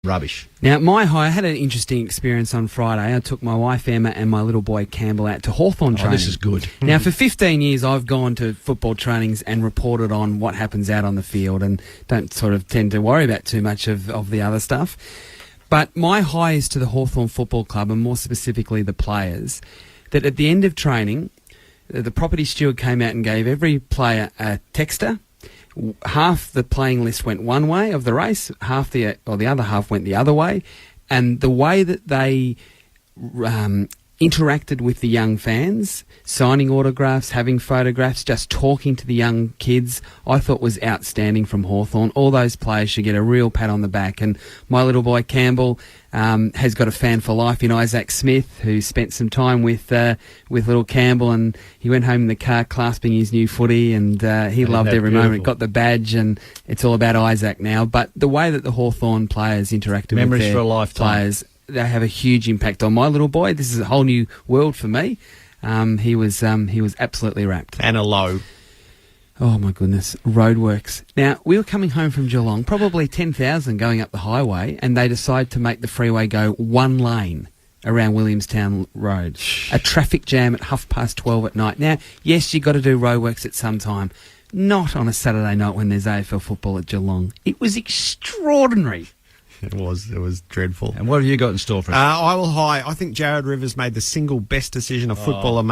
rubbish. Now, my high, I had an interesting experience on Friday. I took my wife Emma and my little boy Campbell out to Hawthorn training. This is good. Now, for 15 years, I've gone to football trainings and reported on what happens out on the field and don't sort of tend to worry about too much of the other stuff. But my high is to the Hawthorn Football Club, and more specifically the players, that at the end of training, the property steward came out and gave every player a texter. Half the playing list went one way of the race, the other half went the other way, and the way that they interacted with the young fans, signing autographs, having photographs, just talking to the young kids, I thought was outstanding from Hawthorn. All those players should get a real pat on the back, and my little boy Campbell has got a fan for life in Isaac Smith, who spent some time with little Campbell, and he went home in the car clasping his new footy, and he loved every moment. Got the badge, and it's all about Isaac now. But the way that the Hawthorn players interacted with their for a lifetime. Players, they have a huge impact on my little boy. This is a whole new world for me. He was absolutely wrapped. And a low. Oh, my goodness. Roadworks. Now, we were coming home from Geelong, probably 10,000 going up the highway, and they decided to make the freeway go one lane around Williamstown Road. A traffic jam at 12:30 at night. Now, yes, you've got to do roadworks at some time. Not on a Saturday night when there's AFL football at Geelong. It was extraordinary. It was dreadful. And what have you got in store for us? I will high. I think Jared Rivers made the single best decision a footballer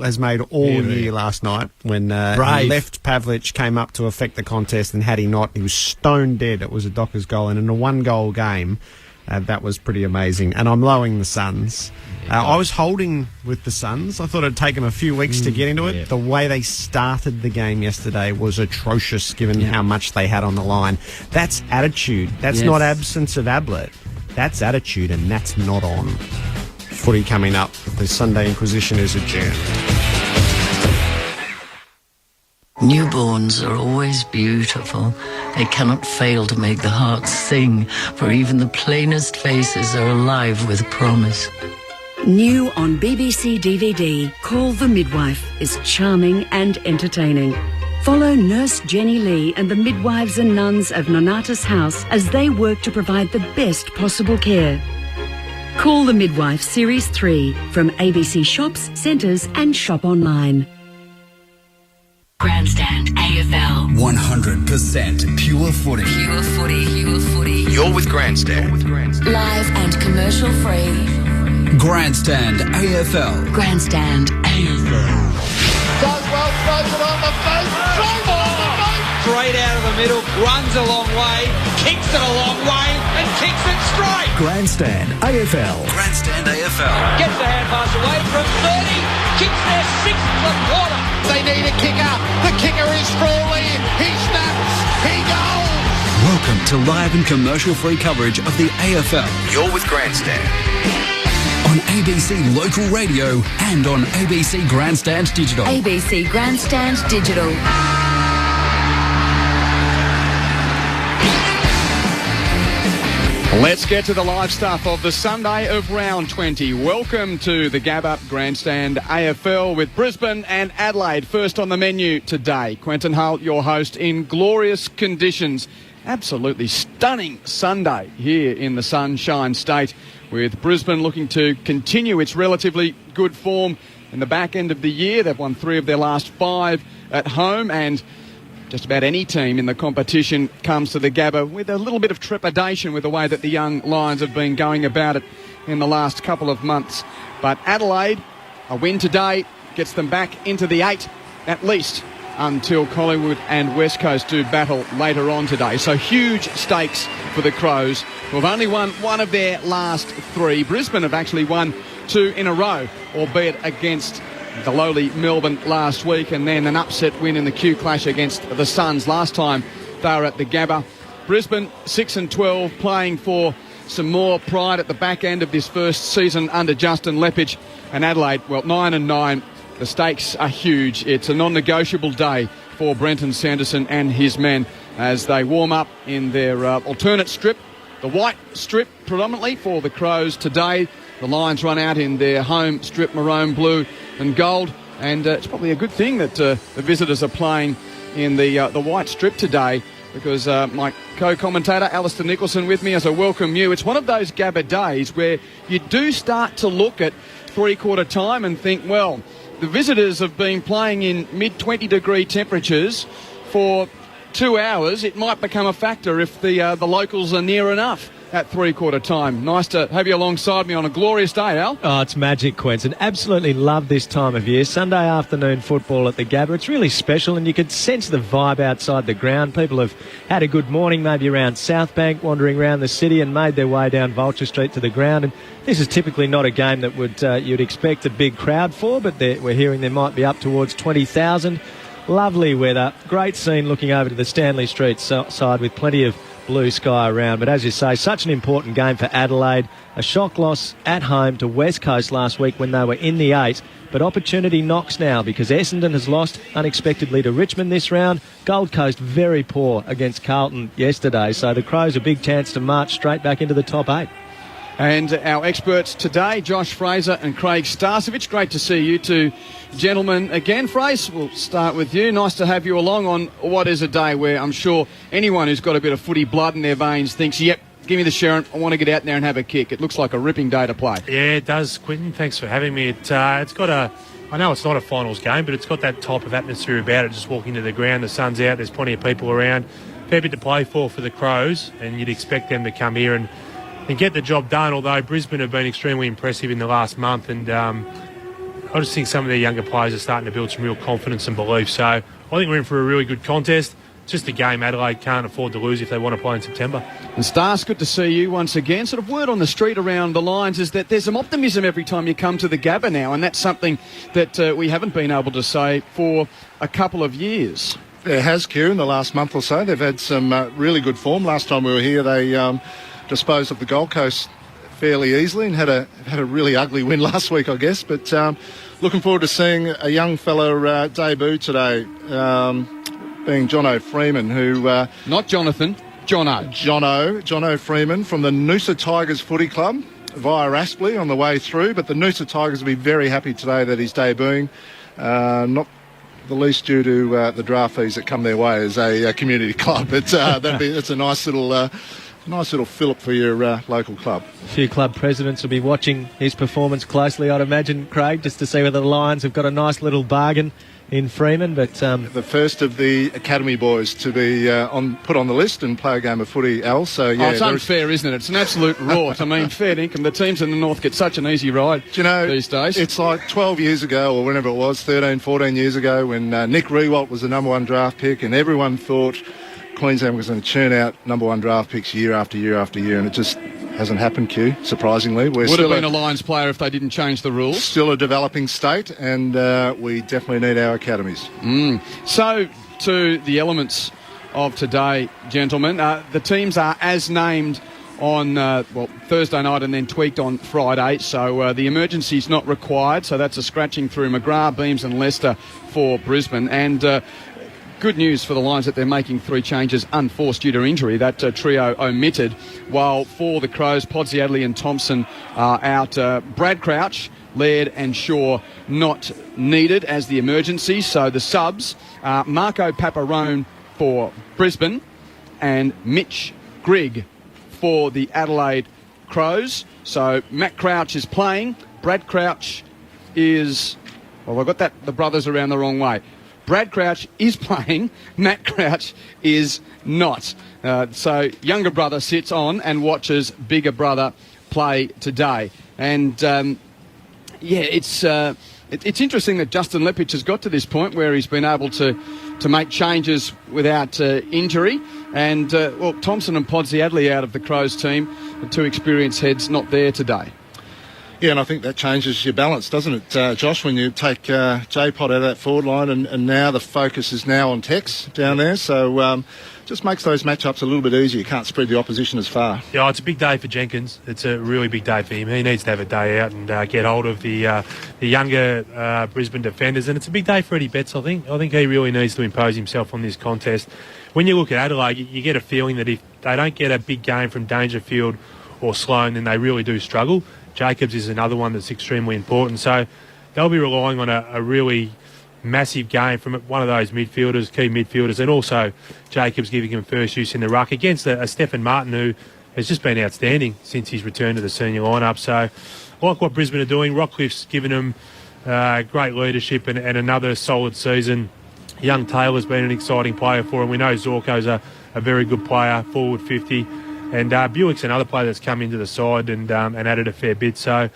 has made all year last night when he left Pavlich, came up to affect the contest, and had he not, he was stone dead. It was a Dockers goal, and in a one-goal game, that was pretty amazing. And I'm lowering the Suns. I was holding with the Suns. I thought it'd take them a few weeks to get into it. Yeah. The way they started the game yesterday was atrocious, given how much they had on the line. That's attitude. That's not absence of Ablett. That's attitude, and that's not on. Footy coming up. The Sunday Inquisition is adjourned. Newborns are always beautiful. They cannot fail to make the heart sing, for even the plainest faces are alive with promise. New on BBC DVD, Call the Midwife is charming and entertaining. Follow Nurse Jenny Lee and the midwives and nuns of Nonatus House as they work to provide the best possible care. Call the Midwife Series 3 from ABC Shops, Centres and Shop Online. Grandstand AFL. 100% pure footy. Pure footy, pure footy. You're with Grandstand. Live and commercial free. Grandstand AFL. Grandstand AFL. Does well, throws it on the face. Straight out of the middle, runs a long way, kicks it a long way, and kicks it straight. Grandstand AFL. Grandstand AFL. Gets the hand pass away from 30, kicks their sixth for the quarter. They need a kicker. The kicker is Frawley. He snaps. He goes. Welcome to live and commercial-free coverage of the AFL. You're with Grandstand. On ABC Local Radio and on ABC Grandstand Digital. ABC Grandstand Digital. Let's get to the live stuff of the Sunday of round 20. Welcome to the Gab Up Grandstand AFL with Brisbane and Adelaide first on the menu today. Quentin Hull, your host, in glorious conditions. Absolutely stunning Sunday here in the Sunshine State, with Brisbane looking to continue its relatively good form in the back end of the year. They've won 3 of their last 5 at home, and just about any team in the competition comes to the Gabba with a little bit of trepidation with the way that the young Lions have been going about it in the last couple of months. But Adelaide, a win today, gets them back into the 8 at least until Collingwood and West Coast do battle later on today. So huge stakes for the Crows, who have only won 1 of their last 3. Brisbane have actually won 2 in a row, albeit against the lowly Melbourne last week, and then an upset win in the Q Clash against the Suns last time they were at the Gabba. Brisbane 6-12, playing for some more pride at the back end of this first season under Justin Leppich, and Adelaide, well, 9-9. The stakes are huge. It's a non-negotiable day for Brenton Sanderson and his men as they warm up in their alternate strip, the white strip predominantly for the Crows today. The Lions run out in their home strip, maroon, blue and gold, and it's probably a good thing that the visitors are playing in the white strip today, because my co-commentator Alistair Nicholson with me as I welcome you. It's one of those Gabba days where you do start to look at three-quarter time and think, well, the visitors have been playing in mid-20 degree temperatures for 2 hours. It might become a factor if the locals are near enough at three-quarter time. Nice to have you alongside me on a glorious day, Al. Oh, it's magic, Quentin. Absolutely love this time of year. Sunday afternoon football at the Gabba. It's really special, and you can sense the vibe outside the ground. People have had a good morning, maybe around South Bank, wandering around the city, and made their way down Vulture Street to the ground. And this is typically not a game that you'd expect a big crowd for, but we're hearing there might be up towards 20,000. Lovely weather. Great scene looking over to the Stanley Street side with plenty of blue sky around. But as you say, such an important game for Adelaide. A shock loss at home to West Coast last week when they were in the 8. But opportunity knocks now because Essendon has lost unexpectedly to Richmond this round. Gold Coast very poor against Carlton yesterday. So the Crows a big chance to march straight back into the top 8. And our experts today, Josh Fraser and Craig Starcevich. Great to see you two gentlemen again. Fraser, we'll start with you. Nice to have you along on what is a day where I'm sure anyone who's got a bit of footy blood in their veins thinks, yep, give me the Sharon, I want to get out there and have a kick. It looks like a ripping day to play. Yeah, it does, Quentin. Thanks for having me. It's got I know it's not a finals game, but it's got that type of atmosphere about it. Just walking to the ground, the sun's out, there's plenty of people around. Fair bit to play for the Crows, and you'd expect them to come here and get the job done, although Brisbane have been extremely impressive in the last month, and I just think some of their younger players are starting to build some real confidence and belief. So I think we're in for a really good contest. It's just a game Adelaide can't afford to lose if they want to play in September. And Stars, good to see you once again. Sort of word on the street around the lines is that there's some optimism every time you come to the Gabba now, and that's something that we haven't been able to say for a couple of years. There has, Kieran, the last month or so. They've had some really good form. Last time we were here, they disposed of the Gold Coast fairly easily and had a really ugly win last week, I guess. But looking forward to seeing a young fella debut today, being Jono Freeman, who... Not Jonathan, Jono. Jono Freeman from the Noosa Tigers Footy Club via Aspley on the way through. But the Noosa Tigers will be very happy today that he's debuting. Not the least due to the draft fees that come their way as a community club. But it's a nice little fillip for your local club. A few club presidents will be watching his performance closely, I'd imagine, Craig, just to see whether the Lions have got a nice little bargain in Freeman. But the first of the academy boys to be put on the list and play a game of footy, Al. So yeah, it's unfair, isn't it? It's an absolute rort. I mean, fair dinkum. The teams in the north get such an easy ride. Do you know, these days? It's like 12 years ago, or whenever it was, 13, 14 years ago, when Nick Riewoldt was the number one draft pick, and everyone thought Queensland was going to churn out number one draft picks year after year after year, and it just hasn't happened, Q, surprisingly. Would have been a Lions player if they didn't change the rules. Still a developing state, and we definitely need our academies. So, to the elements of today, gentlemen, the teams are as named on Thursday night and then tweaked on Friday, so the emergency is not required, so that's a scratching through McGrath, Beams and Leicester for Brisbane, and good news for the Lions that they're making 3 changes unforced due to injury. That trio omitted. While for the Crows, Podsiadly and Thompson are out. Brad Crouch, Laird and Shaw not needed as the emergency. So the subs are Marco Paparone for Brisbane and Mitch Grigg for the Adelaide Crows. So Matt Crouch is playing. Brad Crouch is... Well, I got the brothers around the wrong way. Brad Crouch is playing, Matt Crouch is not. So younger brother sits on and watches bigger brother play today. And, it's interesting that Justin Lepich has got to this point where he's been able to make changes without injury. And, Thompson and Podsiadly out of the Crows team, the 2 experienced heads not there today. Yeah, and I think that changes your balance, doesn't it, Josh, when you take J-Pod out of that forward line and now the focus is now on Tex down there. So just makes those matchups a little bit easier. You can't spread the opposition as far. Yeah, it's a big day for Jenkins. It's a really big day for him. He needs to have a day out and get hold of the younger Brisbane defenders. And it's a big day for Eddie Betts, I think. I think he really needs to impose himself on this contest. When you look at Adelaide, you get a feeling that if they don't get a big game from Dangerfield or Sloane, then they really do struggle. Jacobs is another one that's extremely important. So they'll be relying on a really massive game from one of those midfielders, key midfielders, and also Jacobs giving him first use in the ruck against a Stephen Martin who has just been outstanding since his return to the senior lineup. So I like what Brisbane are doing. Rockcliffe's given them great leadership and another solid season. Young Taylor's been an exciting player for him. We know Zorko's a very good player, forward 50. And Buick's another player that's come into the side and added a fair bit. So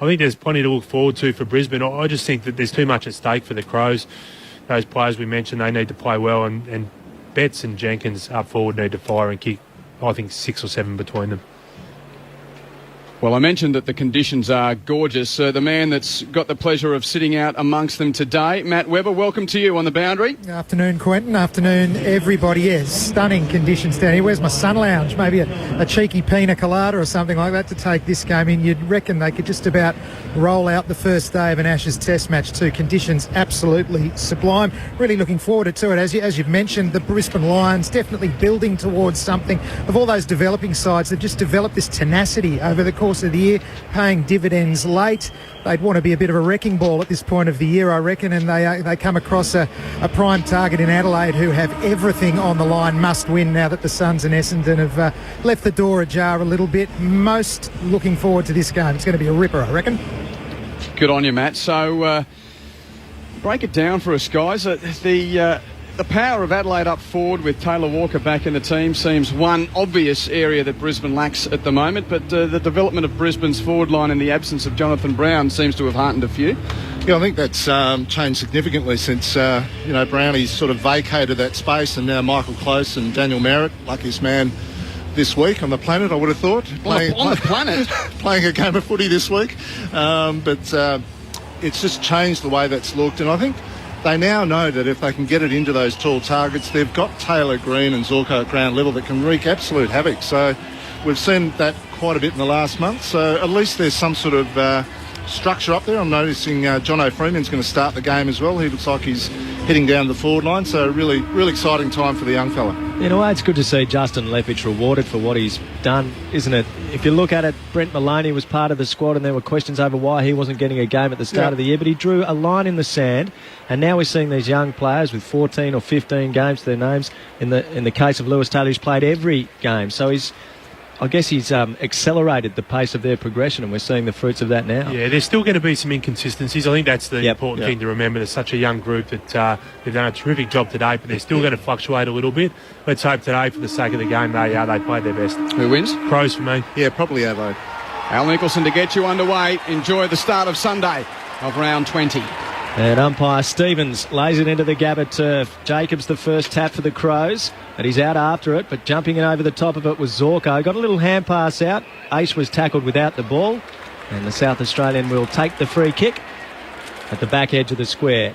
I think there's plenty to look forward to for Brisbane. I just think that there's too much at stake for the Crows. Those players we mentioned, they need to play well. And Betts and Jenkins up forward need to fire and kick, I think, 6 or 7 between them. Well, I mentioned that the conditions are gorgeous. The man that's got the pleasure of sitting out amongst them today, Matt Webber, welcome to you on the boundary. Afternoon, Quentin. Afternoon, everybody. Yes, stunning conditions down here. Where's my sun lounge? Maybe a cheeky pina colada or something like that to take this game in. You'd reckon they could just about roll out the first day of an Ashes Test match too. Conditions absolutely sublime. Really looking forward to it. As you've mentioned, the Brisbane Lions definitely building towards something. Of all those developing sides, they've just developed this tenacity over the course of the year, paying dividends late. They'd want to be a bit of a wrecking ball at this point of the year, I reckon, and they come across a prime target in Adelaide who have everything on the line, must win now that the Suns and Essendon have left the door ajar a little bit. Most looking forward to this game. It's going to be a ripper, I reckon. Good on you, Matt. So break it down for us, guys. The power of Adelaide up forward with Taylor Walker back in the team seems one obvious area that Brisbane lacks at the moment, but the development of Brisbane's forward line in the absence of Jonathan Brown seems to have heartened a few. Yeah, I think that's changed significantly since, Brownie's sort of vacated that space, and now Michael Close and Daniel Merritt, luckiest man this week on the planet, I would have thought. On the planet? Playing a game of footy this week. But it's just changed the way that's looked, and I think they now know that if they can get it into those tall targets, they've got Taylor, Green and Zorko at ground level that can wreak absolute havoc. So we've seen that quite a bit in the last month. So at least there's some sort of structure up there. I'm noticing John O'Freeman's going to start the game as well. He looks like he's heading down the forward line. So really exciting time for the young fella. In a way, it's good to see Justin Leppich rewarded for what he's done, isn't it? If you look at it, Brent Maloney was part of the squad and there were questions over why he wasn't getting a game at the start of the year, but he drew a line in the sand, and now we're seeing these young players with 14 or 15 games to their names. In the case of Lewis Taylor, he's played every game, so I guess he's accelerated the pace of their progression, and we're seeing the fruits of that now. Yeah, there's still going to be some inconsistencies. I think that's the important thing to remember. There's such a young group that they've done a terrific job today, but they're still going to fluctuate a little bit. Let's hope today, for the sake of the game, they played their best. Who wins? Crows for me. Yeah, probably Adelaide. Al Nicholson to get you underway. Enjoy the start of Sunday of round 20. And umpire Stevens lays it into the Gabba turf. Jacobs the first tap for the Crows, but he's out after it, but jumping in over the top of it was Zorko. Got a little hand pass out. Ace was tackled without the ball, and the South Australian will take the free kick at the back edge of the square.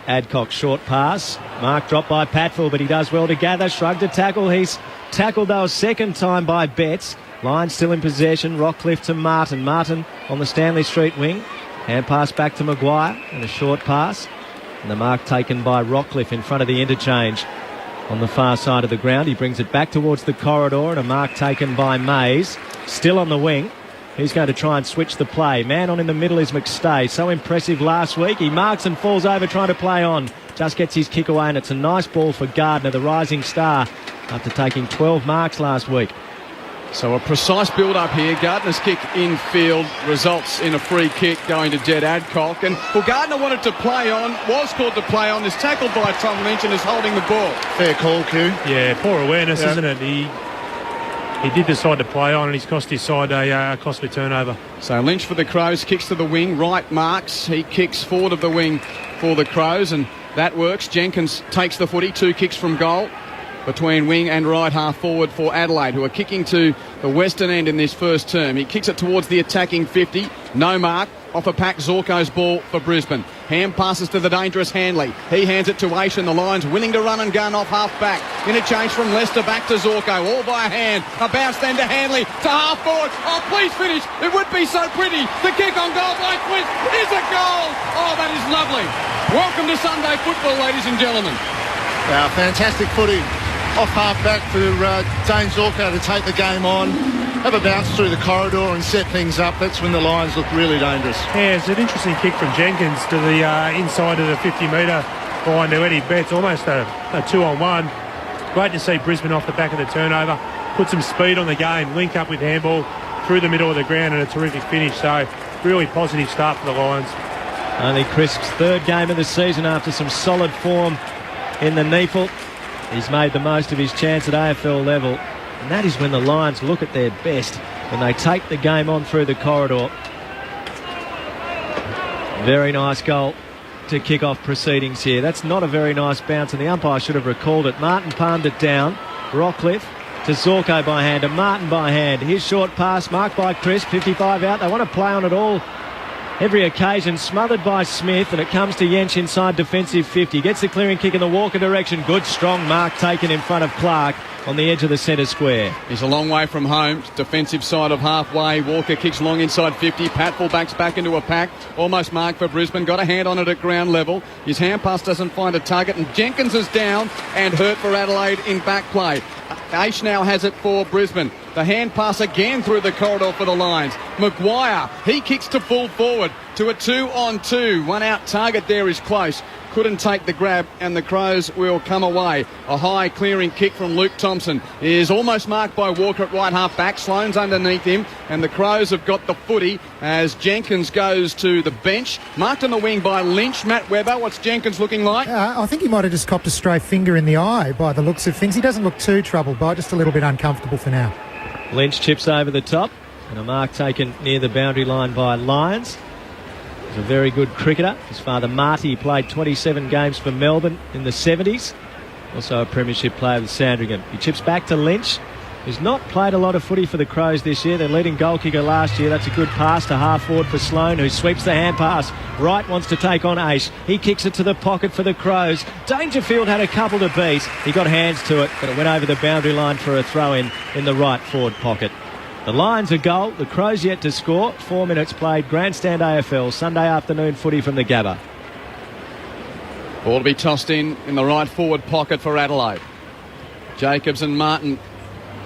Adcock short pass. Mark dropped by Patfield, but he does well to gather. Shrugged to tackle. He's tackled though a second time by Betts. Line still in possession. Rockcliffe to Martin. Martin on the Stanley Street wing. Hand pass back to Maguire and a short pass. And the mark taken by Rockcliffe in front of the interchange on the far side of the ground. He brings it back towards the corridor, and a mark taken by Mays. Still on the wing. He's going to try and switch the play. Man on in the middle is McStay. So impressive last week. He marks and falls over trying to play on. Just gets his kick away, and it's a nice ball for Gardner, the rising star, after taking 12 marks last week. So a precise build-up here. Gardner's kick infield results in a free kick going to Jed Adcock. And Gardner wanted to play on, was called to play on, is tackled by Tom Lynch and is holding the ball. Fair call, Q. Yeah, poor awareness, isn't it? He did decide to play on, and he's cost his side a costly turnover. So Lynch for the Crows, kicks to the wing, right marks. He kicks forward of the wing for the Crows, and that works. Jenkins takes the footy, 2 kicks from goal between wing and right half forward for Adelaide, who are kicking to the western end in this first term. He kicks it towards the attacking 50. No mark. Off a pack, Zorko's ball for Brisbane. Hand passes to the dangerous Hanley. He hands it to Aish, and the Lions willing to run and gun off half back. Interchange from Leicester back to Zorko, all by a hand. A bounce then to Hanley, to half forward. Oh, please finish. It would be so pretty. The kick on goal by Twist is a goal. Oh, that is lovely. Welcome to Sunday football, ladies and gentlemen. Fantastic footy. Off half back for Dane Zorko to take the game on. have a bounce through the corridor and set things up, that's when the Lions look really dangerous. Yeah, it's an interesting kick from Jenkins to the inside of the 50-metre line to Eddie Betts, almost a 2-on-1. Great to see Brisbane off the back of the turnover, put some speed on the game, link up with handball through the middle of the ground, and a terrific finish. So really positive start for the Lions. Only Crisp's third game of the season after some solid form in the NEAFL. He's made the most of his chance at AFL level, and that is when the Lions look at their best, when they take the game on through the corridor. Very nice goal to kick off proceedings here. That's not a very nice bounce, and the umpire should have recalled it. Martin palmed it down. Rockcliffe to Zorko by hand, and Martin by hand. His short pass marked by Crisp, 55 out. They want to play on it all. Every occasion, smothered by Smith, and it comes to Jensch inside defensive 50. Gets the clearing kick in the Walker direction. Good, strong mark taken in front of Clark on the edge of the centre square. He's a long way from home. Defensive side of halfway. Walker kicks long inside 50. Pat fullbacks back into a pack. Almost marked for Brisbane. Got a hand on it at ground level. His hand pass doesn't find a target, and Jenkins is down and hurt for Adelaide in back play. Aish now has it for Brisbane. The hand pass again through the corridor for the Lions. Maguire, he kicks to full forward to a 2-on-2. One out target there is close. Couldn't take the grab, and the Crows will come away. A high clearing kick from Luke Thompson is almost marked by Walker at right half back. Sloane's underneath him, and the Crows have got the footy as Jenkins goes to the bench. Marked on the wing by Lynch. Matt Webber, what's Jenkins looking like? I think he might have just copped a stray finger in the eye by the looks of things. He doesn't look too troubled by it, just a little bit uncomfortable for now. Lynch chips over the top, and a mark taken near the boundary line by Lyons. He's a very good cricketer. His father Marty played 27 games for Melbourne in the 70s. Also a premiership player with Sandringham. He chips back to Lynch, who's not played a lot of footy for the Crows this year. Their leading goal kicker last year. That's a good pass to half forward for Sloane, who sweeps the hand pass. Wright wants to take on Aish. He kicks it to the pocket for the Crows. Dangerfield had a couple to beat. He got hands to it, but it went over the boundary line for a throw-in in the right forward pocket. The Lions a goal, the Crows yet to score. 4 minutes played. Grandstand AFL, Sunday afternoon footy from the Gabba. Ball to be tossed in the right forward pocket for Adelaide. Jacobs and Martin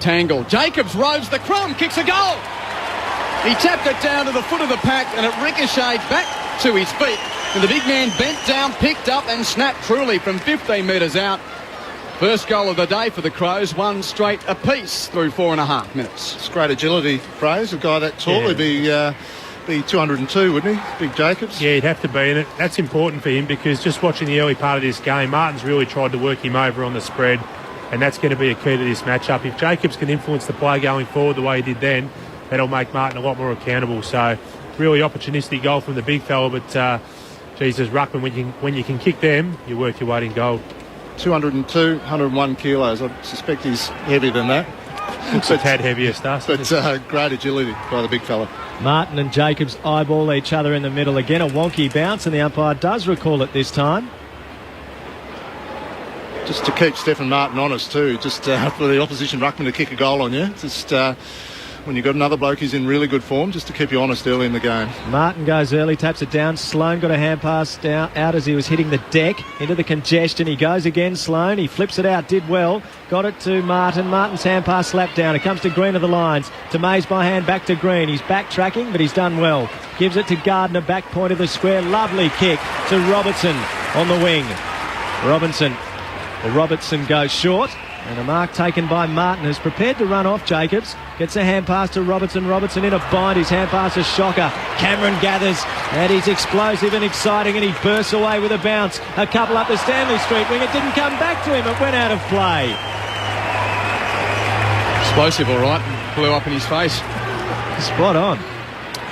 tangle. Jacobs roves the crumb, kicks a goal. He tapped it down to the foot of the pack, and it ricocheted back to his feet. And the big man bent down, picked up and snapped truly from 15 metres out. First goal of the day for the Crows, one straight apiece through 4.5 minutes. It's great agility, Fraser. A guy that tall would be 202, wouldn't he? Big Jacobs. Yeah, he'd have to be in it. That's important for him because just watching the early part of this game, Martin's really tried to work him over on the spread, and that's going to be a key to this matchup. If Jacobs can influence the play going forward the way he did then, that'll make Martin a lot more accountable. So really opportunistic goal from the big fella, but Jesus, Ruckman, when you can kick them, you work your weight in gold. 202, 101 kilos. I suspect he's heavier than that. Looks a tad heavier stuff. But great agility by the big fella. Martin and Jacobs eyeball each other in the middle. Again, a wonky bounce, and the umpire does recall it this time. Just to keep Stephen Martin honest too, just for the opposition ruckman to kick a goal on you. Just when you've got another bloke who's in really good form, just to keep you honest early in the game. Martin goes early, taps it down. Sloane got a hand pass down, out as he was hitting the deck into the congestion. He goes again, Sloane. He flips it out, did well. Got it to Martin. Martin's hand pass slapped down. It comes to Green of the Lines. To Mays by hand, back to Green. He's backtracking, but he's done well. Gives it to Gardner, back point of the square. Lovely kick to Robertson on the wing. Robertson goes short. And a mark taken by Martin, who's prepared to run off Jacobs. Gets a hand pass to Robertson. Robertson in a bind. His hand pass is shocker. Cameron gathers, and he's explosive and exciting, and he bursts away with a bounce. A couple up the Stanley Street wing. It didn't come back to him. It went out of play. Explosive, all right. Blew up in his face. Spot on.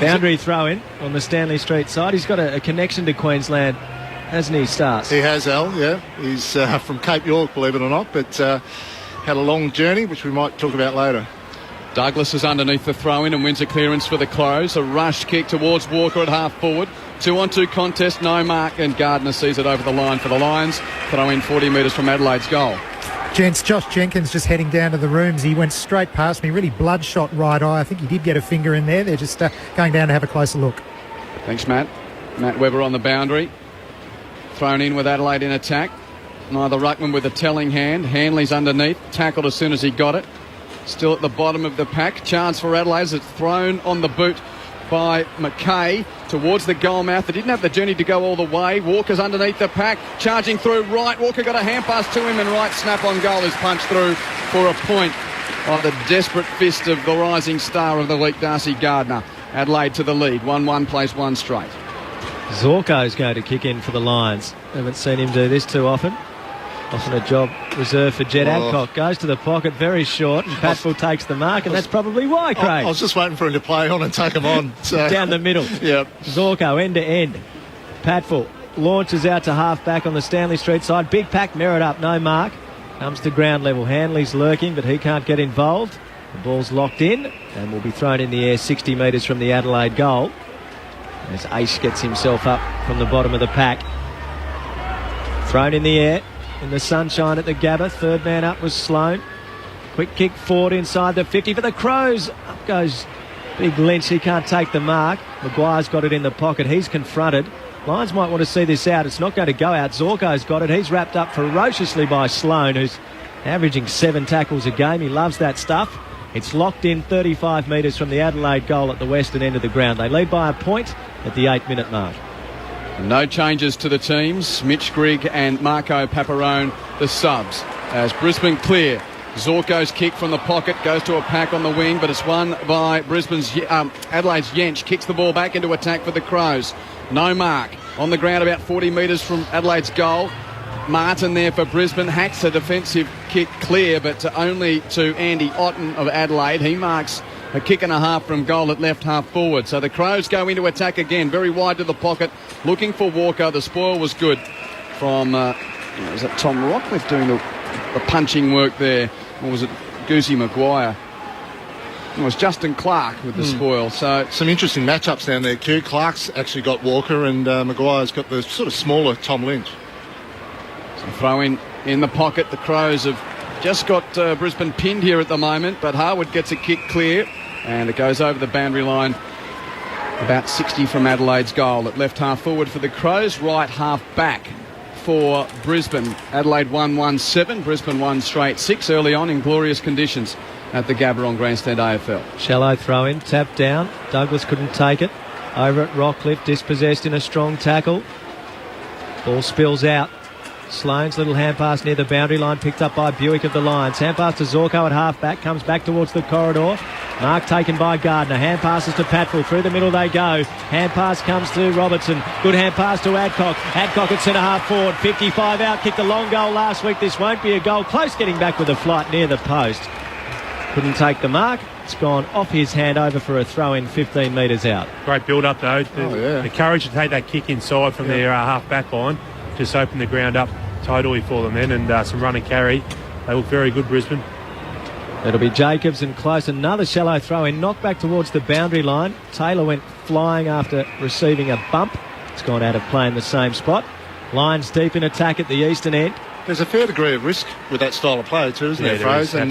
Boundary throw in on the Stanley Street side. He's got a connection to Queensland, hasn't he, Stars? He has, Al, yeah. He's from Cape York, believe it or not, but had a long journey, which we might talk about later. Douglas is underneath the throw-in and wins a clearance for the Crows. A rush kick towards Walker at half-forward. 2-on-2 contest, no mark, and Gardner sees it over the line for the Lions. Throw-in 40 metres from Adelaide's goal. Gents, Josh Jenkins just heading down to the rooms. He went straight past me, really bloodshot right eye. I think he did get a finger in there. They're just going down to have a closer look. Thanks, Matt. Matt Webber on the boundary. Thrown in with Adelaide in attack. Neither ruckman with a telling hand. Hanley's underneath. Tackled as soon as he got it. still at the bottom of the pack. Chance for Adelaide. It's thrown on the boot by McKay towards the goal mouth. They didn't have the journey to go all the way. Walker's underneath the pack, charging through right. Walker got a hand pass to him, and right snap on goal is punched through for a point by the desperate fist of the rising star of the league, Darcy Gardner. Adelaide to the lead. 1-1 plays one straight. Zorko's going to kick in for the Lions. Haven't seen him do this too often. Often a job reserved for Jed Adcock. Goes to the pocket, very short, and Patfull takes the mark, and that's probably why, Craig. I was just waiting for him to play on and take him on. So. Down the middle. Yep. Zorko end to end. Patfull launches out to half back on the Stanley Street side. Big pack, Merritt up, no mark. Comes to ground level. Hanley's lurking, but he can't get involved. The ball's locked in and will be thrown in the air 60 metres from the Adelaide goal. As Ace gets himself up from the bottom of the pack. Thrown in the air. In the sunshine at the Gabba. Third man up was Sloane. Quick kick forward inside the 50 for the Crows. Up goes Big Lynch. He can't take the mark. Maguire's got it in the pocket. He's confronted. Lions might want to see this out. It's not going to go out. Zorko's got it. He's wrapped up ferociously by Sloane, who's averaging 7 tackles a game. He loves that stuff. It's locked in 35 metres from the Adelaide goal at the western end of the ground. They lead by a point at the 8-minute mark. No changes to the teams. Mitch Grigg and Marco Paparone, the subs. As Brisbane clear. Zorko's kick from the pocket goes to a pack on the wing, but it's won by Adelaide's Jench. Kicks the ball back into attack for the Crows. No mark. On the ground about 40 metres from Adelaide's goal. Martin there for Brisbane. Hacks a defensive kick clear, but only to Andy Otten of Adelaide. He marks a kick and a half from goal at left half forward. So the Crows go into attack again, very wide to the pocket, looking for Walker. The spoil was good from, was that Tom Rockcliffe doing the punching work there? Or was it Goosey Maguire? It was Justin Clark with the spoil. So some interesting matchups down there. Q Clark's actually got Walker, and Maguire's got the sort of smaller Tom Lynch. So throw in the pocket. The Crows have just got Brisbane pinned here at the moment, but Harwood gets a kick clear, and it goes over the boundary line about 60 from Adelaide's goal. At left half forward for the Crows, right half back for Brisbane. Adelaide 1-1-7, Brisbane 1 straight 6 early on in glorious conditions at the Gabba on Grandstand AFL. Shallow throw in, tap down. Douglas couldn't take it. Over at Rockcliffe, dispossessed in a strong tackle. Ball spills out. Sloane's little hand pass near the boundary line, picked up by Buick of the Lions. Hand pass to Zorko at half back, comes back towards the corridor. Mark taken by Gardner. Hand passes to Patfull. Through the middle they go. Hand pass comes to Robertson. Good hand pass to Adcock. Adcock at centre half forward. 55 out. Kicked a long goal last week. This won't be a goal. Close getting back with a flight near the post. Couldn't take the mark. It's gone off his hand over for a throw in 15 metres out. Great build up though. The courage to take that kick inside from their half back line. Just opened the ground up totally for them then, and some run and carry. They look very good, Brisbane. It'll be Jacobs and close. Another shallow throw in, knocked back towards the boundary line. Taylor went flying after receiving a bump. It's gone out of play in the same spot. Lions deep in attack at the eastern end. There's a fair degree of risk with that style of play too, isn't there, Fraser? And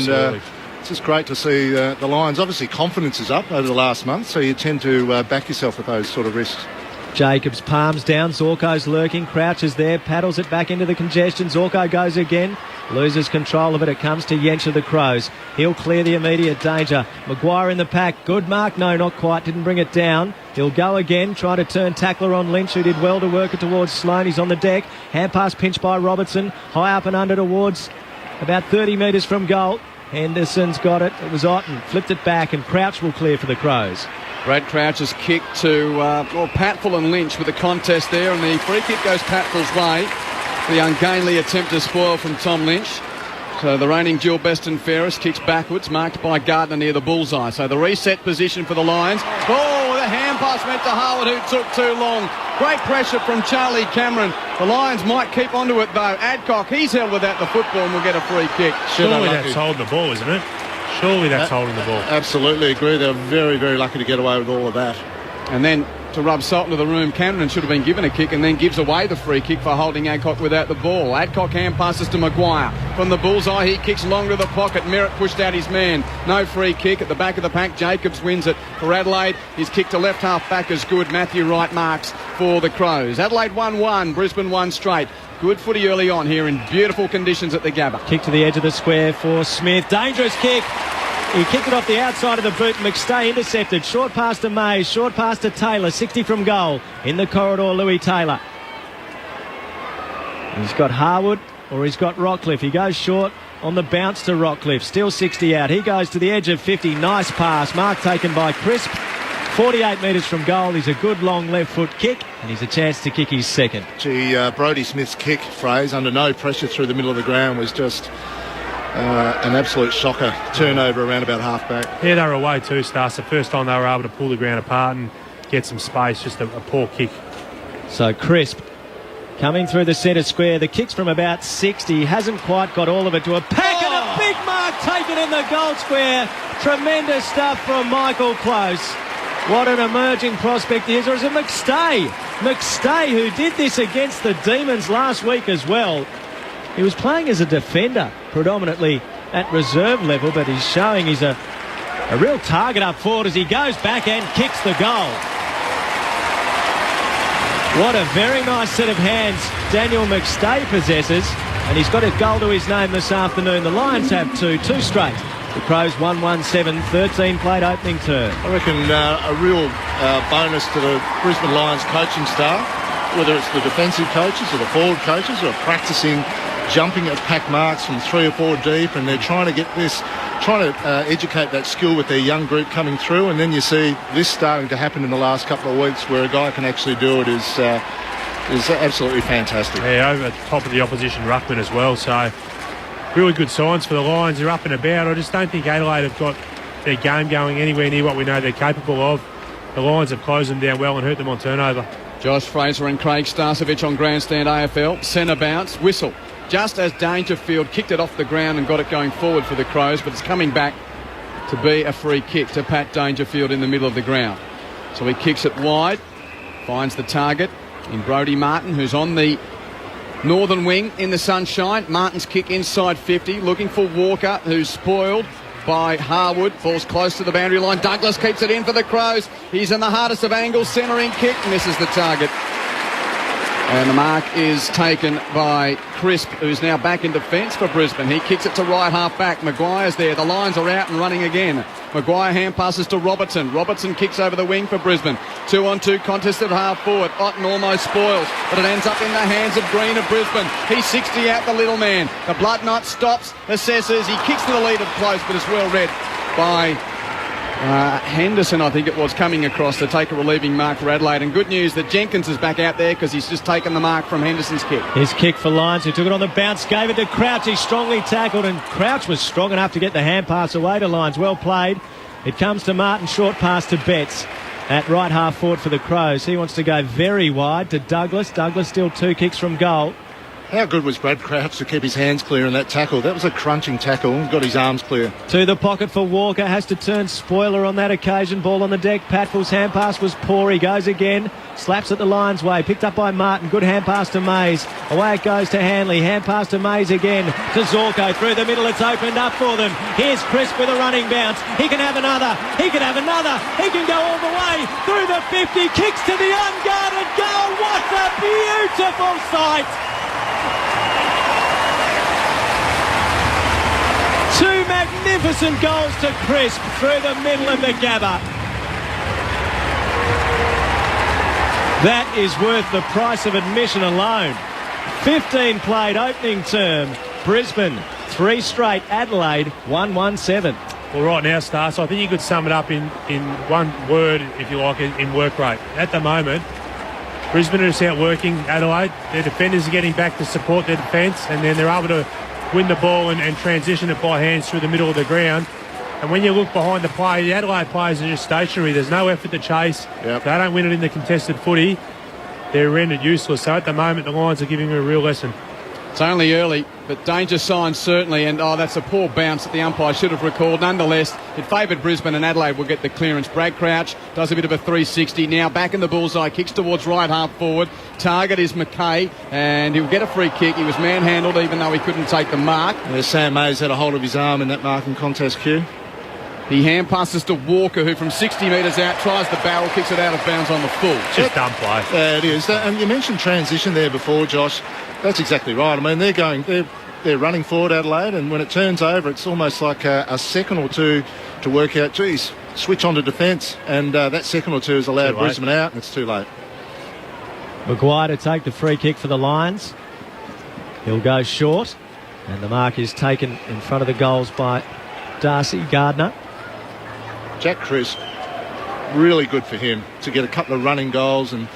it's just great to see the Lions. Obviously, confidence is up over the last month, so you tend to back yourself with those sort of risks. Jacobs palms down. Zorko's lurking. Crouches there. Paddles it back into the congestion. Zorko goes again. Loses control of it. It comes to Jench of the Crows. He'll clear the immediate danger. Maguire in the pack. Good mark. No, not quite. Didn't bring it down. He'll go again. Try to turn tackler on Lynch, who did well to work it towards Sloane. He's on the deck. Hand pass pinched by Robertson. High up and under towards about 30 metres from goal. Henderson's got it. It was Otten. Flipped it back, and Crouch will clear for the Crows. Brad Crouch's kick to Patfull and Lynch with a contest there, and the free kick goes Patfull's way. The ungainly attempt to spoil from Tom Lynch. So the reigning dual best and fairest kicks backwards, marked by Gardner near the bullseye. So the reset position for the Lions. Oh, the hand pass went to Harwood, who took too long. Great pressure from Charlie Cameron. The Lions might keep onto it though. Adcock, he's held without the football and will get a free kick. Surely that's holding the ball, isn't it? Surely that's holding the ball. Absolutely agree. They're very, very lucky to get away with all of that. And then to rub salt into the room, Cameron should have been given a kick and then gives away the free kick for holding Adcock without the ball. Adcock hand passes to Maguire. From the bullseye, he kicks long to the pocket. Merritt pushed out his man. No free kick at the back of the pack. Jacobs wins it for Adelaide. His kick to left half back is good. Matthew Wright marks for the Crows. Adelaide 1-1, Brisbane 1 straight. Good footy early on here in beautiful conditions at the Gabba. Kick to the edge of the square for Smith. Dangerous kick. He kicked it off the outside of the boot. McStay intercepted. Short pass to Mays. Short pass to Taylor. 60 from goal. In the corridor, Louis Taylor. He's got Harwood or he's got Rockcliffe. He goes short on the bounce to Rockcliffe. Still 60 out. He goes to the edge of 50. Nice pass. Mark taken by Crisp. 48 metres from goal. He's a good long left foot kick and he's a chance to kick his second. Gee, Brodie Smith's kick, Fraser, under no pressure through the middle of the ground was just an absolute shocker. Turnover around about half-back. Yeah, they were away too, Stas. The first time they were able to pull the ground apart and get some space. Just a poor kick. So Crisp coming through the centre square. The kick's from about 60. Hasn't quite got all of it to a pack and a big mark taken in the goal square. Tremendous stuff from Michael Close. What an emerging prospect he is. Or is it McStay? McStay, who did this against the Demons last week as well. He was playing as a defender, predominantly at reserve level, but he's showing he's a real target up forward as he goes back and kicks the goal. What a very nice set of hands Daniel McStay possesses, and he's got a goal to his name this afternoon. The Lions have two straight. The Crows 1-1-7, 13 played opening term. I reckon a real bonus to the Brisbane Lions coaching staff, whether it's the defensive coaches or the forward coaches who are practising jumping at pack marks from 3 or 4 deep, and they're trying to educate that skill with their young group coming through, and then you see this starting to happen in the last couple of weeks where a guy can actually do it is absolutely fantastic. Yeah, over the top of the opposition ruckman as well, so really good signs for the Lions. They're up and about. I just don't think Adelaide have got their game going anywhere near what we know they're capable of. The Lions have closed them down well and hurt them on turnover. Josh Fraser and Craig Starcevich on Grandstand AFL. Centre bounce, whistle. Just as Dangerfield kicked it off the ground and got it going forward for the Crows, but it's coming back to be a free kick to Pat Dangerfield in the middle of the ground. So he kicks it wide, finds the target in Brodie Martin, who's on the northern wing in the sunshine. Martin's kick inside 50, looking for Walker, who's spoiled by Harwood. Falls close to the boundary line. Douglas keeps it in for the Crows. He's in the hardest of angles, centering kick, misses the target. And the mark is taken by Crisp, who's now back in defence for Brisbane. He kicks it to right half back. Maguire's there. The Lions are out and running again. Maguire hand passes to Robertson. Robertson kicks over the wing for Brisbane. 2-on-2 contest at half forward. Otten almost spoils, but it ends up in the hands of Green of Brisbane. He's 60 out, the little man. The Blood Knight stops, assesses. He kicks to the lead of close, but it's well read by Henderson, I think it was, coming across to take a relieving mark for Adelaide. And good news that Jenkins is back out there because he's just taken the mark from Henderson's kick. His kick for Lions, who took it on the bounce, gave it to Crouch. He strongly tackled, and Crouch was strong enough to get the hand pass away to Lions. Well played. It comes to Martin, short pass to Betts at right half forward for the Crows. He wants to go very wide to Douglas. Douglas still 2 kicks from goal. How good was Brad Crouch to keep his hands clear in that tackle? That was a crunching tackle. Got his arms clear. To the pocket for Walker. Has to turn spoiler on that occasion. Ball on the deck. Patfull's hand pass was poor. He goes again. Slaps at the Lions' way. Picked up by Martin. Good hand pass to Mays. Away it goes to Hanley. Hand pass to Mays again. To Zorko. Through the middle. It's opened up for them. Here's Crisp with a running bounce. He can have another. He can have another. He can go all the way. Through the 50. Kicks to the unguarded goal. What a beautiful sight. 2 magnificent goals to Crisp through the middle of the Gabba. That is worth the price of admission alone. 15 played opening term. Brisbane 3 straight. Adelaide 1-1-7. Well, right now, Stas, I think you could sum it up in one word, if you like, in work rate. At the moment, Brisbane are just outworking Adelaide. Their defenders are getting back to support their defence, and then they're able to win the ball and transition it by hands through the middle of the ground. And when you look behind the play, the Adelaide players are just stationary. There's no effort to chase. Yep. They don't win it in the contested footy. They're rendered useless. So at the moment, the Lions are giving them a real lesson. It's only early, but danger signs certainly. And, that's a poor bounce that the umpire should have recalled. Nonetheless, it favoured Brisbane, and Adelaide will get the clearance. Brad Crouch does a bit of a 360. Now back in the bullseye, kicks towards right half forward. Target is McKay, and he'll get a free kick. He was manhandled, even though he couldn't take the mark. Yeah, Sam Mays had a hold of his arm in that marking contest, Q. He hand passes to Walker, who from 60 metres out tries the barrel, kicks it out of bounds on the full. Just dumb play. Yeah, it is. And you mentioned transition there before, Josh. That's exactly right. I mean, they're they're running forward, Adelaide, and when it turns over, it's almost like a second or two to work out, geez, switch on to defence, and that second or two has allowed Brisbane out, and it's too late. Maguire to take the free kick for the Lions. He'll go short, and the mark is taken in front of the goals by Darcy Gardner. Jack Crisp, really good for him to get a couple of running goals and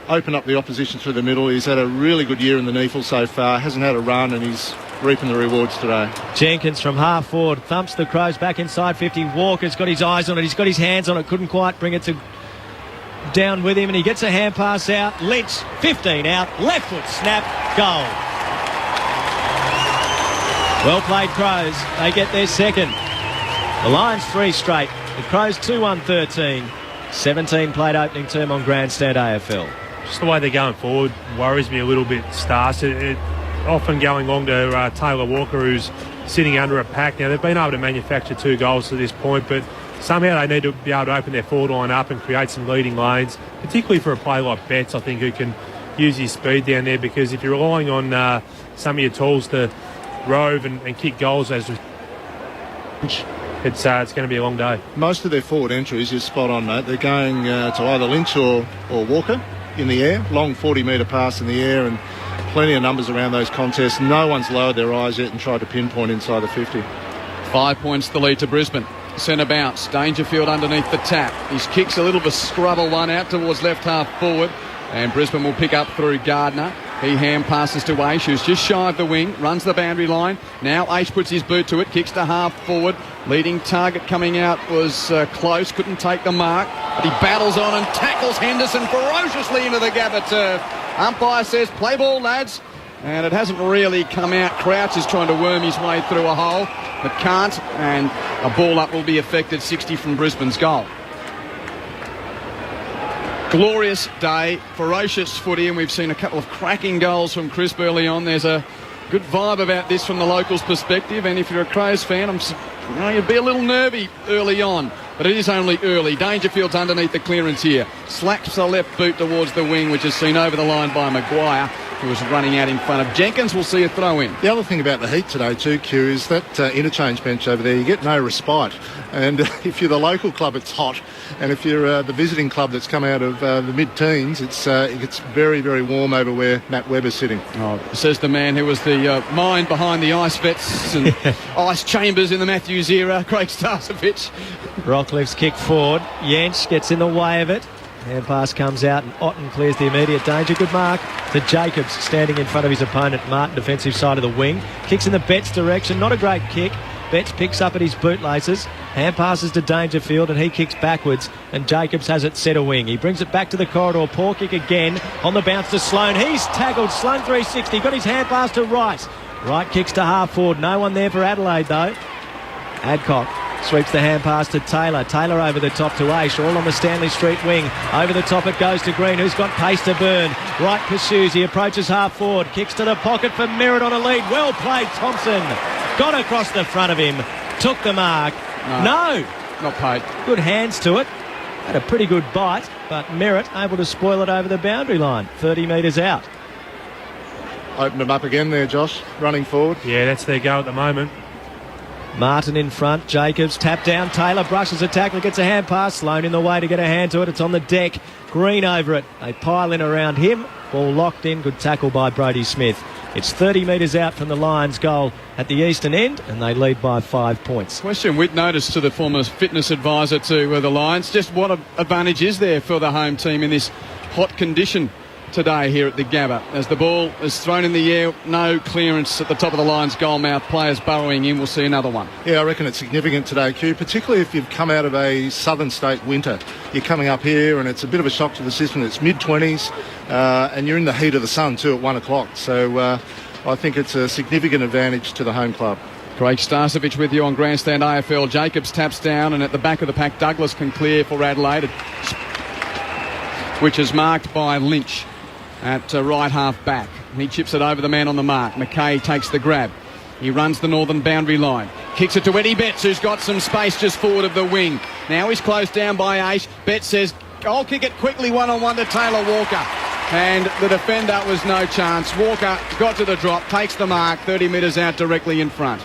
open up the opposition through the middle. He's had a really good year in the NEAFL so far, hasn't had a run, and he's reaping the rewards today. Jenkins from half forward thumps the Crows back inside 50. Walker's got his eyes on it, he's got his hands on it, couldn't quite bring it to down with him, and he gets a hand pass out. Lynch, 15 out, left foot snap, goal. Well played, Crows. They get their second. The Lions 3 straight. The Crows 2-1-13. 17 played opening term on Grandstand AFL. Just the way they're going forward worries me a little bit, Stas. It often going long to Taylor Walker, who's sitting under a pack. Now, they've been able to manufacture 2 goals to this point, but somehow they need to be able to open their forward line up and create some leading lanes, particularly for a player like Betts, I think, who can use his speed down there, because if you're relying on some of your tools to rove and kick goals as it's going to be a long day. Most of their forward entries is spot on, mate. They're going to either Lynch or Walker in the air, long 40-metre pass in the air, and plenty of numbers around those contests. No one's lowered their eyes yet and tried to pinpoint inside the 50. 5 points the lead to Brisbane. Centre bounce, Dangerfield underneath the tap. His kick's a little bit of a scrubber one out towards left half forward, and Brisbane will pick up through Gardner. He hand passes to Aish, who's just shy of the wing, runs the boundary line. Now Aish puts his boot to it, kicks to half forward. Leading target coming out was close, couldn't take the mark. But he battles on and tackles Henderson ferociously into the Gabba turf. Umpire says, play ball, lads. And it hasn't really come out. Crouch is trying to worm his way through a hole, but can't. And a ball up will be affected, 60 from Brisbane's goal. Glorious day, ferocious footy, and we've seen a couple of cracking goals from Crisp early on. There's a good vibe about this from the locals' perspective, and if you're a Crows fan, you'd be a little nervy early on, but it is only early. Dangerfield's underneath the clearance here. Slaps the left boot towards the wing, which is seen over the line by Maguire, who was running out in front of Jenkins. We'll see a throw in. The other thing about the heat today too, Q, is that interchange bench over there, you get no respite. And if you're the local club, it's hot. And if you're the visiting club that's come out of the mid-teens, it gets very, very warm over where Matt Webber's sitting. Oh, says the man who was the mind behind the ice vets and ice chambers in the Matthews era, Craig Starcevich. Rockcliffe's kick forward. Jensch gets in the way of it. Hand pass comes out and Otten clears the immediate danger. Good mark to Jacobs, standing in front of his opponent, Martin, defensive side of the wing. Kicks in the Betts direction, not a great kick. Betts picks up at his bootlaces. Hand passes to Dangerfield and he kicks backwards, and Jacobs has it set a wing. He brings it back to the corridor. Poor kick again on the bounce to Sloan. He's tackled. Sloan 360. Got his hand pass to Wright. Wright kicks to half forward. No one there for Adelaide though. Adcock sweeps the hand pass to Taylor. Taylor over the top to Aish, all on the Stanley Street wing. Over the top it goes to Green, who's got pace to burn. Wright pursues. He approaches half forward. Kicks to the pocket for Merritt on a lead. Well played, Thompson. Got across the front of him. Took the mark. No. Not paid. Good hands to it. Had a pretty good bite, but Merritt able to spoil it over the boundary line. 30 metres out. Opened them up again there, Josh. Running forward. Yeah, that's their go at the moment. Martin in front, Jacobs tap down, Taylor brushes a tackle, gets a hand pass, Sloan in the way to get a hand to it, it's on the deck, Green over it, they pile in around him, ball locked in, good tackle by Brodie Smith. It's 30 metres out from the Lions' goal at the eastern end, and they lead by 5 points. Question with notice to the former fitness advisor to the Lions, just what advantage is there for the home team in this hot condition today here at the Gabba? As the ball is thrown in the air, no clearance at the top of the Lions' goal mouth, players burrowing in. We'll see another one. Yeah, I reckon it's significant today, Q, particularly if you've come out of a southern state winter. You're coming up here and it's a bit of a shock to the system. It's mid-20s and you're in the heat of the sun too at 1 o'clock. So I think it's a significant advantage to the home club. Craig Starcevich with you on Grandstand AFL. Jacobs taps down, and at the back of the pack Douglas can clear for Adelaide, which is marked by Lynch at right half back. He chips it over the man on the mark. McKay takes the grab. He runs the northern boundary line. Kicks it to Eddie Betts, who's got some space just forward of the wing. Now he's closed down by Aish. Betts says, I'll kick it quickly one-on-one to Taylor Walker. and the defender was no chance. Walker got to the drop, takes the mark, 30 metres out directly in front.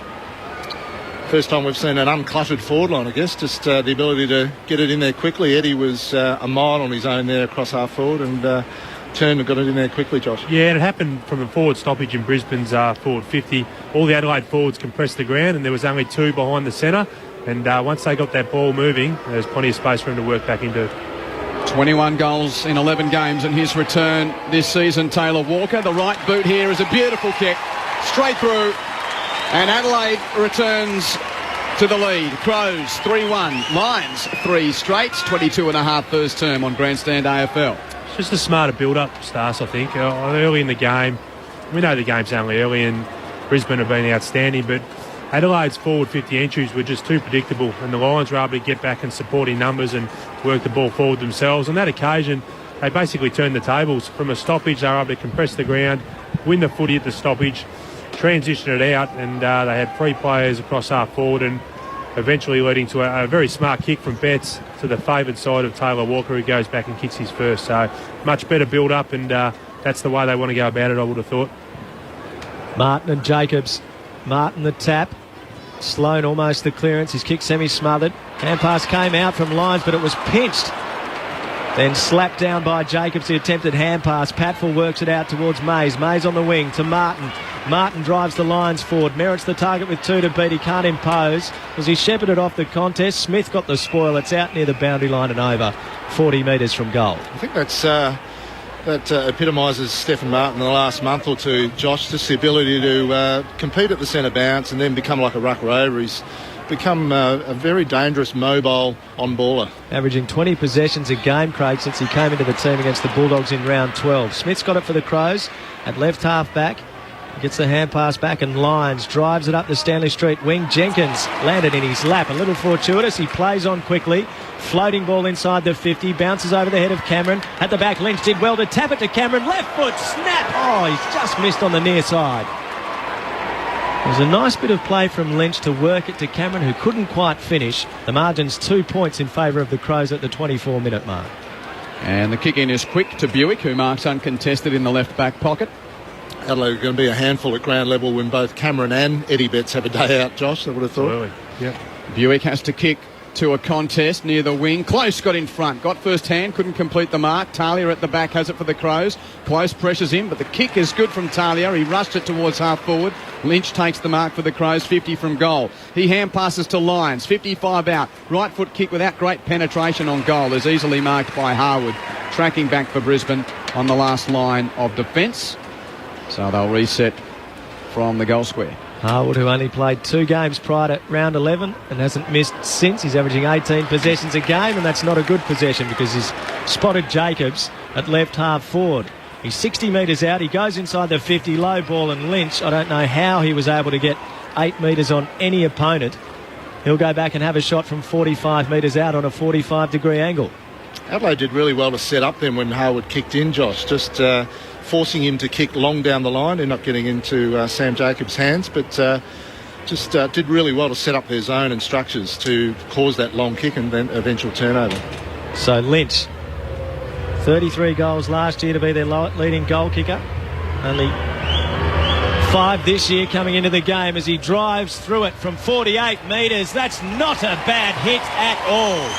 First time we've seen an uncluttered forward line, I guess, just the ability to get it in there quickly. Eddie was a mile on his own there across half forward and turned and got it in there quickly, Josh. Yeah, and it happened from a forward stoppage in Brisbane's forward 50. All the Adelaide forwards compressed the ground and there was only 2 behind the centre. And once they got that ball moving, there was plenty of space for him to work back into. 21 goals in 11 games in his return this season, Taylor Walker. The right boot here is a beautiful kick, straight through. And Adelaide returns to the lead. Crows 3-1, Lions 3 straight, 22.5 first term on Grandstand AFL. It's just a smarter build-up, Stas, I think. Early in the game, we know the game's only early and Brisbane have been outstanding, but Adelaide's forward 50 entries were just too predictable and the Lions were able to get back and support in numbers and work the ball forward themselves. On that occasion, they basically turned the tables. From a stoppage, they were able to compress the ground, win the footy at the stoppage, transition it out, and they had 3 players across half forward and eventually leading to a very smart kick from Betts to the favoured side of Taylor Walker, who goes back and kicks his first. So much better build-up, and that's the way they want to go about it, I would have thought. Martin and Jacobs. Martin the tap. Sloan almost the clearance. His kick semi-smothered. Hand pass came out from Lyons, but it was pinched. Then slapped down by Jacobs, the attempted hand pass. Patfull works it out towards Mays. Mays on the wing to Martin. Martin drives the Lions forward. Merritt's the target with 2 to beat. He can't impose as he shepherded off the contest. Smith got the spoil. It's out near the boundary line and over 40 metres from goal. I think that epitomises Stephen Martin in the last month or two, Josh. Just the ability to compete at the centre bounce and then become like a ruck rover. He's become a very dangerous mobile on-baller. Averaging 20 possessions a game, Craig, since he came into the team against the Bulldogs in round 12. Smith's got it for the Crows at left half back. Gets the hand pass back and Lyons drives it up the Stanley Street wing. Jenkins landed in his lap. A little fortuitous. He plays on quickly. Floating ball inside the 50. Bounces over the head of Cameron. At the back, Lynch did well to tap it to Cameron. Left foot, snap. Oh, he's just missed on the near side. It was a nice bit of play from Lynch to work it to Cameron, who couldn't quite finish. The margin's 2 points in favour of the Crows at the 24-minute mark. And the kick-in is quick to Buick, who marks uncontested in the left back pocket. Adelaide are going to be a handful at ground level when both Cameron and Eddie Betts have a day out, Josh, I would have thought. Absolutely. Yeah. Buick has to kick to a contest near the wing. Close got in front, got first hand, couldn't complete the mark. Talia at the back has it for the Crows. Close pressures in, but the kick is good from Talia. He rushed it towards half forward. Lynch takes the mark for the Crows, 50 from goal. He hand passes to Lyons, 55 out. Right foot kick without great penetration on goal is easily marked by Harwood. Tracking back for Brisbane on the last line of defence. So they'll reset from the goal square. Harwood, who only played 2 games prior to round 11 and hasn't missed since. He's averaging 18 possessions a game, and that's not a good possession because he's spotted Jacobs at left half forward. He's 60 metres out. He goes inside the 50, low ball, and Lynch, I don't know how he was able to get 8 metres on any opponent. He'll go back and have a shot from 45 metres out on a 45-degree angle. Adelaide did really well to set up then when Harwood kicked in, Josh. Just forcing him to kick long down the line. They're not getting into Sam Jacobs' hands, but just did really well to set up their zone and structures to cause that long kick and then eventual turnover. So Lynch, 33 goals last year to be their leading goal kicker. Only 5 this year coming into the game as he drives through it from 48 metres. That's not a bad hit at all.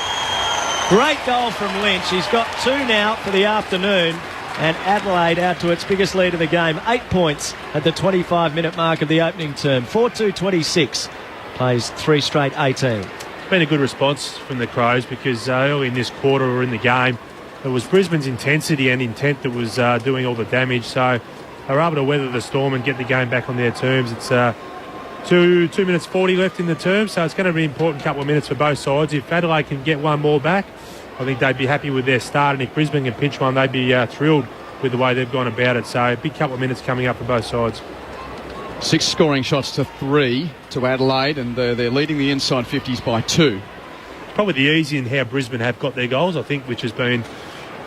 Great goal from Lynch. He's got 2 now for the afternoon. And Adelaide out to its biggest lead of the game. 8 points at the 25-minute mark of the opening term. 4-2-26. Plays 3 straight 18. It's been a good response from the Crows because early in this quarter or in the game, it was Brisbane's intensity and intent that was doing all the damage. So they were able to weather the storm and get the game back on their terms. It's 2 minutes 40 left in the term, so it's going to be an important couple of minutes for both sides. If Adelaide can get one more back, I think they'd be happy with their start, and if Brisbane can pinch one, they'd be thrilled with the way they've gone about it. So a big couple of minutes coming up for both sides. 6 scoring shots to 3 to Adelaide, and they're leading the inside 50s by 2. Probably the easy in how Brisbane have got their goals, I think, which has been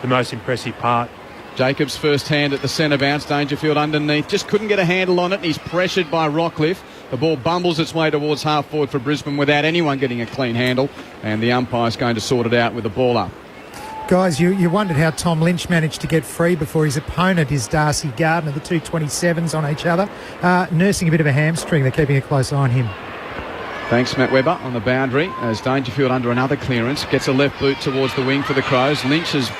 the most impressive part. Jacobs first hand at the centre bounce, Dangerfield underneath, just couldn't get a handle on it, and he's pressured by Rockcliffe. The ball bumbles its way towards half forward for Brisbane without anyone getting a clean handle, and the umpire's going to sort it out with the ball up. Guys, you wondered how Tom Lynch managed to get free before his opponent is Darcy Gardner, the two 27s on each other, nursing a bit of a hamstring. They're keeping a close eye on him. Thanks, Matt Webber on the boundary as Dangerfield under another clearance gets a left boot towards the wing for the Crows. Lynch is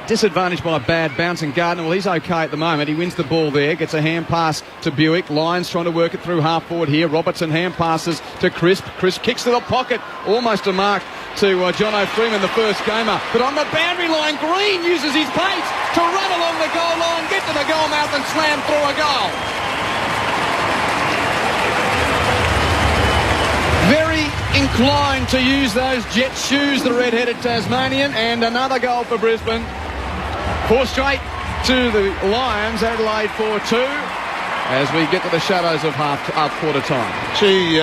disadvantaged by a bad bounce, and Gardner, well, he's okay at the moment. He wins the ball there, gets a hand pass to Buick. Lyons trying to work it through half forward here. Robertson hand passes to Crisp. Crisp kicks to the pocket, almost a mark to John O'Freeman, the first gamer. But on the boundary line, Green uses his pace to run along the goal line, get to the goal mouth and slam through a goal. Very inclined to use those jet shoes, the red-headed Tasmanian, and another goal for Brisbane. 4 straight to the Lions, Adelaide 4-2, as we get to the shadows of quarter time. Gee,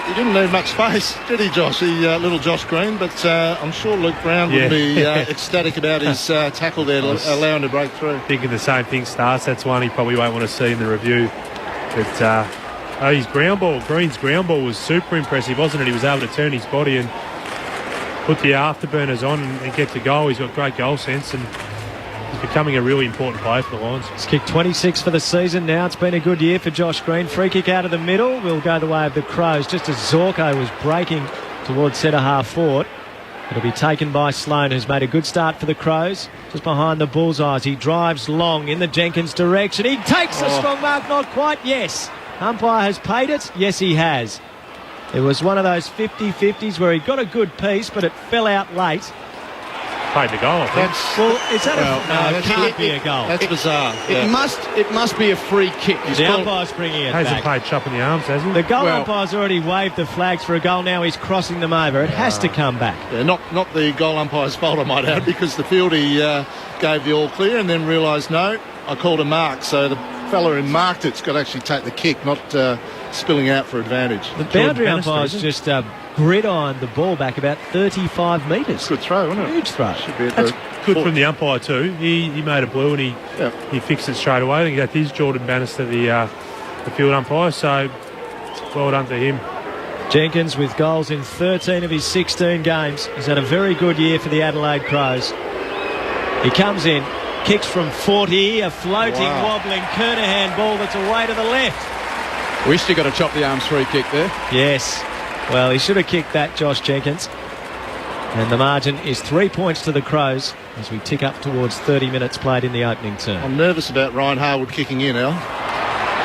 he didn't need much space, did he, Josh? Little Josh Green, but I'm sure Luke Brown would be ecstatic about his tackle there, allowing to break through. Thinking the same thing, Stars. That's one he probably won't want to see in the review. But his ground ball, Green's ground ball was super impressive, wasn't it? He was able to turn his body and put the afterburners on and get to goal. He's got great goal sense and he's becoming a really important player for the Lions. He's kicked 26 for the season now. It's been a good year for Josh Green. Free kick out of the middle will go the way of the Crows just as Zorko was breaking towards centre half forward. It'll be taken by Sloan, who's made a good start for the Crows. Just behind the bullseyes, he drives long in the Jenkins direction. He takes a strong mark, not quite, yes. Umpire has paid it, yes he has. It was one of those 50-50s where he got a good piece, but it fell out late. Paid the goal, I think. Well, is that no, it can't be a goal. That's bizarre. It must be a free kick. The umpire's bringing it hasn't back. Played chop in the arms, has he? The goal umpire's already waved the flags for a goal. Now he's crossing them over. It has to come back. Yeah, not the goal umpire's fault, I might add, because the fieldy gave the all clear and then realised, no, I called a mark. So the fella who marked it's got to actually take the kick, not spilling out for advantage. The boundary umpire's just gridironed the ball back about 35 metres. Good throw, wasn't it? Huge throw. Should be That's good from the umpire too. He made a blue and he fixed it straight away. I think that is Jordan Bannister, the field umpire, so well done to him. Jenkins with goals in 13 of his 16 games. He's had a very good year for the Adelaide Crows. He comes in, kicks from 40, a floating, wobbling Kernahan ball that's away to the left. Wished he got a chop the arms free kick there. Yes. Well, he should have kicked that, Josh Jenkins. And the margin is 3 points to the Crows as we tick up towards 30 minutes played in the opening term. I'm nervous about Ryan Harwood kicking in, Al.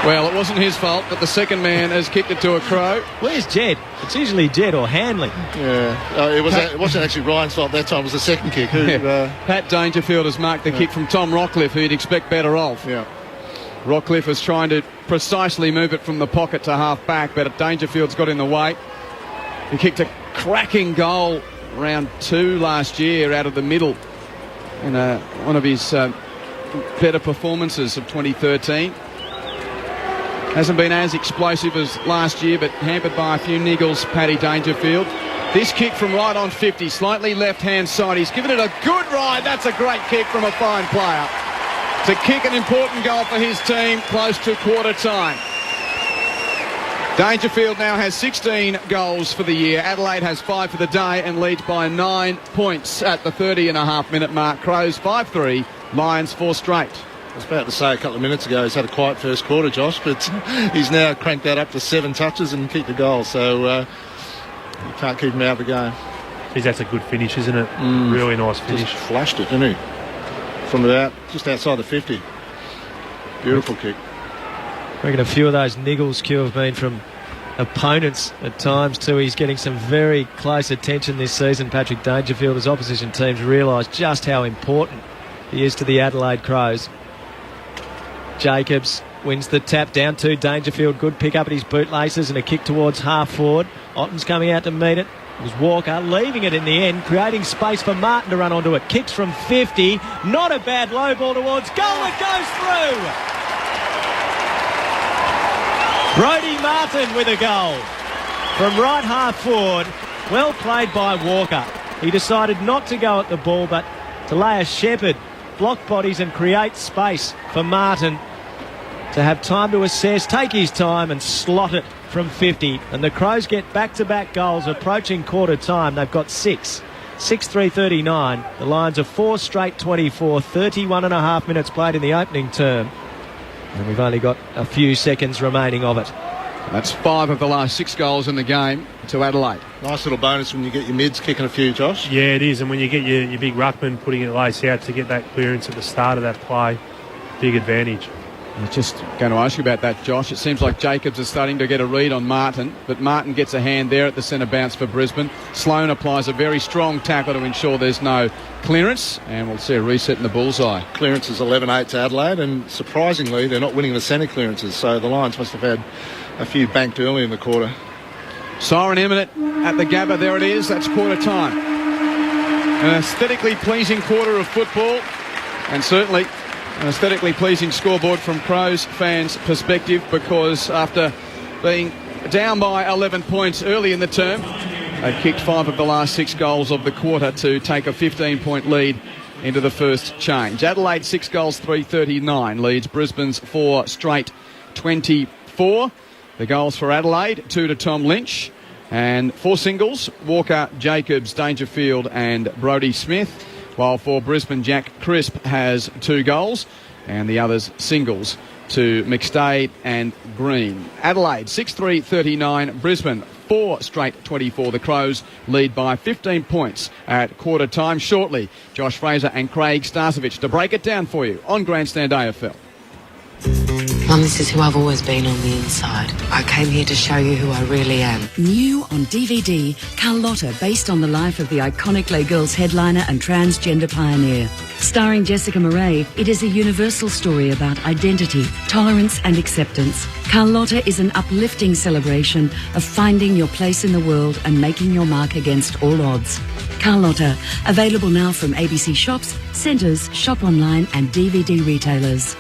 Well, it wasn't his fault, but the second man has kicked it to a Crow. Where's Jed? It's usually Jed or Hanley. Yeah, it wasn't actually Ryan's fault that time. It was the second kick. Pat Dangerfield has marked the kick from Tom Rockcliffe, who you'd expect better of. Yeah. Rockcliffe was trying to precisely move it from the pocket to half back, but Dangerfield's got in the way. He kicked a cracking goal round 2 last year out of the middle in one of his better performances of 2013. Hasn't been as explosive as last year, but hampered by a few niggles, Paddy Dangerfield. This kick from right on 50, slightly left-hand side. He's given it a good ride. That's a great kick from a fine player. To kick an important goal for his team close to quarter time. Dangerfield now has 16 goals for the year. Adelaide has 5 for the day and leads by 9 points at the 30.5-minute mark. Crows 5-3, Lions 4 straight. I was about to say a couple of minutes ago he's had a quiet first quarter, Josh, but he's now cranked that up to 7 touches and kicked a goal, so you can't keep him out of the game. Geez, that's a good finish, isn't it? Really nice finish. Just flashed it, didn't he? From about just outside the 50. Beautiful kick. I reckon a few of those niggles, Q, have been from opponents at times too. He's getting some very close attention this season, Patrick Dangerfield, as opposition teams realise just how important he is to the Adelaide Crows. Jacobs wins the tap down to Dangerfield. Good pick up at his bootlaces and a kick towards half forward. Otten's coming out to meet it. It was Walker leaving it in the end, creating space for Martin to run onto it. Kicks from 50. Not a bad low ball towards goal. It goes through. Brodie Martin with a goal from right half forward. Well played by Walker. He decided not to go at the ball, but to lay a shepherd, block bodies and create space for Martin to have time to assess, take his time and slot it from 50. And the Crows get back-to-back goals approaching quarter time. They've got 6. 6:3:39. The Lions are 4 straight 24, 31 and a half minutes played in the opening term. And we've only got a few seconds remaining of it. That's 5 of the last 6 goals in the game to Adelaide. Nice little bonus when you get your mids kicking a few, Josh. Yeah, it is. And when you get your big ruckman putting it lace out to get that clearance at the start of that play, big advantage. I was just going to ask you about that, Josh. It seems like Jacobs is starting to get a read on Martin, but Martin gets a hand there at the centre bounce for Brisbane. Sloan applies a very strong tackle to ensure there's no clearance, and we'll see a reset in the bullseye. Clearance is 11-8 to Adelaide, and surprisingly, they're not winning the centre clearances, so the Lions must have had a few banked early in the quarter. Siren imminent at the Gabba. There it is. That's quarter time. An aesthetically pleasing quarter of football, and certainly an aesthetically pleasing scoreboard from Crows fans' perspective, because after being down by 11 points early in the term, they've kicked 5 of the last 6 goals of the quarter to take a 15-point lead into the first change. Adelaide 6 goals, 3:39 leads Brisbane's 4 straight 24. The goals for Adelaide, 2 to Tom Lynch, and 4 singles, Walker, Jacobs, Dangerfield and Brodie Smith. While for Brisbane, Jack Crisp has 2 goals, and the others singles to McStade and Green. Adelaide 6-3-39, Brisbane 4 straight 24. The Crows lead by 15 points at quarter time. Shortly, Josh Fraser and Craig Starcevich to break it down for you on Grandstand AFL. Mum, this is who I've always been on the inside. I came here to show you who I really am. New on DVD, Carlotta, based on the life of the iconic Les Girls headliner and transgender pioneer. Starring Jessica Murray, it is a universal story about identity, tolerance and acceptance. Carlotta is an uplifting celebration of finding your place in the world and making your mark against all odds. Carlotta, available now from ABC shops, centres, shop online and DVD retailers.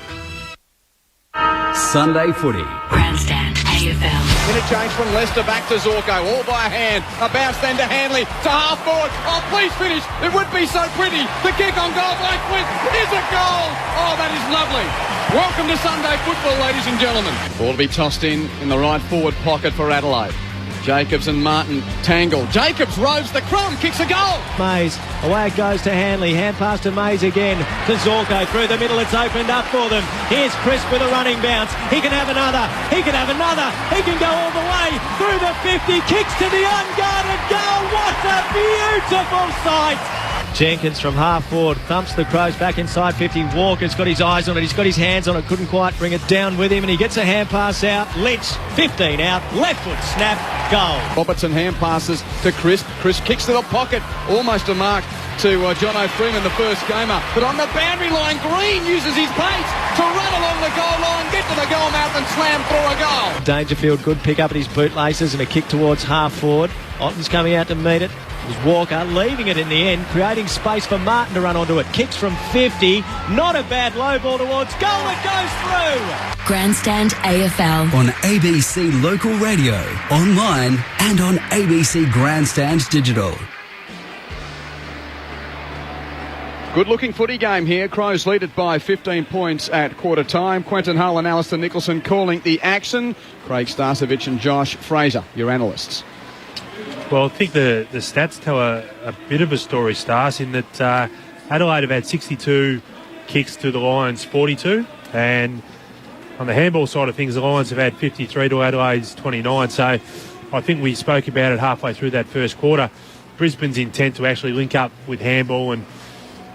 Sunday footy. Grandstand AFL. Interchange from Leicester back to Zorko, all by a hand. A bounce then to Hanley, to half forward. Oh, please finish. It would be so pretty. The kick on goal by Quint is a goal. Oh, that is lovely. Welcome to Sunday football, ladies and gentlemen. Ball to be tossed in the right forward pocket for Adelaide. Jacobs and Martin tangle. Jacobs roves the crumb, kicks a goal. Mays, away it goes to Hanley. Hand pass to Mays again. To Zorko through the middle. It's opened up for them. Here's Crisp with a running bounce. He can have another. He can have another. He can go all the way through the 50. Kicks to the unguarded goal. What a beautiful sight. Jenkins from half forward thumps the Crows back inside 50. Walker's got his eyes on it. He's got his hands on it. Couldn't quite bring it down with him, and he gets a hand pass out. Lynch, 15 out. Left foot snap. Goal. Robertson hand passes to Crisp. Crisp kicks to the pocket. Almost a mark to Jono Freeman, the first gamer. But on the boundary line, Green uses his pace to run along the goal line, get to the goal mouth and slam through a goal. Dangerfield, good pick up at his bootlaces and a kick towards half forward. Otten's coming out to meet it. It was Walker leaving it in the end, creating space for Martin to run onto it. Kicks from 50. Not a bad low ball towards goal. It goes through. Grandstand AFL. On ABC Local Radio, online and on ABC Grandstand Digital. Good-looking footy game here. Crows lead it by 15 points at quarter time. Quentin Hull and Alistair Nicholson calling the action. Craig Starcevich and Josh Fraser, your analysts. Well, I think the stats tell a bit of a story, Stars, in that Adelaide have had 62 kicks to the Lions 42, and on the handball side of things, the Lions have had 53 to Adelaide's 29, so I think we spoke about it halfway through that first quarter. Brisbane's intent to actually link up with handball and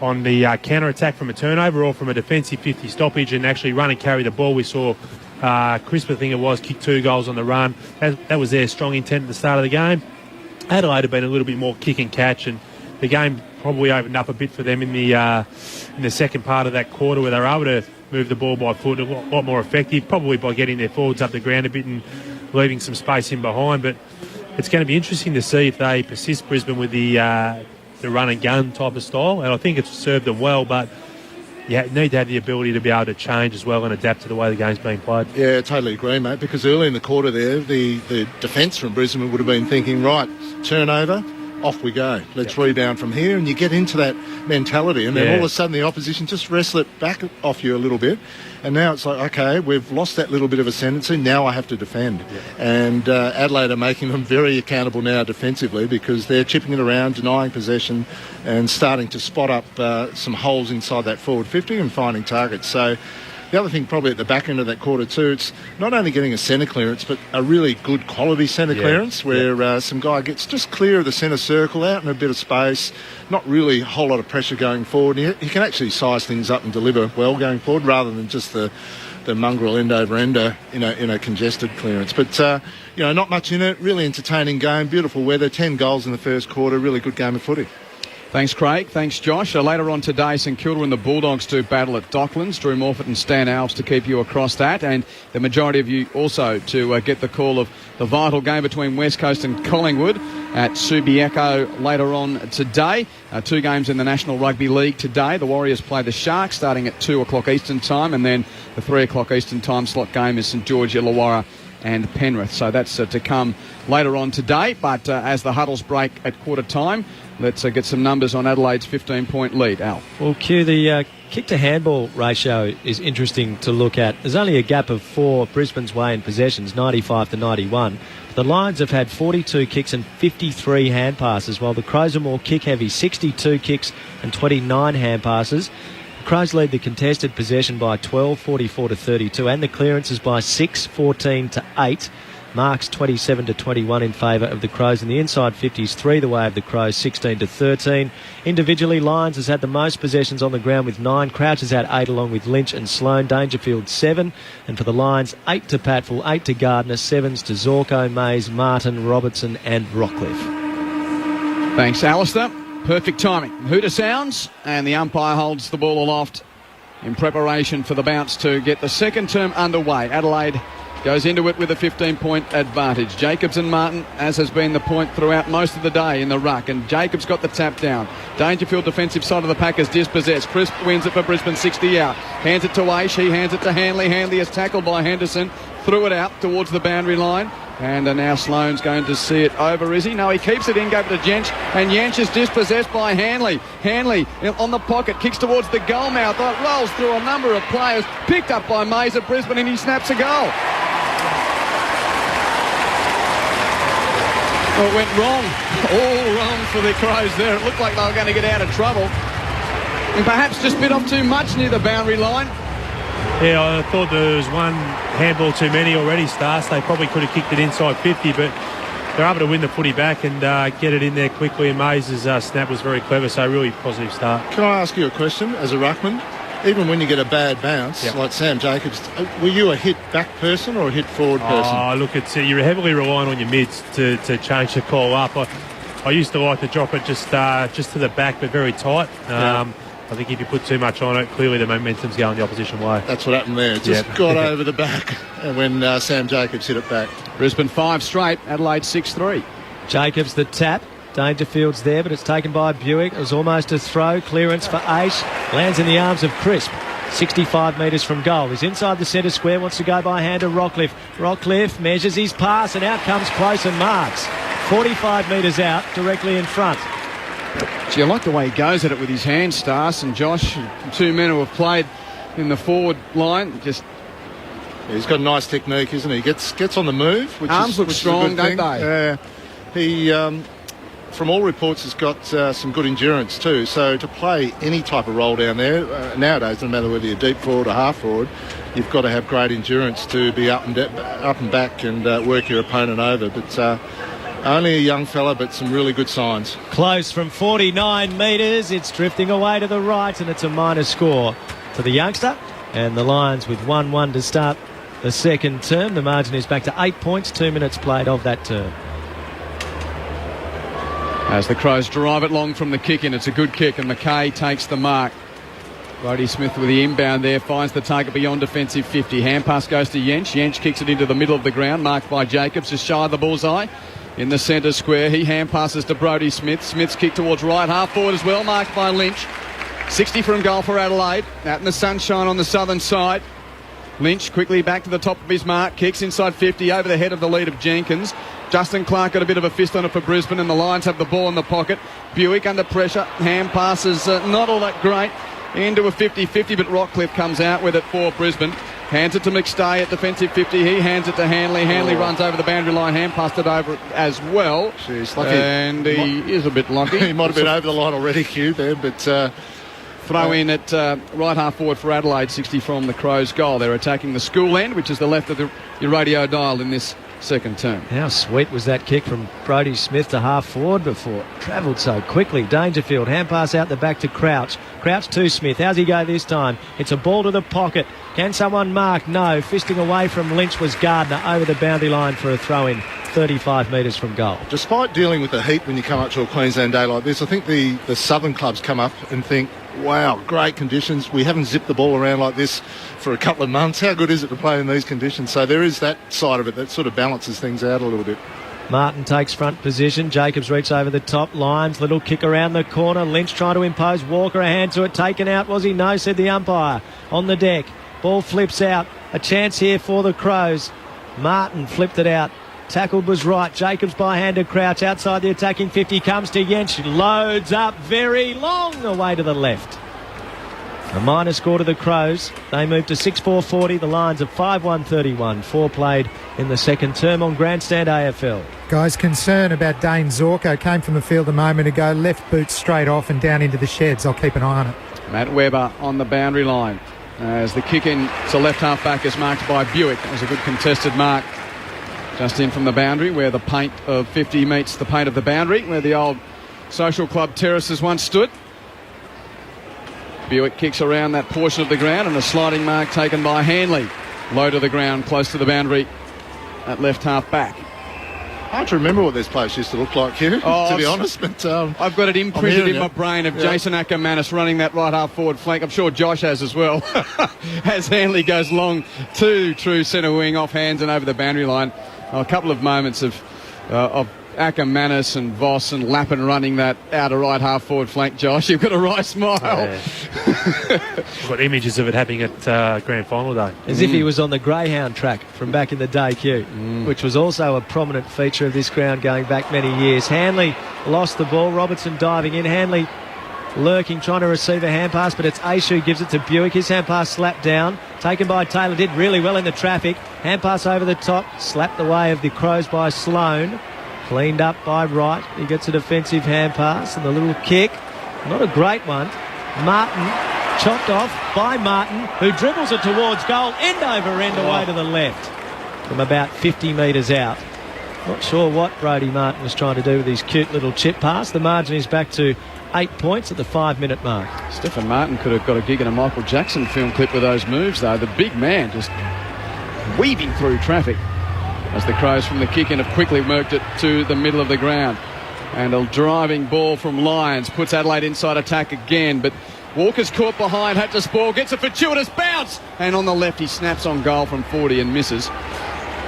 on the counter-attack from a turnover or from a defensive 50 stoppage and actually run and carry the ball. We saw Crisp, I think it was, kick 2 goals on the run. That was their strong intent at the start of the game. Adelaide have been a little bit more kick and catch, and the game probably opened up a bit for them in the second part of that quarter, where they were able to move the ball by foot a lot more effective, probably by getting their forwards up the ground a bit and leaving some space in behind. But it's going to be interesting to see if they persist, Brisbane, with the run and gun type of style, and I think it's served them well, but you need to have the ability to be able to change as well and adapt to the way the game's being played. Yeah, I totally agree, mate, because early in the quarter there, the defence from Brisbane would have been thinking, right, turnover, off we go. Let's rebound from here, and you get into that mentality, and then all of a sudden the opposition just wrestle it back off you a little bit, and now it's like, okay, we've lost that little bit of ascendancy, now I have to defend. And Adelaide are making them very accountable now defensively, because they're chipping it around, denying possession, and starting to spot up some holes inside that forward 50 and finding targets. So the other thing probably at the back end of that quarter too, it's not only getting a centre clearance, but a really good quality centre clearance where some guy gets just clear of the centre circle, out in a bit of space, not really a whole lot of pressure going forward. He can actually size things up and deliver well going forward, rather than just the mongrel end over ender in a congested clearance. But not much in it. Really entertaining game, beautiful weather, 10 goals in the first quarter, really good game of footy. Thanks, Craig. Thanks, Josh. Later on today, St Kilda and the Bulldogs do battle at Docklands. Drew Morfitt and Stan Alves to keep you across that. And the majority of you also to get the call of the vital game between West Coast and Collingwood at Subiaco later on today. 2 games in the National Rugby League today. The Warriors play the Sharks starting at 2 o'clock Eastern Time. And then the 3 o'clock Eastern Time slot game is St George, Illawarra and Penrith. So that's to come later on today. But as the huddles break at quarter time, let's get some numbers on Adelaide's 15-point lead. Al. Well, Q, the kick-to-handball ratio is interesting to look at. There's only a gap of 4 Brisbane's way in possessions, 95 to 91. The Lions have had 42 kicks and 53 hand passes, while the Crows are more kick-heavy, 62 kicks and 29 hand passes. The Crows lead the contested possession by 12, 44 to 32, and the clearances by 6, 14 to 8. Marks 27 to 21 in favour of the Crows, and the inside 50s 3 the way of the Crows, 16 to 13. Individually, Lyons has had the most possessions on the ground with 9. Crouch has had 8 along with Lynch and Sloane. Dangerfield 7, and for the Lions 8 to Patfull, 8 to Gardner, 7s to Zorko, Mays, Martin, Robertson and Rockcliffe. Thanks, Alistair. Perfect timing. Hooter sounds, and the umpire holds the ball aloft in preparation for the bounce to get the second term underway. Adelaide goes into it with a 15-point advantage. Jacobs and Martin, as has been the point throughout most of the day in the ruck, and Jacobs got the tap down. Dangerfield defensive side of the pack is dispossessed. Crisp wins it for Brisbane, 60 out. Hands it to Aish, he hands it to Hanley. Hanley is tackled by Henderson, threw it out towards the boundary line. And now Sloane's going to see it over, is he? No, he keeps it in, gave it to Jench, and Jench is dispossessed by Hanley. Hanley on the pocket, kicks towards the goal mouth, rolls through a number of players, picked up by Mays at Brisbane, and he snaps a goal. Well, it went wrong, all wrong for the Crows there. It looked like they were going to get out of trouble, and perhaps just bit off too much near the boundary line. Yeah, I thought there was one handball too many already, Stars. They probably could have kicked it inside 50, but they're able to win the footy back and get it in there quickly. And Mays' snap was very clever, so really positive start. Can I ask you a question as a ruckman? Even when you get a bad bounce, like Sam Jacobs, were you a hit back person or a hit forward person? Oh, look, you're heavily relying on your mids to change the call up. I used to like to drop it just to the back, but very tight. I think if you put too much on it, clearly the momentum's going the opposition way. That's what happened there. It just got over the back when Sam Jacobs hit it back. Brisbane 5 straight, Adelaide 6-3. Jacobs the tap. Dangerfield's there, but it's taken by Buick. It was almost a throw. Clearance for Aish. Lands in the arms of Crisp. 65 metres from goal. He's inside the centre square. Wants to go by hand to Rockcliffe. Rockcliffe measures his pass, and out comes Close and marks. 45 metres out, directly in front. Gee, I like the way he goes at it with his hands, Stas and Josh, 2 men who have played in the forward line. He's got a nice technique, isn't he? Gets on the move. Arms look strong, don't they? He, from all reports, has got some good endurance too. So to play any type of role down there nowadays, no matter whether you're deep forward or half forward, you've got to have great endurance to be up and back and work your opponent over. But only a young fella, but some really good signs. Close from 49 metres. It's drifting away to the right, and it's a minor score to the youngster. And the Lions with 1-1 to start the second term. The margin is back to 8 points, 2 minutes played of that term. As the Crows drive it long from the kick in, it's a good kick, and McKay takes the mark. Brodie Smith with the inbound there, finds the target beyond defensive 50. Hand pass goes to Jench. Jench kicks it into the middle of the ground, marked by Jacobs, just shy of the bullseye. In the centre square, he hand passes to Brodie Smith. Smith's kick towards right half forward as well, marked by Lynch. 60 from goal for Adelaide. Out in the sunshine on the southern side. Lynch quickly back to the top of his mark, kicks inside 50 over the head of the lead of Jenkins. Justin Clark got a bit of a fist on it for Brisbane, and the Lions have the ball in the pocket. Buick under pressure. Hand passes not all that great. Into a 50-50, but Rockcliffe comes out with it for Brisbane. Hands it to McStay at defensive 50. He hands it to Hanley. Hanley runs over the boundary line. Hand passed it over as well. Jeez, lucky. And he is a bit lucky. He might have been over the line already, Hugh, there, but... throw in at right half forward for Adelaide, 60 from the Crows' goal. They're attacking the school end, which is the left of your radio dial in this second term. How sweet was that kick from Brodie Smith to half forward before? Travelled so quickly. Dangerfield, hand pass out the back to Crouch. Crouch to Smith. How's he go this time? It's a ball to the pocket. Can someone mark? No. Fisting away from Lynch was Gardner over the boundary line for a throw-in 35 metres from goal. Despite dealing with the heat when you come up to a Queensland day like this, I think the southern clubs come up and think, wow, great conditions. We haven't zipped the ball around like this for a couple of months. How good is it to play in these conditions? So there is that side of it that sort of balances things out a little bit. Martin takes front position. Jacobs reach over the top. Lyons, little kick around the corner. Lynch trying to impose. Walker, a hand to it. Taken out, was he? No, said the umpire. On the deck. Ball flips out. A chance here for the Crows. Martin flipped it out. Tackled was right. Jacobs by hand to Crouch. Outside the attacking 50 comes to Jensch. Loads up very long away to the left. A minor score to the Crows. They move to 6-4-40. The Lions are 5-1-31. 4 played in the second term on Grandstand AFL. Guys, concern about Dane Zorko came from the field a moment ago. Left boot straight off and down into the sheds. I'll keep an eye on it. Matt Webber on the boundary line. As the kick in to left half back is marked by Buick. That was a good contested mark. Just in from the boundary where the paint of 50 meets the paint of the boundary, where the old social club terraces once stood. Buick kicks around that portion of the ground and a sliding mark taken by Hanley. Low to the ground, close to the boundary at left half back. Hard to remember what this place used to look like here, to be honest. But I've got it imprinted in my brain of Jason Ackermanis running that right half forward flank. I'm sure Josh has as well. As Hanley goes long to true centre wing, off hands and over the boundary line. A couple of moments of Ackermanis and Voss and Lappin running that outer right half forward flank. Josh, you've got a wry smile. Yeah. I've got images of it happening at grand final day. As if he was on the Greyhound track from back in the day, Q, which was also a prominent feature of this ground going back many years. Hanley lost the ball. Robertson diving in. Hanley lurking, trying to receive a hand pass, but it's Aish who gives it to Buick. His hand pass slapped down, taken by Taylor, did really well in the traffic. Hand pass over the top, slapped away of the Crows by Sloane. Cleaned up by Wright. He gets a defensive hand pass and the little kick. Not a great one. Martin chopped off by Martin, who dribbles it towards goal, end over end away to the left from about 50 metres out. Not sure what Brodie Martin was trying to do with his cute little chip pass. The margin is back to 8 points at the 5-minute mark. Stephen Martin could have got a gig in a Michael Jackson film clip with those moves, though. The big man just weaving through traffic as the Crows from the kick-in have quickly worked it to the middle of the ground. And a driving ball from Lyons puts Adelaide inside attack again, but Walker's caught behind. Hattersball gets a fortuitous bounce, and on the left he snaps on goal from 40 and misses.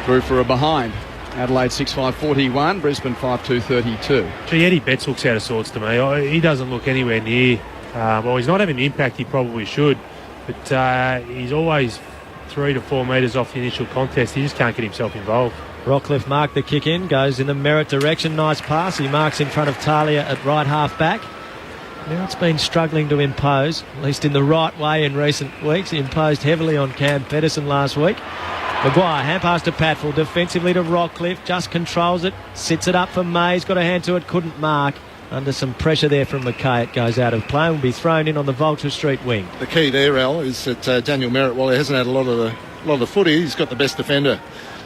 Through for a behind. Adelaide 6-5-41, Brisbane 5-2-32. Gee, Eddie Betts looks out of sorts to me. He doesn't look anywhere near. Well, he's not having the impact he probably should, but he's always 3 to 4 metres off the initial contest. He just can't get himself involved. Rockcliffe marked the kick in, goes in the Merritt direction. Nice pass. He marks in front of Talia at right half back. Now it's been struggling to impose, at least in the right way in recent weeks. He imposed heavily on Cam Pedersen last week. Maguire, hand pass to Patfull, defensively to Rockcliffe, just controls it, sits it up for Mays, got a hand to it, couldn't mark. Under some pressure there from McKay, it goes out of play and will be thrown in on the Vulture Street wing. The key there, Al, is that Daniel Merritt, while he hasn't had a lot of the footy, he's got the best defender.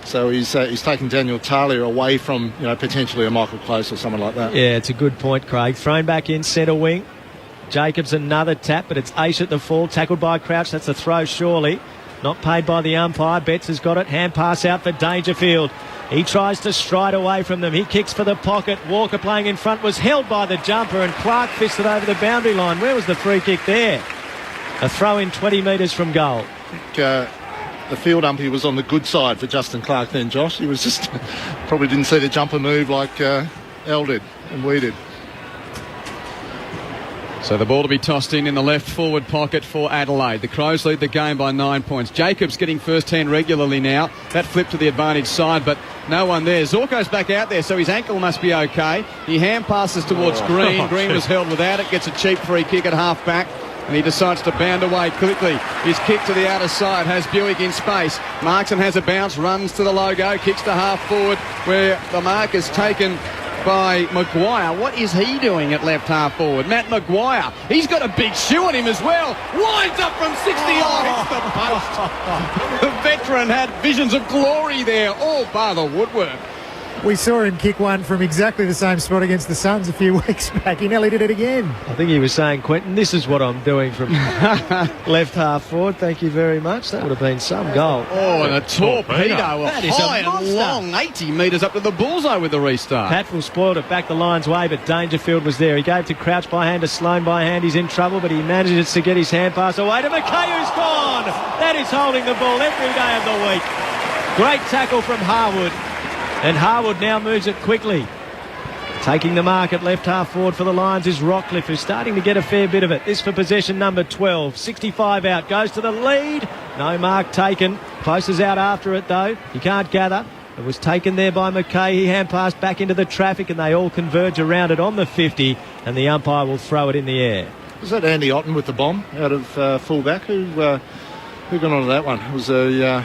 So he's taken Daniel Talia away from, potentially a Michael Close or someone like that. Yeah, it's a good point, Craig. Thrown back in centre wing. Jacobs another tap, but it's Aish at the full, tackled by Crouch. That's a throw, surely. Not paid by the umpire. Betts has got it. Hand pass out for Dangerfield. He tries to stride away from them. He kicks for the pocket. Walker playing in front was held by the jumper, and Clark fisted over the boundary line. Where was the free kick there? A throw in 20 metres from goal. I think the field umpy was on the good side for Justin Clark then, Josh. He was just probably didn't see the jumper move like Al did and we did. So the ball to be tossed in the left forward pocket for Adelaide. The Crows lead the game by 9 points. Jacobs getting first 10 regularly now. That flipped to the advantage side, but no one there. Zorko's back out there, so his ankle must be okay. He hand passes towards Green. Green was held without it, gets a cheap free kick at half-back, and he decides to bound away quickly. His kick to the outer side has Buick in space. Markson has a bounce, runs to the logo, kicks to half-forward, where the mark is taken by Maguire. What is he doing at left half forward? Matt Maguire. He's got a big shoe on him as well. Winds up from 60 hits the post. The veteran had visions of glory there, all bar the woodwork. We saw him kick one from exactly the same spot against the Suns a few weeks back. He nearly did it again. I think he was saying, Quentin, this is what I'm doing from left half forward. Thank you very much. That would have been some goal. Oh, and a torpedo. That is high a monster. and long, 80 metres up to the bullseye with the restart. Patfull spoiled it back the line's way, but Dangerfield was there. He gave to Crouch by hand, to Sloane by hand. He's in trouble, but he manages to get his hand pass away to McKay, who's gone. That is holding the ball every day of the week. Great tackle from Harwood. And Harwood now moves it quickly. Taking the mark at left half forward for the Lions is Rockcliffe, who's starting to get a fair bit of it. This for possession number 12. 65 out, goes to the lead. No mark taken. Close out after it, though. He can't gather. It was taken there by McKay. He hand passed back into the traffic, and they all converge around it on the 50, and the umpire will throw it in the air. Was that Andy Otten with the bomb out of fullback? Who got onto that one? It was a...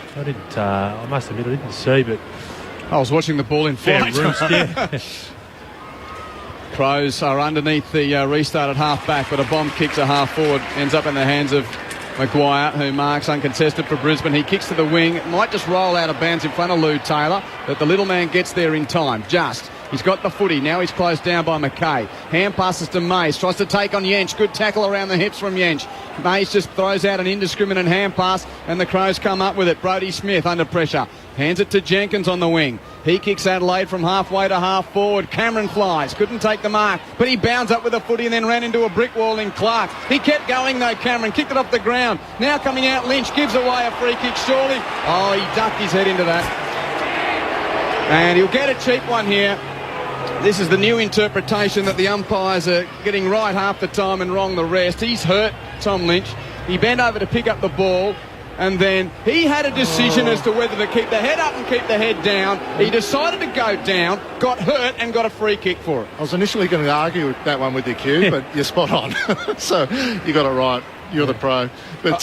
I must admit, I didn't see, but... I was watching the ball in flight. Yeah. Crows are underneath the restart at half-back, but a bomb kick to half-forward ends up in the hands of Maguire, who marks uncontested for Brisbane. He kicks to the wing. It might just roll out of bounds in front of Lou Taylor, but the little man gets there in time. He's got the footy. Now he's closed down by McKay. Hand passes to Mays. Tries to take on Jensch. Good tackle around the hips from Jensch. Mays just throws out an indiscriminate hand pass, and the Crows come up with it. Brodie Smith under pressure. Hands it to Jenkins on the wing. He kicks Adelaide from halfway to half forward. Cameron flies. Couldn't take the mark, but he bounds up with a footy and then ran into a brick wall in Clark. He kept going though, Cameron. Kicked it off the ground. Now coming out, Lynch gives away a free kick, surely. Oh, he ducked his head into that. And he'll get a cheap one here. This is the new interpretation that the umpires are getting right half the time and wrong the rest. He's hurt, Tom Lynch. He bent over to pick up the ball, and then he had a decision as to whether to keep the head up and keep the head down. He decided to go down, got hurt, and got a free kick for it. I was initially going to argue with that one with the cue, but you're spot on. So you got it right. You're the pro. But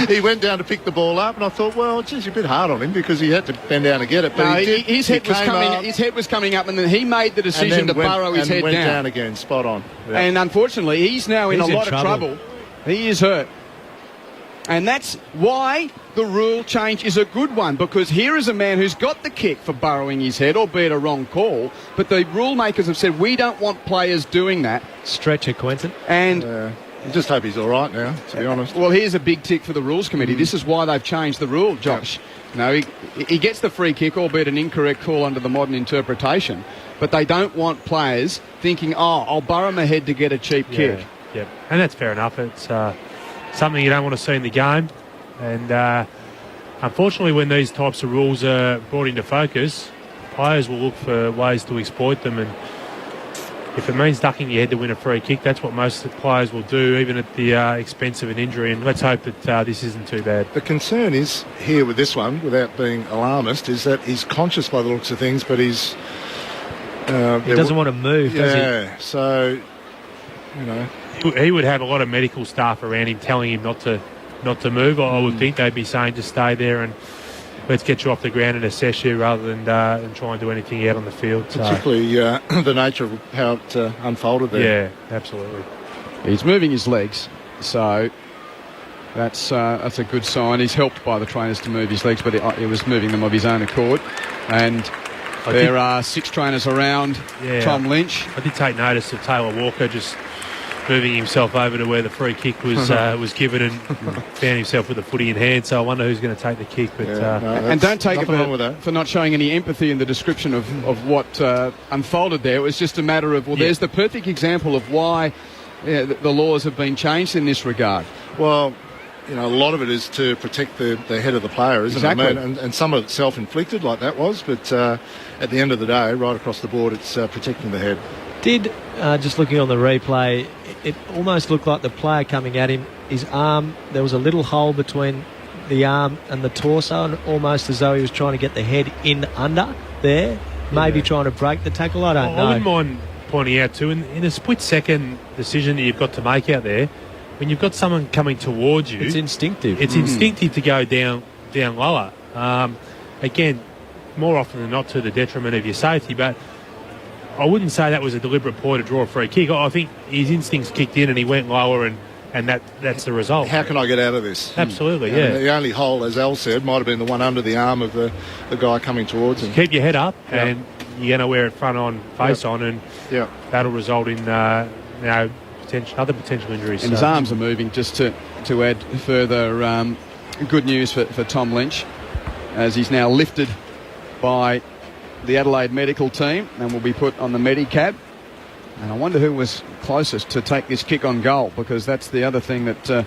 he went down to pick the ball up, and I thought, well, geez, you're a bit hard on him because he had to bend down to get it. But no, he did. His head was coming up, and then he made the decision to burrow his head down. And went down again, spot on. Yeah. And unfortunately, he's now in a lot of trouble. He is hurt. And that's why the rule change is a good one, because here is a man who's got the kick for burrowing his head, albeit a wrong call, but the rule makers have said, we don't want players doing that. Stretcher, Quentin. And... I just hope he's all right now, to be honest. Well, here's a big tick for the Rules Committee. This is why they've changed the rule, Josh. No, he gets the free kick, albeit an incorrect call under the modern interpretation, but they don't want players thinking, I'll burrow my head to get a cheap kick. Yeah, and that's fair enough. It's something you don't want to see in the game. And unfortunately, when these types of rules are brought into focus, players will look for ways to exploit them, and if it means ducking your head to win a free kick, that's what most players will do, even at the expense of an injury. And let's hope that this isn't too bad. The concern is here with this one, without being alarmist, is that he's conscious by the looks of things, but he's... he doesn't want to move, does he? Yeah, so, you know... He would have a lot of medical staff around him telling him not to move. I would think they'd be saying just stay there and let's get you off the ground and assess you rather than try and do anything out on the field. Particularly the nature of how it unfolded there. Yeah, absolutely. He's moving his legs, so that's a good sign. He's helped by the trainers to move his legs, but he was moving them of his own accord. And there are 6 trainers around Tom Lynch. I did take notice of Taylor Walker just moving himself over to where the free kick was given and found himself with the footy in hand, so I wonder who's going to take the kick. But and don't take it for not showing any empathy in the description of what unfolded there. It was just a matter of, there's the perfect example of why the laws have been changed in this regard. Well, you know, a lot of it is to protect the head of the player, isn't it? I mean, and some of it's self-inflicted like that was, but at the end of the day, right across the board, it's protecting the head. Did, just looking on the replay, it almost looked like the player coming at him, his arm, there was a little hole between the arm and the torso, and almost as though he was trying to get the head in under there, maybe trying to break the tackle. I don't know. I wouldn't mind pointing out too, in a split-second decision that you've got to make out there, when you've got someone coming towards you, it's instinctive. It's instinctive to go down lower. Again, more often than not to the detriment of your safety, but I wouldn't say that was a deliberate ploy to draw a free kick. I think his instincts kicked in and he went lower, and that's the result. How can I get out of this? Absolutely, yeah. The only hole, as Al said, might have been the one under the arm of the guy coming towards him. Keep your head up, and you're going to wear it front on, face on, and that'll result in other potential injuries. And his arms are moving, just to add further good news for Tom Lynch, as he's now lifted by the Adelaide medical team and will be put on the Medicab. And I wonder who was closest to take this kick on goal, because that's the other thing that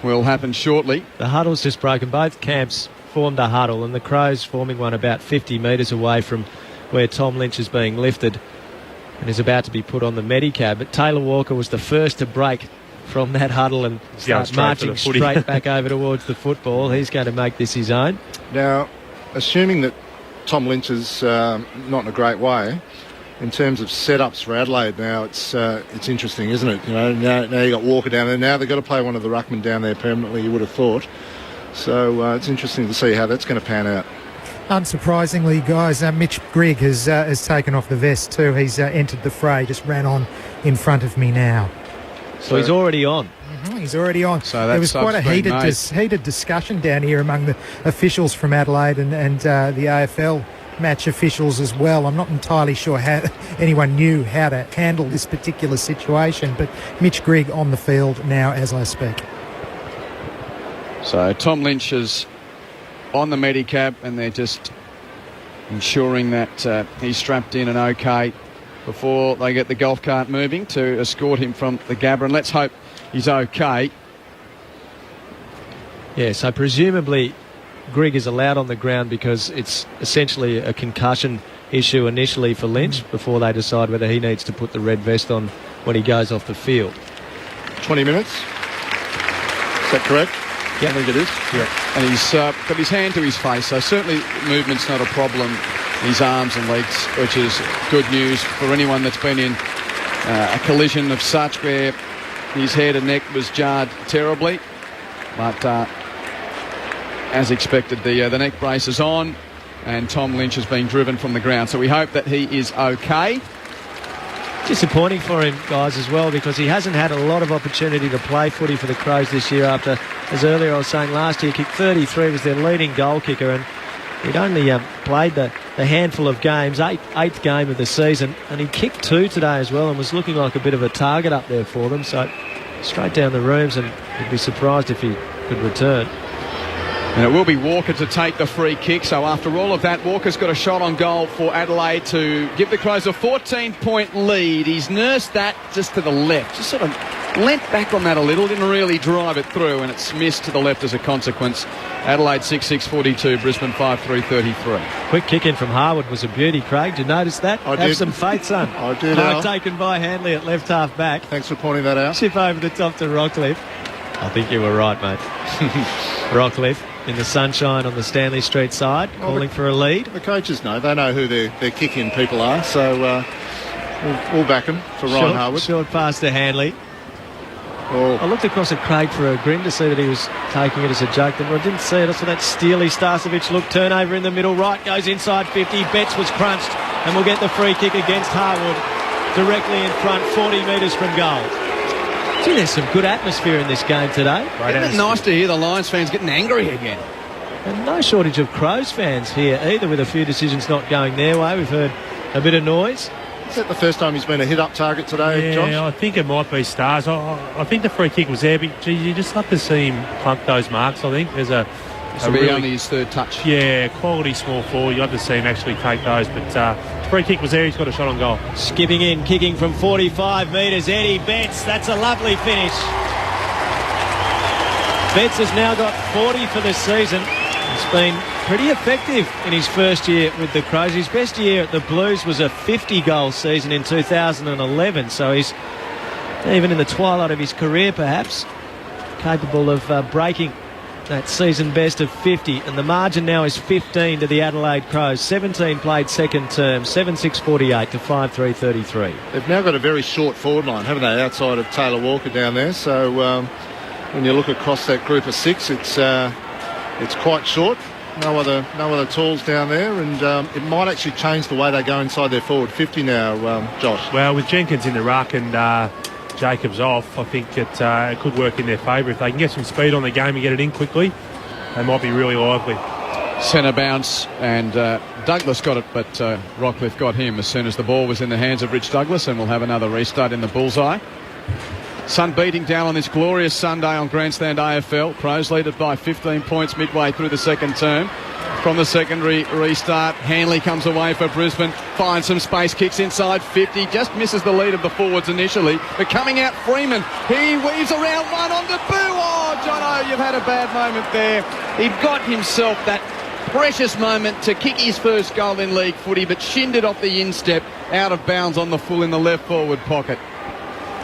will happen shortly. The huddle's just broken. Both camps formed a huddle, and the Crows forming one about 50 metres away from where Tom Lynch is being lifted and is about to be put on the Medicab. But Taylor Walker was the first to break from that huddle and start marching straight back over towards the football. He's going to make this his own. Now, assuming that Tom Lynch is not in a great way, in terms of setups for Adelaide now, it's interesting, isn't it? You know, now you got Walker down there. Now they've got to play one of the ruckmen down there permanently, you would have thought. So it's interesting to see how that's going to pan out. Unsurprisingly, guys, Mitch Grigg has taken off the vest too. He's entered the fray, just ran on in front of me now. So he's already on. He's already on. So there was quite a heated discussion down here among the officials from Adelaide and the AFL match officials as well. I'm not entirely sure how anyone knew how to handle this particular situation, but Mitch Grigg on the field now as I speak. So Tom Lynch is on the Medicab, and they're just ensuring that he's strapped in and okay before they get the golf cart moving to escort him from the Gabba. And let's hope he's okay. Yeah, so presumably Grigg is allowed on the ground because it's essentially a concussion issue initially for Lynch before they decide whether he needs to put the red vest on when he goes off the field. 20 minutes? Is that correct? Yeah. I think it is. Yeah. And he's got his hand to his face, so certainly movement's not a problem. His arms and legs, which is good news for anyone that's been in a collision of such where his head and neck was jarred terribly. But as expected, the neck brace is on, and Tom Lynch has been driven from the ground. So we hope that he is okay. Disappointing for him, guys, as well, because he hasn't had a lot of opportunity to play footy for the Crows this year after, as earlier I was saying, last year kicked 33, was their leading goal kicker, and he'd only played the handful of games, eighth game of the season, and he kicked 2 today as well and was looking like a bit of a target up there for them. So straight down the rooms, and he'd be surprised if he could return. And it will be Walker to take the free kick. So after all of that, Walker's got a shot on goal for Adelaide to give the Crows a 14-point lead. He's nursed that just to the left, just sort of leant back on that a little, didn't really drive it through, and it's missed to the left as a consequence. Adelaide 6-6-42, Brisbane 5-3-33. Quick kick in from Harwood was a beauty, Craig. Did you notice that? I Have did. some faith, son. I did. Taken by Handley at left half back. Thanks for pointing that out. Chip over the top to Rockcliffe. I think you were right, mate. Rockcliffe in the sunshine on the Stanley Street side, calling for a lead. The coaches know. They know who their kick-in people are, so we'll back them for Ryan Harwood. Short pass to Handley. I looked across at Craig for a grin to see that he was taking it as a joke, but I didn't see it. I saw that Steely Starcevic look, turnover in the middle, right goes inside 50. Betts was crunched and will get the free kick against Harwood directly in front, 40 metres from goal. Gee, there's some good atmosphere in this game today. Isn't it nice to hear the Lions fans getting angry again? And no shortage of Crows fans here either, with a few decisions not going their way. We've heard a bit of noise. Is that the first time he's been a hit-up target today, Josh? Yeah, I think it might be Stars. I think the free kick was there, but gee, you just love to see him plunk those marks, I think. There's a really only his third touch. Yeah, quality small forward. You love to see him actually take those, but free kick was there. He's got a shot on goal. Skipping in, kicking from 45 metres, Eddie Betts. That's a lovely finish. Betts has now got 40 for the season. It's been pretty effective in his first year with the Crows. His best year at the Blues was a 50-goal season in 2011, so he's even in the twilight of his career, perhaps, capable of breaking that season best of 50, and the margin now is 15 to the Adelaide Crows. 17 played second term, 7-6-48 to 5-3-33. They've now got a very short forward line, haven't they, outside of Taylor Walker down there, so when you look across that group of 6, it's quite short. No other tools down there, and it might actually change the way they go inside their forward 50 now, Josh. Well, with Jenkins in the ruck and Jacobs off, I think it could work in their favour. If they can get some speed on the game and get it in quickly, they might be really lively. Centre bounce, and Douglas got it, but Rockcliffe got him as soon as the ball was in the hands of Rich Douglas, and we'll have another restart in the bullseye. Sun beating down on this glorious Sunday on Grandstand AFL. Crows lead it by 15 points midway through the second term. From the secondary restart, Hanley comes away for Brisbane, finds some space, kicks inside 50, just misses the lead of the forwards initially, but coming out Freeman, he weaves around one on Deboo. Oh, Jono, you've had a bad moment there. He got himself that precious moment to kick his first goal in league footy, but shinned it off the instep, out of bounds on the full in the left forward pocket.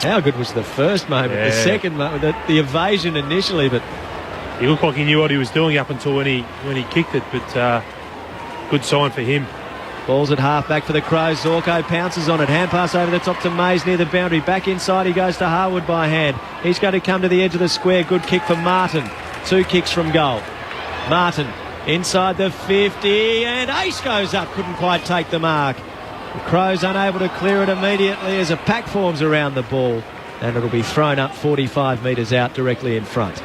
How good was the first moment? Yeah. The second moment, the evasion initially, but he looked like he knew what he was doing up until when he kicked it, but good sign for him. Ball's at half-back for the Crows. Zorko pounces on it. Hand pass over the top to Mays near the boundary. Back inside, he goes to Harwood by hand. He's going to come to the edge of the square. Good kick for Martin. 2 kicks from goal. Martin inside the 50, and Ace goes up. Couldn't quite take the mark. The Crows unable to clear it immediately as a pack forms around the ball, and it'll be thrown up 45 metres out directly in front.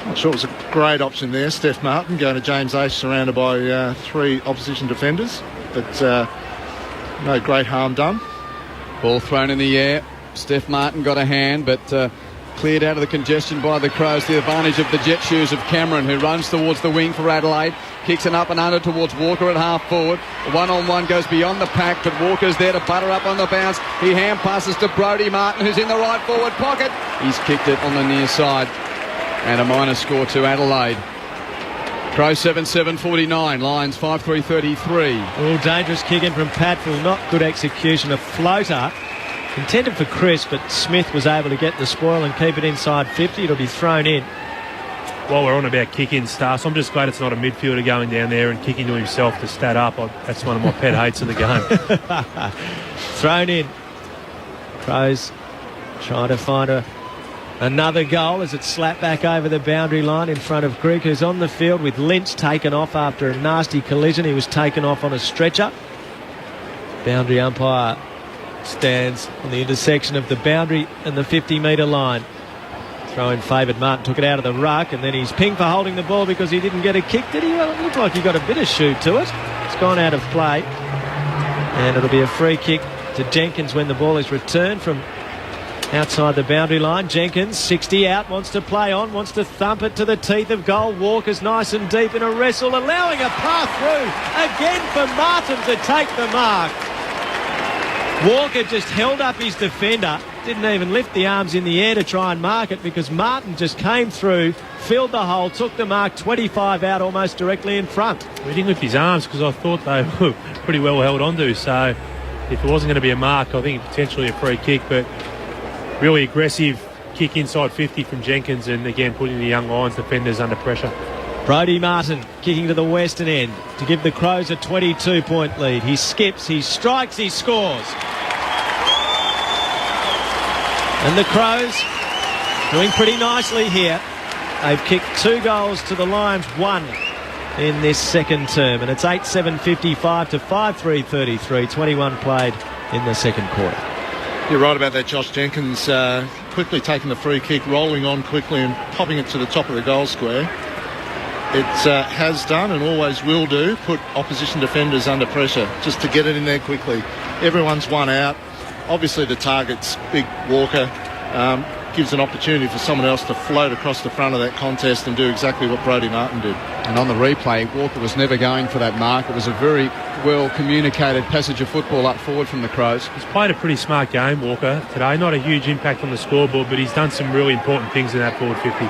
I'm sure it was a great option there. Steph Martin going to James Ace, surrounded by 3 opposition defenders, but no great harm done. Ball thrown in the air. Steph Martin got a hand, but cleared out of the congestion by the Crows. The advantage of the jet shoes of Cameron, who runs towards the wing for Adelaide. Kicks it up and under towards Walker at half forward. The one-on-one goes beyond the pack, but Walker's there to butter up on the bounce. He hand passes to Brodie Martin, who's in the right forward pocket. He's kicked it on the near side. And a minor score to Adelaide. Crows 7-7-49. Lions 5-3-33. Oh, dangerous kick in from Patfield. Not good execution. A floater intended for Chris, but Smith was able to get the spoil and keep it inside 50. It'll be thrown in. While we're on about kick-in stars, I'm just glad it's not a midfielder going down there and kicking to himself to stat up. That's one of my pet hates of the game. Thrown in. Crows trying to find another goal as it's slapped back over the boundary line in front of Grigg, who's on the field with Lynch taken off after a nasty collision. He was taken off on a stretcher. Boundary umpire stands on the intersection of the boundary and the 50-metre line. Throw in favoured. Martin took it out of the ruck, and then he's pinged for holding the ball because he didn't get a kick, did he? Well, it looked like he got a bit of shoot to it. It's gone out of play, and it'll be a free kick to Jenkins when the ball is returned from outside the boundary line. Jenkins, 60 out, wants to play on, wants to thump it to the teeth of goal. Walker's nice and deep in a wrestle, allowing a path through again for Martin to take the mark. Walker just held up his defender, didn't even lift the arms in the air to try and mark it because Martin just came through, filled the hole, took the mark, 25 out, almost directly in front. He didn't lift his arms because I thought they were pretty well held onto, so if it wasn't going to be a mark, I think potentially a free kick, but really aggressive kick inside 50 from Jenkins, and again putting the young Lions defenders under pressure. Brodie Martin kicking to the western end to give the Crows a 22-point lead. He skips, he strikes, he scores. And the Crows doing pretty nicely here. They've kicked 2 goals to the Lions, 1 in this second term, and it's 8-7-55 to 5-3-33. 21 played in the second quarter. You're right about that, Josh. Jenkins quickly taking the free kick, rolling on quickly and popping it to the top of the goal square. It has done and always will do, put opposition defenders under pressure just to get it in there quickly. Everyone's one out. Obviously the target's big Walker. Gives an opportunity for someone else to float across the front of that contest and do exactly what Brodie Martin did. And on the replay, Walker was never going for that mark. It was a very well communicated passage of football up forward from the Crows. He's played a pretty smart game, Walker, today. Not a huge impact on the scoreboard, but he's done some really important things in that forward 50.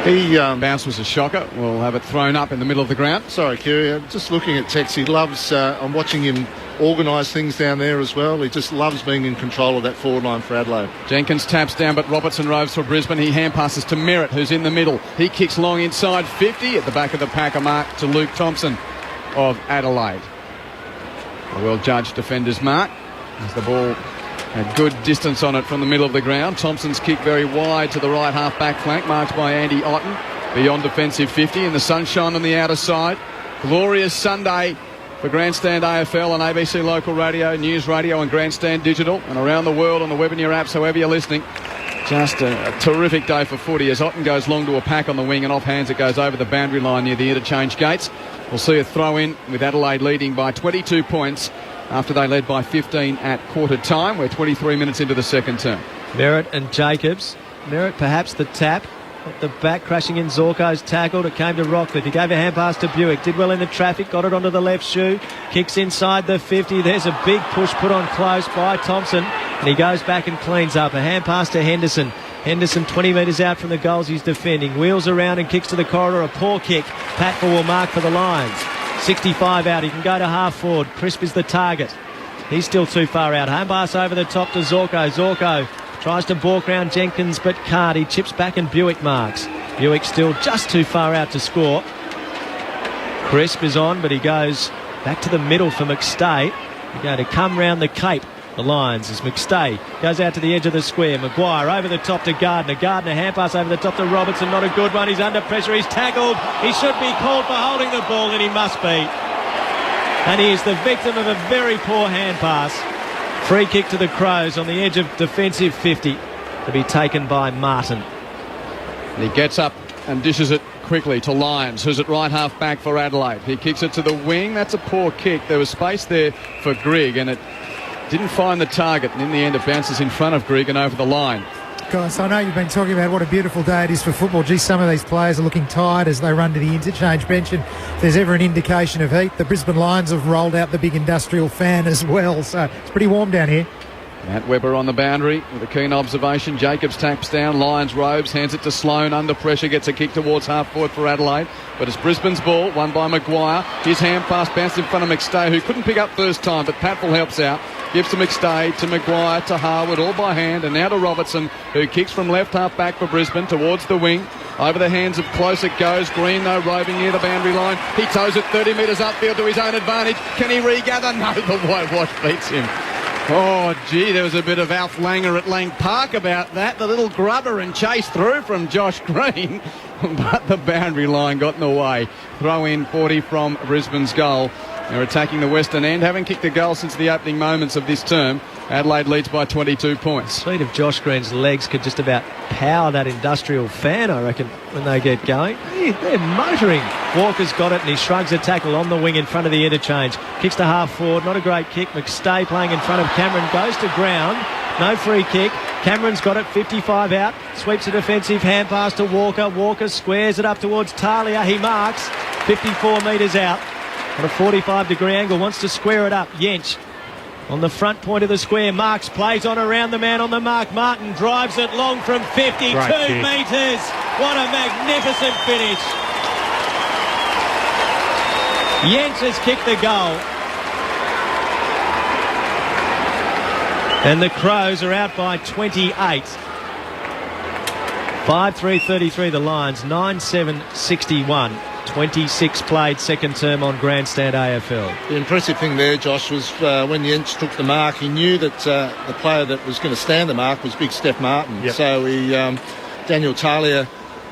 Bounce was a shocker. We'll have it thrown up in the middle of the ground. Sorry, Kerry. Just looking at Tex, he loves... I'm watching him organise things down there as well. He just loves being in control of that forward line for Adelaide. Jenkins taps down, but Robertson roves for Brisbane. He hand passes to Merritt, who's in the middle. He kicks long inside 50. At the back of the pack, a mark to Luke Thompson of Adelaide. A well-judged defender's mark as the ball had good distance on it from the middle of the ground. Thompson's kick very wide to the right half back flank, marked by Andy Otten beyond defensive 50 in the sunshine on the outer side. Glorious Sunday for Grandstand AFL on ABC Local Radio, News Radio and Grandstand Digital, and around the world on the web and your apps, however you're listening. Just a terrific day for footy as Otten goes long to a pack on the wing, and off hands it goes over the boundary line near the interchange gates. We'll see a throw in with Adelaide leading by 22 points after they led by 15 at quarter time. We're 23 minutes into the second term. Merritt and Jacobs. Merritt perhaps the tap. At the back, crashing in Zorko's tackled. It came to Rockcliffe. He gave a hand pass to Buick. Did well in the traffic. Got it onto the left shoe. Kicks inside the 50. There's a big push put on close by Thompson. And he goes back and cleans up. A hand pass to Henderson. Henderson 20 metres out from the goals he's defending. Wheels around and kicks to the corridor. A poor kick. Patful will mark for the Lions. 65 out. He can go to half forward. Crisp is the target. He's still too far out. Hand pass over the top to Zorko. Zorko tries to balk round Jenkins but can't. He chips back and Buick marks. Buick still just too far out to score. Crisp is on, but he goes back to the middle for McStay. They're going to come round the cape, the Lions, as McStay goes out to the edge of the square. Maguire over the top to Gardner. Gardner hand pass over the top to Robertson. Not a good one. He's under pressure. He's tackled. He should be called for holding the ball, and he must be. And he is the victim of a very poor hand pass. Free kick to the Crows on the edge of defensive 50 to be taken by Martin. He gets up and dishes it quickly to Lyons, who's at right half back for Adelaide. He kicks it to the wing. That's a poor kick. There was space there for Grigg, and it didn't find the target. And in the end, it bounces in front of Grigg and over the line. Guys, I know you've been talking about what a beautiful day it is for football. Gee, some of these players are looking tired as they run to the interchange bench, and if there's ever an indication of heat, the Brisbane Lions have rolled out the big industrial fan as well, so it's pretty warm down here. Matt Webber on the boundary with a keen observation. Jacobs taps down. Lyons robes, hands it to Sloane. Under pressure, gets a kick towards half forward for Adelaide. But it's Brisbane's ball, won by Maguire. His hand pass bounced in front of McStay, who couldn't pick up first time, but Patful helps out. Gives to McStay, to Maguire, to Harwood, all by hand. And now to Robertson, who kicks from left half back for Brisbane towards the wing. Over the hands of Close it goes. Green, though, roving near the boundary line. He toes it 30 metres upfield to his own advantage. Can he regather? No, the whitewash beats him. Oh, gee, there was a bit of Alf Langer at Lang Park about that. The little grubber and chase through from Josh Green. But the boundary line got in the way. Throw in 40 from Brisbane's goal. They're attacking the western end. Haven't kicked a goal since the opening moments of this term. Adelaide leads by 22 points. Speed of Josh Green's legs could just about power that industrial fan, I reckon, when they get going. They're motoring. Walker's got it and he shrugs a tackle on the wing in front of the interchange. Kicks to half forward. Not a great kick. McStay playing in front of Cameron. Goes to ground. No free kick. Cameron's got it. 55 out. Sweeps a defensive hand pass to Walker. Walker squares it up towards Talia. He marks. 54 metres out. On a 45-degree angle. Wants to square it up. Yench on the front point of the square. Marks plays on around the man on the mark. Martin drives it long from 52 metres. What a magnificent finish. Yench has kicked the goal. And the Crows are out by 28. 5-3-33 the Lions. 9-7-61. 26 played second term on Grandstand AFL. The impressive thing there, Josh, was when Yench took the mark, he knew that the player that was going to stand the mark was big Steph Martin. Yep. So Daniel Talia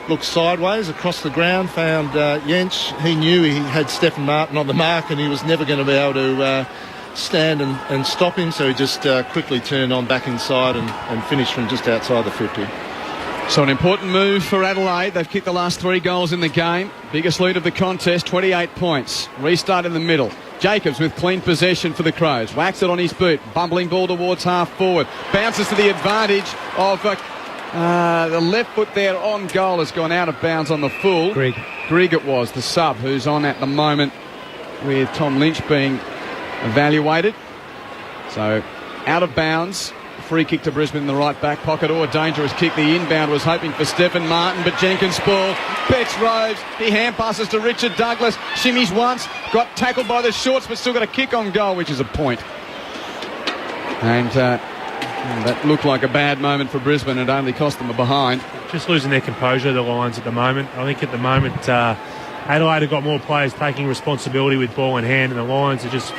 looked sideways across the ground, found Yench. He knew he had Stephen Martin on the mark and he was never going to be able to stand and stop him, so he just quickly turned on back inside and finished from just outside the 50. So an important move for Adelaide. They've kicked the last 3 goals in the game. Biggest lead of the contest, 28 points. Restart in the middle. Jacobs with clean possession for the Crows. Whacks it on his boot. Bumbling ball towards half forward. Bounces to the advantage of the left foot there on goal. Has gone out of bounds on the full. Grigg it was, the sub, who's on at the moment with Tom Lynch being evaluated. So out of bounds. Free kick to Brisbane in the right back pocket. Or a dangerous kick. The inbound was hoping for Stephen Martin, but Jenkins ball. Betts Rose. He hand passes to Richard Douglas. Shimmies once. Got tackled by the shorts, but still got a kick on goal, which is a point. And that looked like a bad moment for Brisbane. It only cost them a behind. Just losing their composure, the Lions, at the moment. I think at the moment Adelaide have got more players taking responsibility with ball in hand, and the Lions are just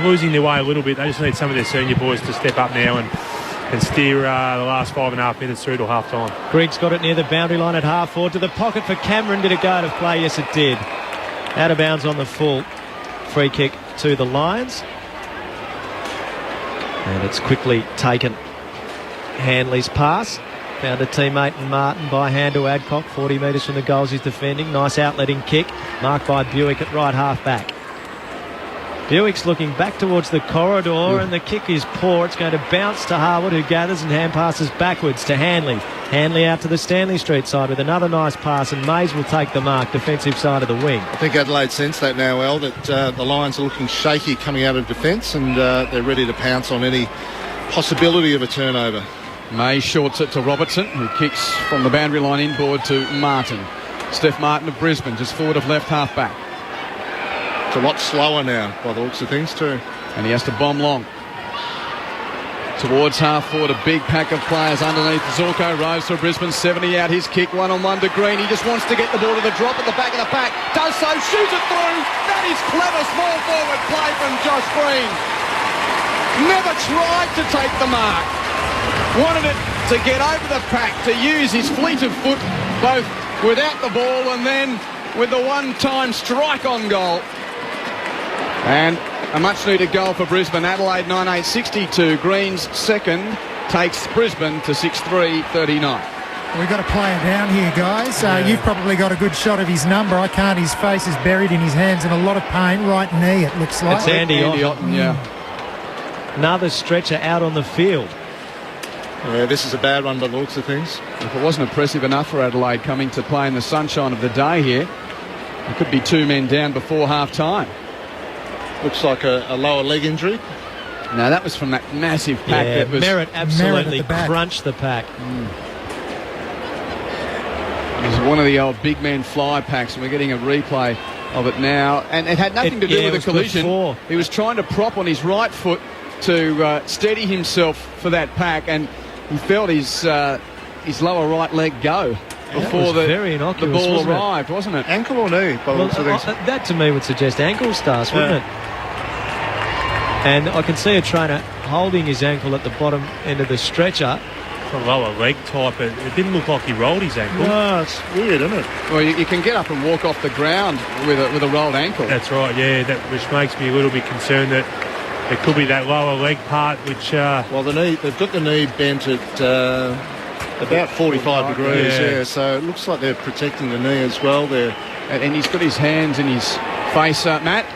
losing their way a little bit. They just need some of their senior boys to step up now and steer the last 5.5 minutes through to half-time. Griggs got it near the boundary line at half-forward. To the pocket for Cameron. Did it go out of play? Yes, it did. Out of bounds on the full. Free kick to the Lions. And it's quickly taken. Hanley's pass. Found a teammate in Martin by hand to Adcock. 40 metres from the goals he's defending. Nice outletting kick. Marked by Buick at right half back. Buick's looking back towards the corridor and the kick is poor. It's going to bounce to Harwood, who gathers and hand passes backwards to Hanley. Hanley out to the Stanley Street side with another nice pass, and Mays will take the mark, defensive side of the wing. I think Adelaide sense that now, Al, that the Lions are looking shaky coming out of defence, and they're ready to pounce on any possibility of a turnover. May shorts it to Robertson, who kicks from the boundary line inboard to Martin. Steph Martin of Brisbane, just forward of left half back. It's a lot slower now, by the looks of things too. And he has to bomb long. Towards half forward, a big pack of players underneath. Zorko Rose for Brisbane, 70 out. His kick, 1-on-1 to Green. He just wants to get the ball to the drop at the back of the pack. Does so, shoots it through. That is clever small forward play from Josh Green. Never tried to take the mark. Wanted it to get over the pack, to use his fleet of foot, both without the ball and then with the one-time strike on goal. And a much-needed goal for Brisbane. Adelaide 9-8-62. Green's second takes Brisbane to 6-3-39. We've got to play it down here, guys. You've probably got a good shot of his number. I can't. His face is buried in his hands in a lot of pain. Right knee, it looks like. It's Andy Otten, yeah. Another stretcher out on the field. Yeah, this is a bad one by the looks of things. If it wasn't impressive enough for Adelaide coming to play in the sunshine of the day here, it could be two men down before half-time. Looks like a lower leg injury. No, that was from that massive pack. Yeah, that was Merritt absolutely crunched the pack. It was one of the old big man fly packs, and we're getting a replay of it now. And it had nothing to do with the collision. He was trying to prop on his right foot to steady himself for that pack, and he felt his lower right leg go before the ball arrived, wasn't it? Ankle or knee? That to me would suggest ankle stars, wouldn't it? And I can see a trainer holding his ankle at the bottom end of the stretcher. It's a lower leg type. It didn't look like he rolled his ankle. No, it's weird, isn't it? Well, you can get up and walk off the ground with a rolled ankle. That's right, yeah, which makes me a little bit concerned that it could be that lower leg part, which... Well, they've got the knee bent at about 45 degrees, so it looks like they're protecting the knee as well there. And he's got his hands in his face, Matt.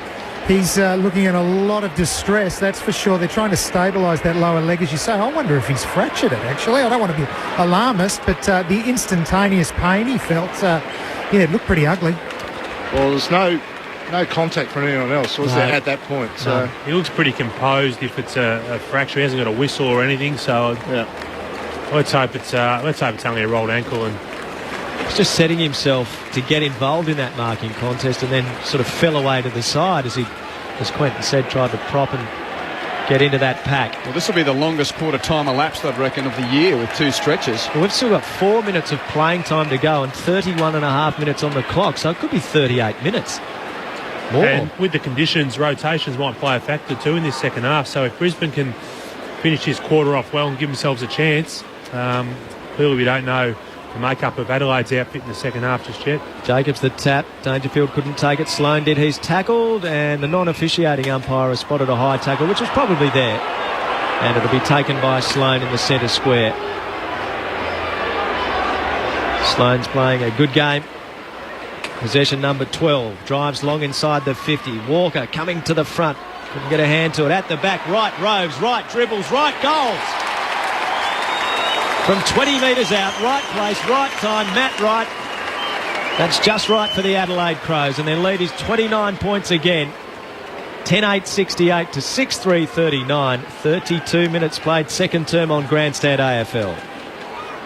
He's looking at a lot of distress, that's for sure. They're trying to stabilise that lower leg, as you say. I wonder if he's fractured it, actually. I don't want to be alarmist, but the instantaneous pain he felt, it looked pretty ugly. Well, there's no contact from anyone else, was there, at that point? So he looks pretty composed if it's a fracture. He hasn't got a whistle or anything, so let's hope it's only a rolled ankle. And he's just setting himself to get involved in that marking contest, and then sort of fell away to the side as Quentin said, tried to prop and get into that pack. Well, this will be the longest quarter time elapsed, I'd reckon, of the year with two stretches. Well, we've still got 4 minutes of playing time to go and 31.5 minutes on the clock, so it could be 38 minutes. More. And with the conditions, rotations might play a factor too in this second half. So if Brisbane can finish this quarter off well and give themselves a chance, clearly we don't know the makeup of Adelaide's outfit in the second half just yet. Jacobs the tap. Dangerfield couldn't take it. Sloane did. He's tackled, and the non-officiating umpire has spotted a high tackle, which was probably there. And it'll be taken by Sloane in the centre square. Sloane's playing a good game. Possession number 12. Drives long inside the 50. Walker coming to the front. Couldn't get a hand to it. At the back, right, Roves, right, dribbles, right, goals. From 20 metres out, right place, right time, Matt Wright. That's just right for the Adelaide Crows, and their lead is 29 points again. 10-8-68 to 6-3-39. 32 minutes played, second term on Grandstand AFL.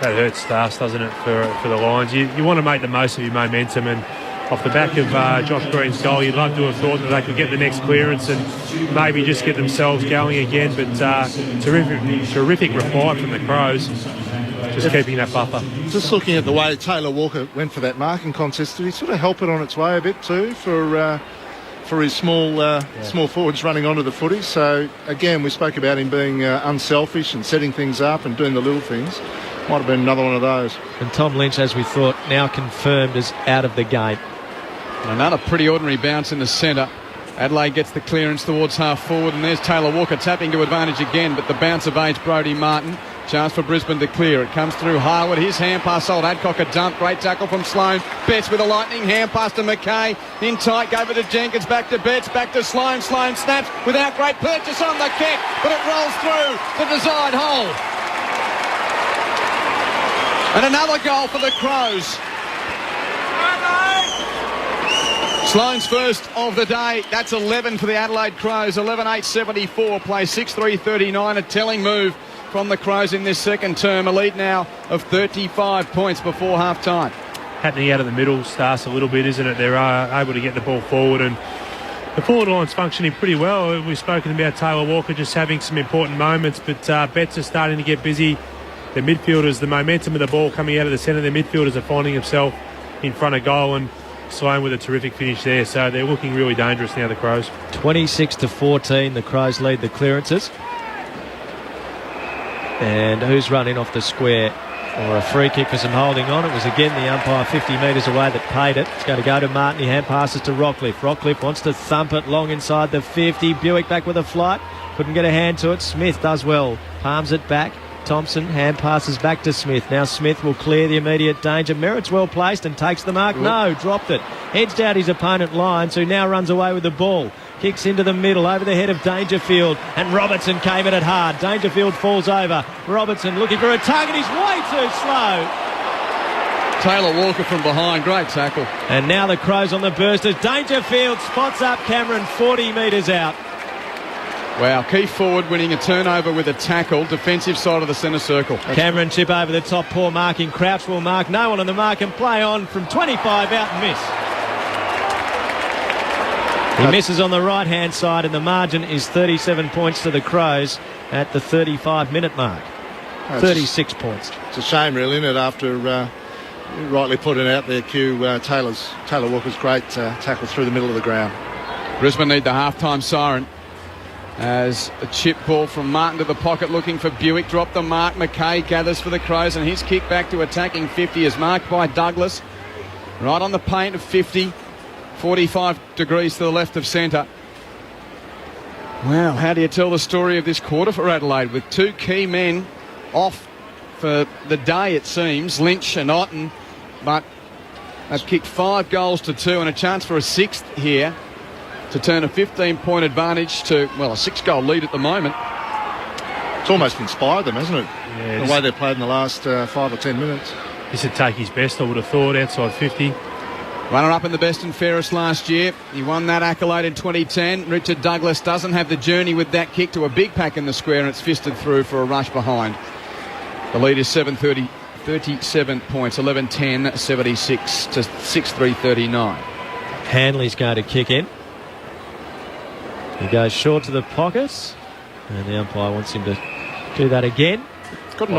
That hurts Stars, doesn't it, for the Lions? You want to make the most of your momentum, and off the back of Josh Green's goal, you'd love to have thought that they could get the next clearance and maybe just get themselves going again. But terrific reply from the Crows, just keeping that buffer. Just looking at the way Taylor Walker went for that marking contest, did he sort of help it on its way a bit too for his small forwards running onto the footy? So again, we spoke about him being unselfish and setting things up and doing the little things. Might have been another one of those. And Tom Lynch, as we thought, now confirmed as out of the game. Another pretty ordinary bounce in the centre. Adelaide gets the clearance towards half forward, and there's Taylor Walker tapping to advantage again, but the bounce evades Brodie Martin. Chance for Brisbane to clear. It comes through Harwood. His hand pass sold. Adcock a dump. Great tackle from Sloane. Betts with a lightning hand pass to McKay. In tight, gave it to Jenkins. Back to Betts. Back to Sloane. Sloane snaps without great purchase on the kick, but it rolls through the desired hole. And another goal for the Crows. Sloane's first of the day. That's 11 for the Adelaide Crows. 11-8-74. Play 6-3-39. A telling move from the Crows in this second term. A lead now of 35 points before half-time. Happening out of the middle starts a little bit, isn't it? They're able to get the ball forward, and the forward line's functioning pretty well. We've spoken about Taylor Walker just having some important moments, but Betts are starting to get busy. The midfielders, the momentum of the ball coming out of the centre, the midfielders are finding themselves in front of goal, and Sloane with a terrific finish there. So they're looking really dangerous now, the Crows. 26-14, the Crows lead the clearances. And who's running off the square? Or a free kick for some holding on. It was again the umpire 50 metres away that paid it. It's going to go to Martin. He hand passes to Rockcliffe. Rockcliffe wants to thump it long inside the 50. Buick back with a flight. Couldn't get a hand to it. Smith does well. Palms it back. Thompson hand passes back to Smith. Now Smith will clear the immediate danger. Merritt's well placed and takes the mark. No, dropped it. Heads down his opponent Lyons, who now runs away with the ball. Kicks into the middle over the head of Dangerfield, and Robertson came at it hard. Dangerfield falls over. Robertson looking for a target. He's way too slow. Taylor Walker from behind. Great tackle. And now the Crows on the burst as Dangerfield spots up Cameron 40 metres out. Wow, Keith Forward winning a turnover with a tackle, defensive side of the centre circle. Cameron chip over the top, poor marking. Crouch will mark, no one on the mark, and play on from 25 out and miss. He misses on the right-hand side, and the margin is 37 points to the Crows at the 35-minute mark. 36 points. It's a shame, really, isn't it, after rightly putting out there, Taylor Walker's great tackle through the middle of the ground. Brisbane need the half-time siren. As a chip ball from Martin to the pocket looking for Buick. Dropped the mark. McKay gathers for the Crows, and his kick back to attacking 50 is marked by Douglas. Right on the paint of 50. 45 degrees to the left of centre. Well, how do you tell the story of this quarter for Adelaide with two key men off for the day, it seems, Lynch and Otten, but they've kicked 5 goals to 2 and a chance for a 6th here to turn a 15-point advantage to, well, a 6-goal lead at the moment. It's almost inspired them, hasn't it? Yeah, the way they've played in the last 5 or 10 minutes. This would take his best, I would have thought, outside 50. Runner-up in the best and fairest last year. He won that accolade in 2010. Richard Douglas doesn't have the journey with that kick to a big pack in the square, and it's fisted through for a rush behind. The lead is 37 points, 11-10, 76 to 6-3-39. Hanley's going to kick in. He goes short to the pockets, and the umpire wants him to do that again. It's got a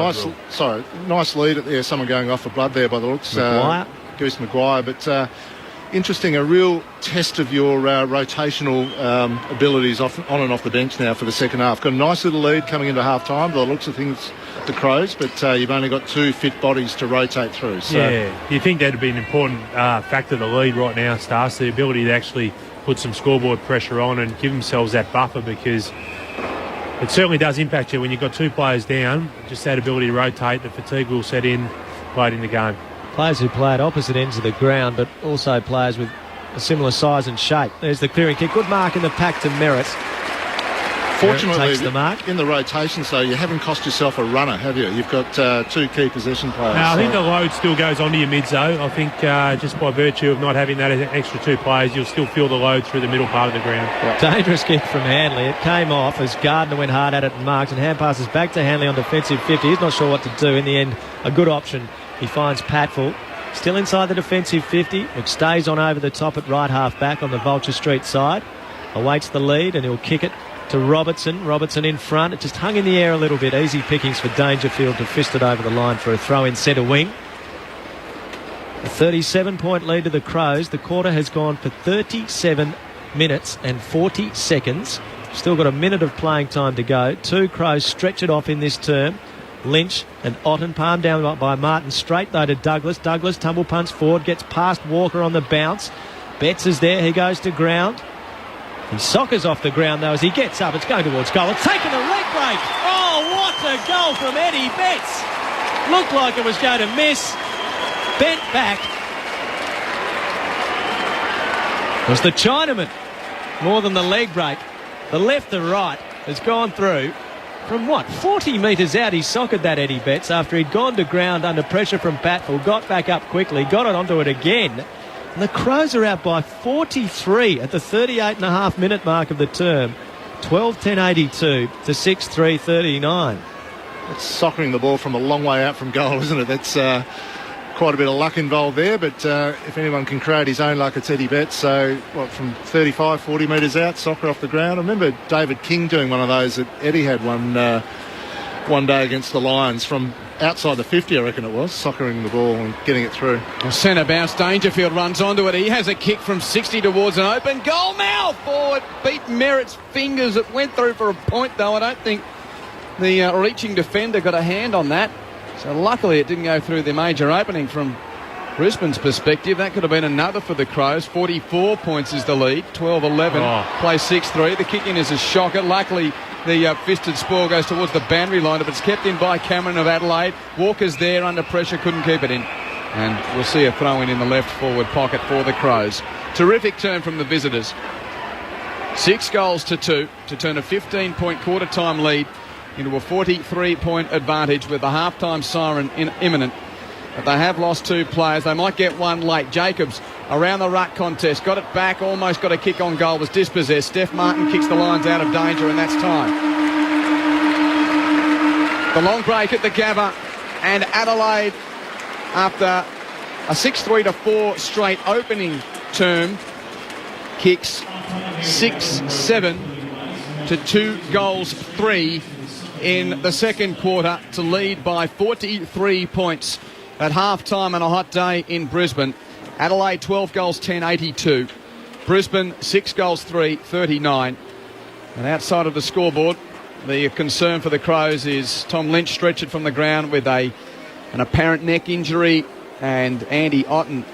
nice lead there. Someone going off for blood there by the looks. Maguire. Goose Maguire, but interesting, a real test of your rotational abilities on and off the bench now for the second half. Got a nice little lead coming into half time by the looks of things, the Crows, but you've only got 2 fit bodies to rotate through. So. Yeah, you think that would be an important factor of the lead right now, Stars, the ability to actually put some scoreboard pressure on and give themselves that buffer, because it certainly does impact you when you've got 2 players down. Just that ability to rotate, the fatigue will set in late in the game. Players who play at opposite ends of the ground, but also players with a similar size and shape. There's the clearing kick. Good mark in the pack to Merritt. Fortunately, takes the mark. in the rotations, though, you haven't cost yourself a runner, have you? You've got 2 key possession players. No, I think the load still goes onto your mids, though. I think just by virtue of not having that extra 2 players, you'll still feel the load through the middle part of the ground. Yep. Dangerous kick from Hanley. It came off as Gardner went hard at it and marked, and hand passes back to Hanley on defensive 50. He's not sure what to do. In the end, a good option. He finds Patfull. Still inside the defensive 50, which stays on over the top at right half back on the Vulture Street side. Awaits the lead, and he'll kick it to Robertson. Robertson in front. It just hung in the air a little bit. Easy pickings for Dangerfield to fist it over the line for a throw in centre wing. A 37-point lead to the Crows. The quarter has gone for 37 minutes and 40 seconds. Still got a minute of playing time to go. 2 Crows stretch it off in this term. Lynch and Otten palmed down by Martin. Straight though to Douglas. Douglas tumble punts forward. Gets past Walker on the bounce. Betts is there. He goes to ground. He soccers off the ground though as he gets up. It's going towards goal. It's taken a leg break. Oh, what a goal from Eddie Betts. Looked like it was going to miss. Bent back. It was the Chinaman more than the leg break. The left to right has gone through. From 40 metres out, he sockered that Eddie Betts after he'd gone to ground under pressure from Patfull, got back up quickly, got it onto it again. And the Crows are out by 43 at the 38.5-minute mark of the term. 12-10-82 to 6-3-39. It's soccering the ball from a long way out from goal, isn't it? That's quite a bit of luck involved there, but if anyone can create his own luck, it's Eddie Betts. So, from 35, 40 metres out, soccer off the ground. I remember David King doing one of those that Eddie had one day against the Lions from outside the 50, I reckon it was, soccering the ball and getting it through. Centre bounce, Dangerfield runs onto it. He has a kick from 60 towards an open goal mouth. Oh, it beat Merritt's fingers. It went through for a point, though. I don't think the reaching defender got a hand on that. So luckily it didn't go through the major opening from Brisbane's perspective. That could have been another for the Crows. 44 points is the lead. 12-11. Play 6-3. The kick-in is a shocker. Luckily the fisted spoil goes towards the boundary line, but it's kept in by Cameron of Adelaide. Walker's there under pressure, couldn't keep it in. And we'll see a throw-in the left forward pocket for the Crows. Terrific turn from the visitors. 6 goals to 2 to turn a 15-point quarter-time lead into a 43-point advantage with the half-time siren imminent. But they have lost 2 players. They might get one late. Jacobs around the ruck contest. Got it back. Almost got a kick on goal. Was dispossessed. Steph Martin kicks the Lions out of danger, and that's time. The long break at the Gabba. And Adelaide, after a 6-3-4 straight opening term, kicks 6-7 to 2-3 in the second quarter to lead by 43 points at half-time on a hot day in Brisbane. Adelaide 12 goals 10-82. Brisbane 6 goals 39. And outside of the scoreboard, the concern for the Crows is Tom Lynch stretched from the ground with an apparent neck injury, and Andy Otten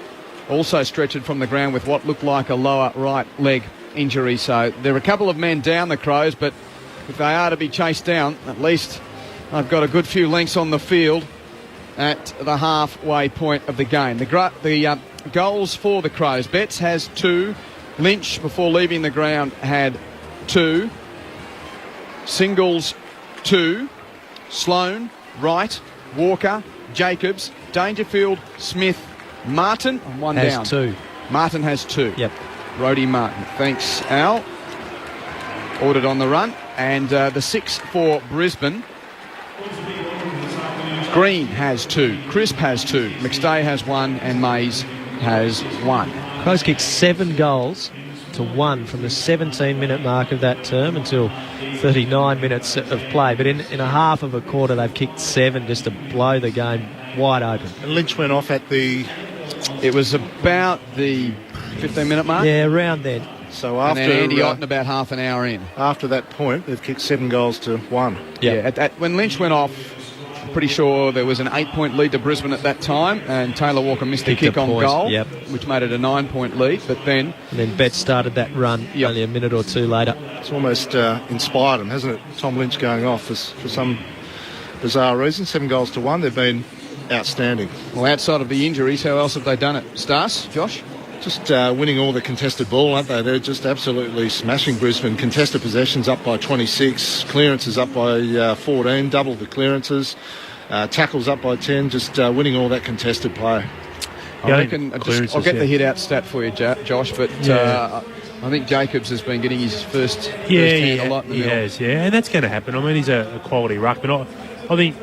also stretched from the ground with what looked like a lower right leg injury. So there are a couple of men down, the Crows, but if they are to be chased down, at least they've got a good few lengths on the field at the halfway point of the game. The goals for the Crows. Betts has 2. Lynch, before leaving the ground, had 2. Singles, 2. Sloan, Wright, Walker, Jacobs, Dangerfield, Smith, Martin, and one has down. 2. Martin has 2. Yep. Brodie Martin. Thanks, Al. Ordered on the run. And the 6 for Brisbane. Green has 2. Crisp has 2. McStay has 1. And Mays has 1. Crows kicked 7 goals to 1 from the 17-minute mark of that term until 39 minutes of play. But in a half of a quarter, they've kicked 7 just to blow the game wide open. And Lynch went off at the... It was about the 15-minute mark? Yeah, around then. So after and then Andy Otten about half an hour in. After that point, they've kicked 7 goals to 1. Yeah, when Lynch went off, I'm pretty sure there was an 8-point lead to Brisbane at that time, and Taylor Walker missed a kick on goal, which made it a 9-point lead. But then Betts started that run only a minute or 2 later. It's almost inspired him, hasn't it? Tom Lynch going off for some bizarre reason. 7 goals to 1. They've been outstanding. Well, outside of the injuries, how else have they done it? Stas, Josh? just winning all the contested ball, aren't they? They're just absolutely smashing Brisbane. Contested possessions up by 26, clearances up by 14, double the clearances, tackles up by 10, just winning all that contested play. I reckon I'll get the hit-out stat for you, Josh, but I think Jacobs has been getting his first hand a lot in the middle. Has, and that's going to happen. I mean, he's a quality ruckman. I think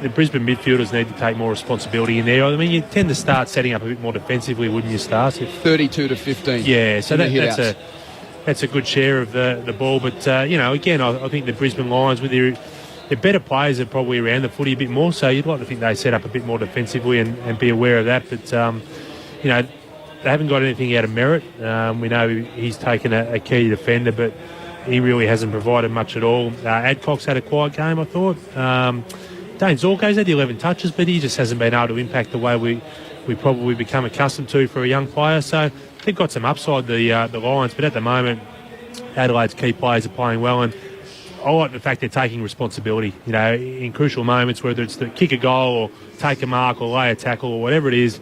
the Brisbane midfielders need to take more responsibility in there. I mean, you tend to start setting up a bit more defensively, wouldn't you, Stars? 32 to 15. Yeah, so that's a good share of the ball. But, again, I think the Brisbane Lions, with their better players, are probably around the footy a bit more, so you'd like to think they set up a bit more defensively and be aware of that. But, they haven't got anything out of Merritt. We know he's taken a key defender, but he really hasn't provided much at all. Adcock's had a quiet game, I thought. Dane Zorko's had 11 touches, but he just hasn't been able to impact the way we probably become accustomed to for a young player. So they've got some upside, the Lions, but at the moment, Adelaide's key players are playing well, and I like the fact they're taking responsibility, in crucial moments, whether it's to kick a goal or take a mark or lay a tackle or whatever it is.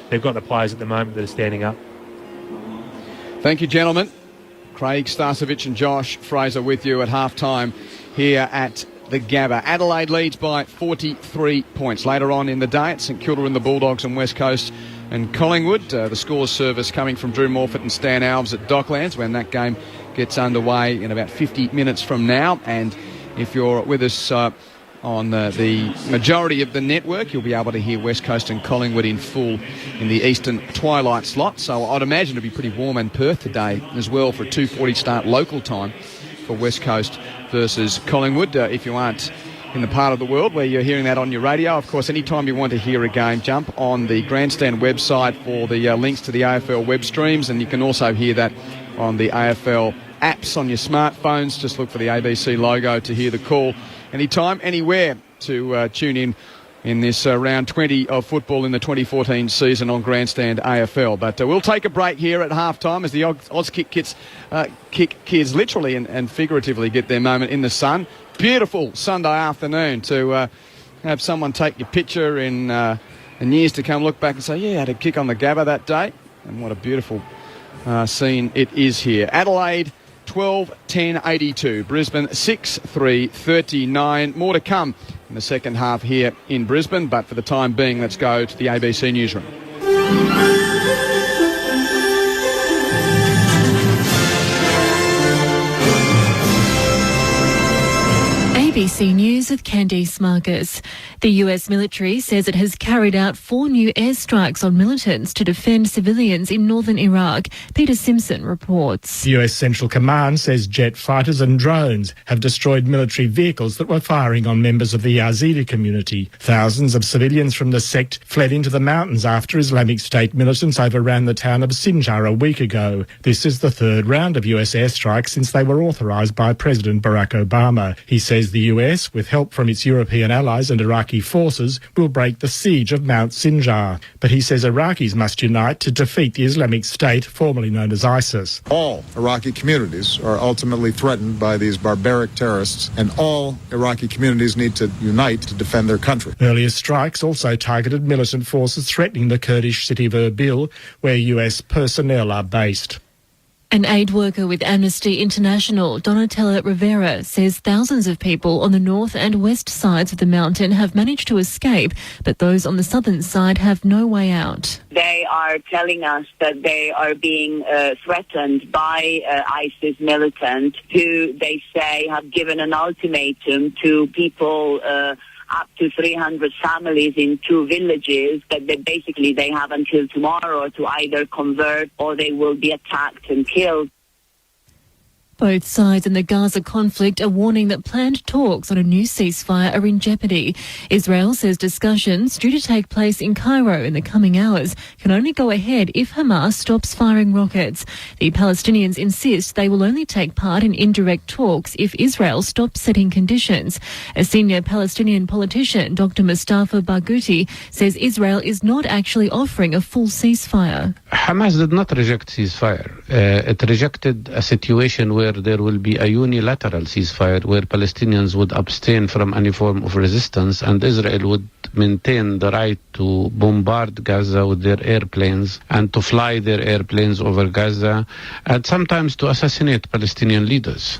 They've got the players at the moment that are standing up. Thank you, gentlemen. Craig Starcevich and Josh Fraser with you at half-time here at the Gabba. Adelaide leads by 43 points. Later on in the day, it's St Kilda and the Bulldogs and West Coast and Collingwood. The scores service coming from Drew Morfitt and Stan Alves at Docklands when that game gets underway in about 50 minutes from now. And if you're with us on the majority of the network, you'll be able to hear West Coast and Collingwood in full in the eastern twilight slot. So I'd imagine it'll be pretty warm in Perth today as well for a 2:40 start local time for West Coast versus Collingwood. If you aren't in the part of the world where you're hearing that on your radio, of course, anytime you want to hear a game, jump on the Grandstand website for the links to the AFL web streams, and you can also hear that on the AFL apps on your smartphones. Just look for the ABC logo to hear the call anytime, anywhere to tune in this round 20 of football in the 2014 season on Grandstand AFL. But we'll take a break here at half-time as the Auskick kids literally and figuratively get their moment in the sun. Beautiful Sunday afternoon to have someone take your picture in years to come, look back and say, yeah, I had a kick on the Gabba that day. And what a beautiful scene it is here. Adelaide 12-10-82. Brisbane 6-3-39. More to come in the second half here in Brisbane, but for the time being, let's go to the ABC newsroom. ABC News with Candice Marcus. The US military says it has carried out 4 new airstrikes on militants to defend civilians in northern Iraq. Peter Simpson reports. The US Central Command says jet fighters and drones have destroyed military vehicles that were firing on members of the Yazidi community. Thousands of civilians from the sect fled into the mountains after Islamic State militants overran the town of Sinjar a week ago. This is the third round of US airstrikes since they were authorised by President Barack Obama. He says the US, with help from its European allies and Iraqi forces, will break the siege of Mount Sinjar. But he says Iraqis must unite to defeat the Islamic State, formerly known as ISIS. All Iraqi communities are ultimately threatened by these barbaric terrorists, and all Iraqi communities need to unite to defend their country. Earlier strikes also targeted militant forces threatening the Kurdish city of Erbil, where US personnel are based. An aid worker with Amnesty International, Donatella Rivera, says thousands of people on the north and west sides of the mountain have managed to escape, but those on the southern side have no way out. They are telling us that they are being threatened by ISIS militants who they say have given an ultimatum to people up to 300 families in 2 villages that they have until tomorrow to either convert or they will be attacked and killed. Both sides in the Gaza conflict are warning that planned talks on a new ceasefire are in jeopardy. Israel says discussions due to take place in Cairo in the coming hours can only go ahead if Hamas stops firing rockets. The Palestinians insist they will only take part in indirect talks if Israel stops setting conditions. A senior Palestinian politician, Dr. Mustafa Barghouti, says Israel is not actually offering a full ceasefire. Hamas did not reject ceasefire. It rejected a situation where there will be a unilateral ceasefire where Palestinians would abstain from any form of resistance and Israel would maintain the right to bombard Gaza with their airplanes and to fly their airplanes over Gaza and sometimes to assassinate Palestinian leaders.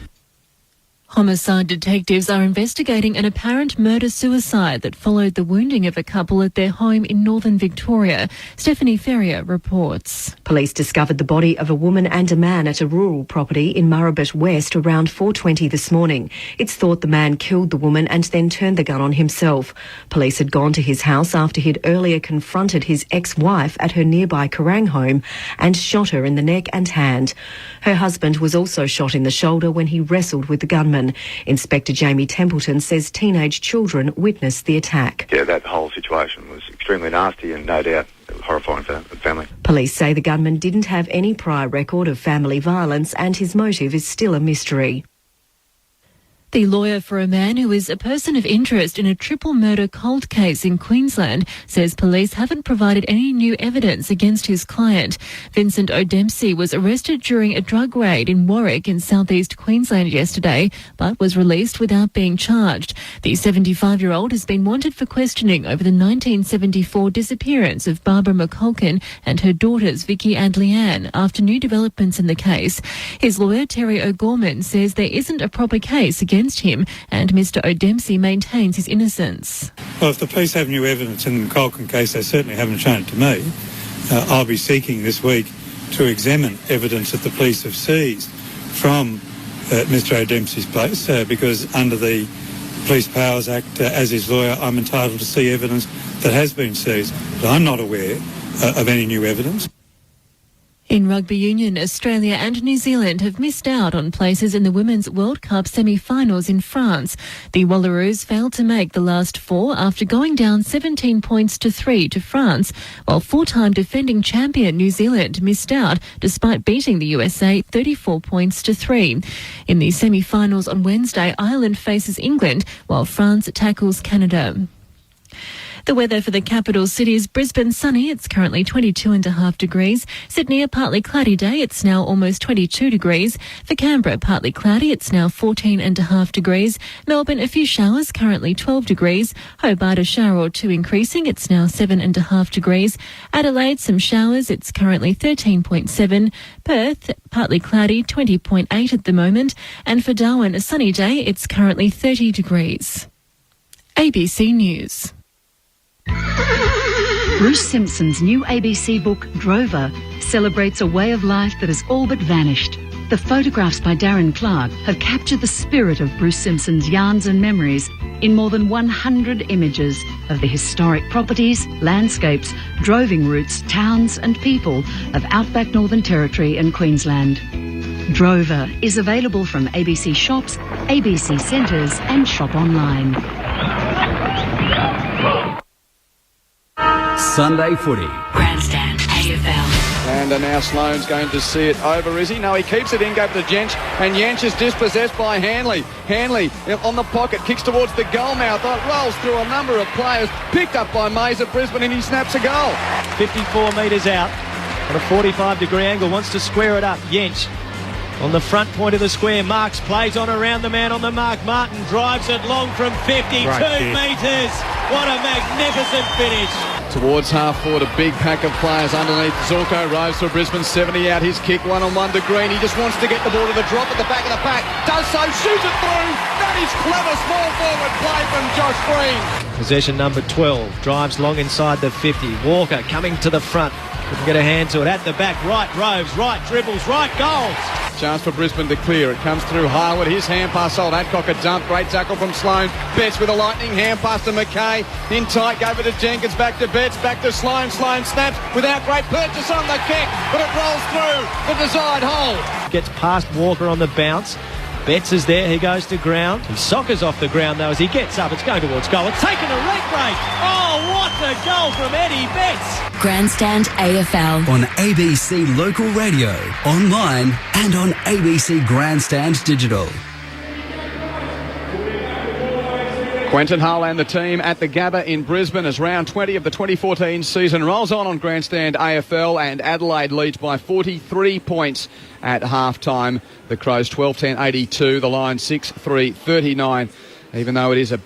Homicide detectives are investigating an apparent murder-suicide that followed the wounding of a couple at their home in northern Victoria. Stephanie Ferrier reports. Police discovered the body of a woman and a man at a rural property in Murrabit West around 4:20 this morning. It's thought the man killed the woman and then turned the gun on himself. Police had gone to his house after he'd earlier confronted his ex-wife at her nearby Kerrang home and shot her in the neck and hand. Her husband was also shot in the shoulder when he wrestled with the gunman. Inspector Jamie Templeton says teenage children witnessed the attack. Yeah, that whole situation was extremely nasty and no doubt it was horrifying for the family. Police say the gunman didn't have any prior record of family violence and his motive is still a mystery. The lawyer for a man who is a person of interest in a triple murder cold case in Queensland says police haven't provided any new evidence against his client. Vincent O'Dempsey was arrested during a drug raid in Warwick in southeast Queensland yesterday, but was released without being charged. The 75-year-old has been wanted for questioning over the 1974 disappearance of Barbara McCulkin and her daughters Vicky and Leanne after new developments in the case. His lawyer Terry O'Gorman says there isn't a proper case against him and Mr O'Dempsey maintains his innocence. Well, if the police have new evidence in the McCulkin case, they certainly haven't shown it to me. I'll be seeking this week to examine evidence that the police have seized from Mr O'Dempsey's place because under the Police Powers Act, as his lawyer, I'm entitled to see evidence that has been seized. But I'm not aware of any new evidence. In rugby union, Australia and New Zealand have missed out on places in the Women's World Cup semi-finals in France. The Wallaroos failed to make the last four after going down 17 points to 3 to France, while four-time defending champion New Zealand missed out despite beating the USA 34 points to 3. In the semi-finals on Wednesday, Ireland faces England, while France tackles Canada. The weather for the capital cities: Brisbane sunny, it's currently 22.5 degrees. Sydney a partly cloudy day, it's now almost 22 degrees. For Canberra partly cloudy, it's now 14.5 degrees. Melbourne a few showers, currently 12 degrees. Hobart a shower or two increasing, it's now 7.5 degrees. Adelaide some showers, it's currently 13.7. Perth partly cloudy, 20.8 at the moment. And for Darwin a sunny day, it's currently 30 degrees. ABC News. Bruce Simpson's new ABC book, Drover, celebrates a way of life that has all but vanished. The photographs by Darren Clark have captured the spirit of Bruce Simpson's yarns and memories in more than 100 images of the historic properties, landscapes, droving routes, towns and people of outback Northern Territory and Queensland. Drover is available from ABC shops, ABC centres and shop online. Sunday footy. Grandstand AFL. And now Sloane's going to see it over, is he? No, he keeps it in, go to Jench, and Jench is dispossessed by Hanley. Hanley on the pocket, kicks towards the goal mouth, rolls through a number of players, picked up by Mays at Brisbane, and he snaps a goal. 54 metres out on a 45-degree angle, wants to square it up. Jench on the front point of the square, Marks plays on around the man on the mark. Martin drives it long from 52 metres. What a magnificent finish. Towards half forward, a big pack of players underneath. Zorko roves for Brisbane, 70 out. His kick, 1-on-1 to Green. He just wants to get the ball to the drop at the back of the pack. Does so, shoots it through. That is clever small forward play from Josh Green. Possession number 12, drives long inside the 50. Walker coming to the front. Couldn't get a hand to it. At the back, right roves, right dribbles, right goals. Chance for Brisbane to clear. It comes through Harwood. His hand pass sold. Adcock a dump. Great tackle from Sloane. Betts with a lightning hand pass to McKay. In tight, gave it to Jenkins. Back to Betts. Back to Sloane. Sloane snaps without great purchase on the kick, but it rolls through the desired hole. Gets past Walker on the bounce. Betts is there. He goes to ground. He soccers off the ground though as he gets up. It's going towards goal. It's taken a leg break. Oh, what a goal from Eddie Betts. Grandstand AFL. On ABC Local Radio, online and on ABC Grandstand Digital. Quentin Hull and the team at the Gabba in Brisbane as round 20 of the 2014 season rolls on Grandstand AFL, and Adelaide leads by 43 points at half-time. The Crows 12-10-82, the Lions 6-3-39. Even though it is a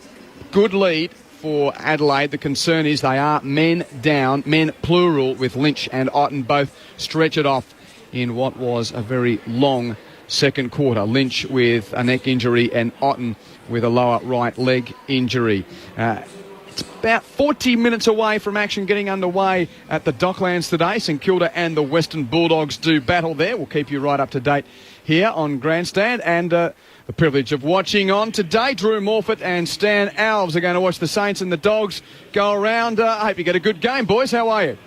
good lead for Adelaide, the concern is they are men down, men plural, with Lynch and Otten both stretch it off in what was a very long second quarter. Lynch with a neck injury and Otten with a lower right leg injury. It's about 40 minutes away from action getting underway at the Docklands today. St Kilda and the Western Bulldogs do battle there. We'll keep you right up to date here on Grandstand, and the privilege of watching on today. Drew Morfitt and Stan Alves are going to watch the Saints and the Dogs go around. I hope you get a good game, boys. How are you?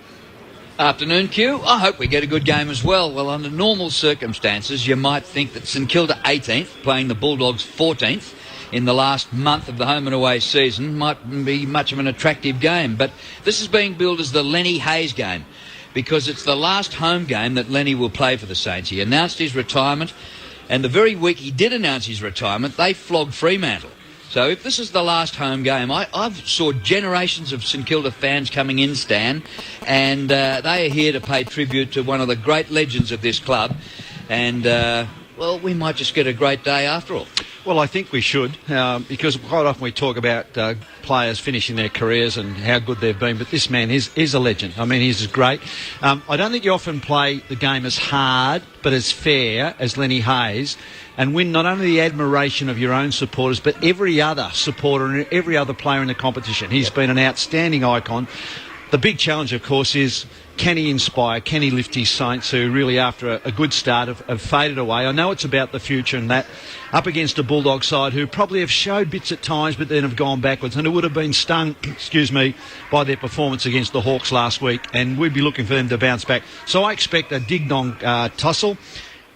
Afternoon, Q. I hope we get a good game as well. Well, under normal circumstances, you might think that St Kilda 18th, playing the Bulldogs 14th, in the last month of the home and away season might be much of an attractive game. But this is being billed as the Lenny Hayes game because it's the last home game that Lenny will play for the Saints. He announced his retirement, and the very week he did announce his retirement, they flogged Fremantle. So if this is the last home game, I've saw generations of St Kilda fans coming in, Stan, and they are here to pay tribute to one of the great legends of this club. And, well, we might just get a great day after all. Well, I think we should, because quite often we talk about players finishing their careers and how good they've been, but this man is a legend. I mean, he's great. I don't think you often play the game as hard but as fair as Lenny Hayes and win not only the admiration of your own supporters but every other supporter and every other player in the competition. He's been an outstanding icon. The big challenge, of course, is can he inspire, can he lift his Saints, who really, after a good start, have faded away. I know it's about the future and that, up against a Bulldog side who probably have showed bits at times but then have gone backwards, and it would have been stung, by their performance against the Hawks last week, and we'd be looking for them to bounce back. So I expect a ding-dong tussle.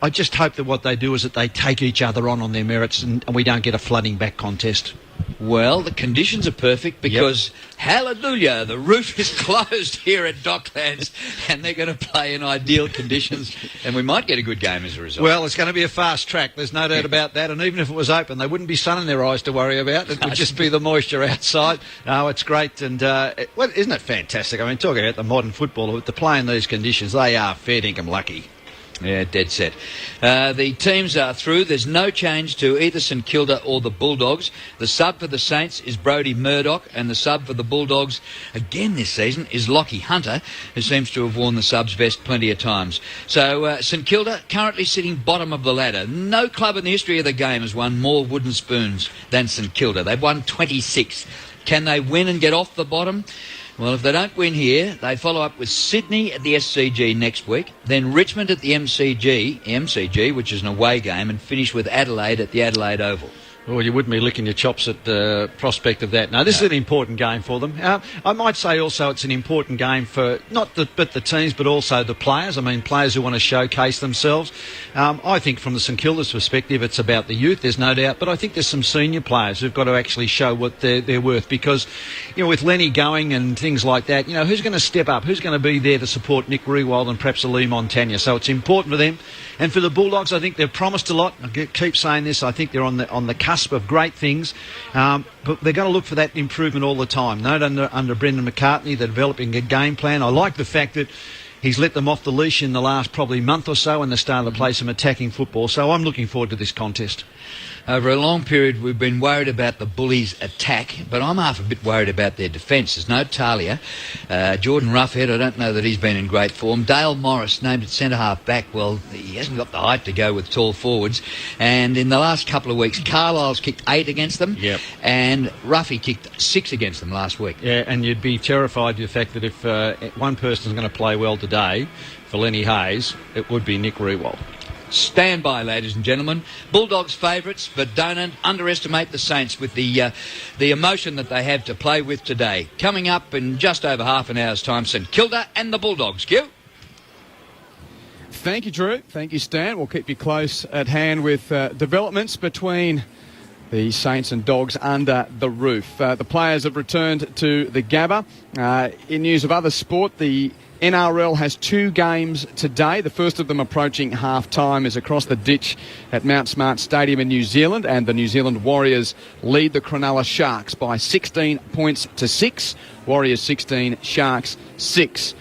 I just hope that what they do is that they take each other on their merits and we don't get a flooding back contest. Well, the conditions are perfect because, hallelujah, the roof is closed here at Docklands and they're going to play in ideal conditions and we might get a good game as a result. Well, it's going to be a fast track. There's no doubt about that. And even if it was open, they wouldn't be sun in their eyes to worry about. It would just be the moisture outside. No, it's great. And isn't it fantastic? I mean, talking about the modern footballer, to play in these conditions, they are fair dinkum lucky. Yeah, dead set. The teams are through. There's no change to either St Kilda or the Bulldogs. The sub for the Saints is Brodie Murdoch, and the sub for the Bulldogs, again this season, is Lockie Hunter, who seems to have worn the sub's vest plenty of times. So St Kilda currently sitting bottom of the ladder. No club in the history of the game has won more wooden spoons than St Kilda. They've won 26. Can they win and get off the bottom? Well, if they don't win here, they follow up with Sydney at the SCG next week, then Richmond at the MCG, which is an away game, and finish with Adelaide at the Adelaide Oval. Well, you wouldn't be licking your chops at the prospect of that. No, this is an important game for them. I might say also it's an important game for not the teams, but also the players. I mean, players who want to showcase themselves. I think from the St Kilda's perspective, it's about the youth, there's no doubt. But I think there's some senior players who've got to actually show what they're worth because, with Lenny going and things like that, who's going to step up? Who's going to be there to support Nick Rewald and perhaps Lee Montagna? So it's important for them. And for the Bulldogs, I think they've promised a lot. I keep saying this. I think they're on the cusp of great things, but they're going to look for that improvement all the time. Note under Brendan McCartney, they're developing a game plan. I like the fact that he's let them off the leash in the last probably month or so and they're starting to play some attacking football. So I'm looking forward to this contest. Over a long period, we've been worried about the Bullies' attack, but I'm half a bit worried about their defence. There's no Talia. Jordan Roughhead, I don't know that he's been in great form. Dale Morris, named at centre-half back, well, he hasn't got the height to go with tall forwards. And in the last couple of weeks, Carlisle's kicked 8 against them, and Ruffy kicked 6 against them last week. Yeah, and you'd be terrified of the fact that if one person's going to play well today for Lenny Hayes, it would be Nick Rewald. Stand by, ladies and gentlemen. Bulldogs favourites, but don't underestimate the Saints with the emotion that they have to play with today. Coming up in just over half an hour's time, St Kilda and the Bulldogs. Q. Thank you, Drew. Thank you, Stan. We'll keep you close at hand with developments between the Saints and Dogs under the roof. The players have returned to the Gabba. In news of other sport, the NRL has 2 games today. The first of them approaching half-time is across the ditch at Mount Smart Stadium in New Zealand, and the New Zealand Warriors lead the Cronulla Sharks by 16 points to 6. Warriors 16, Sharks 6.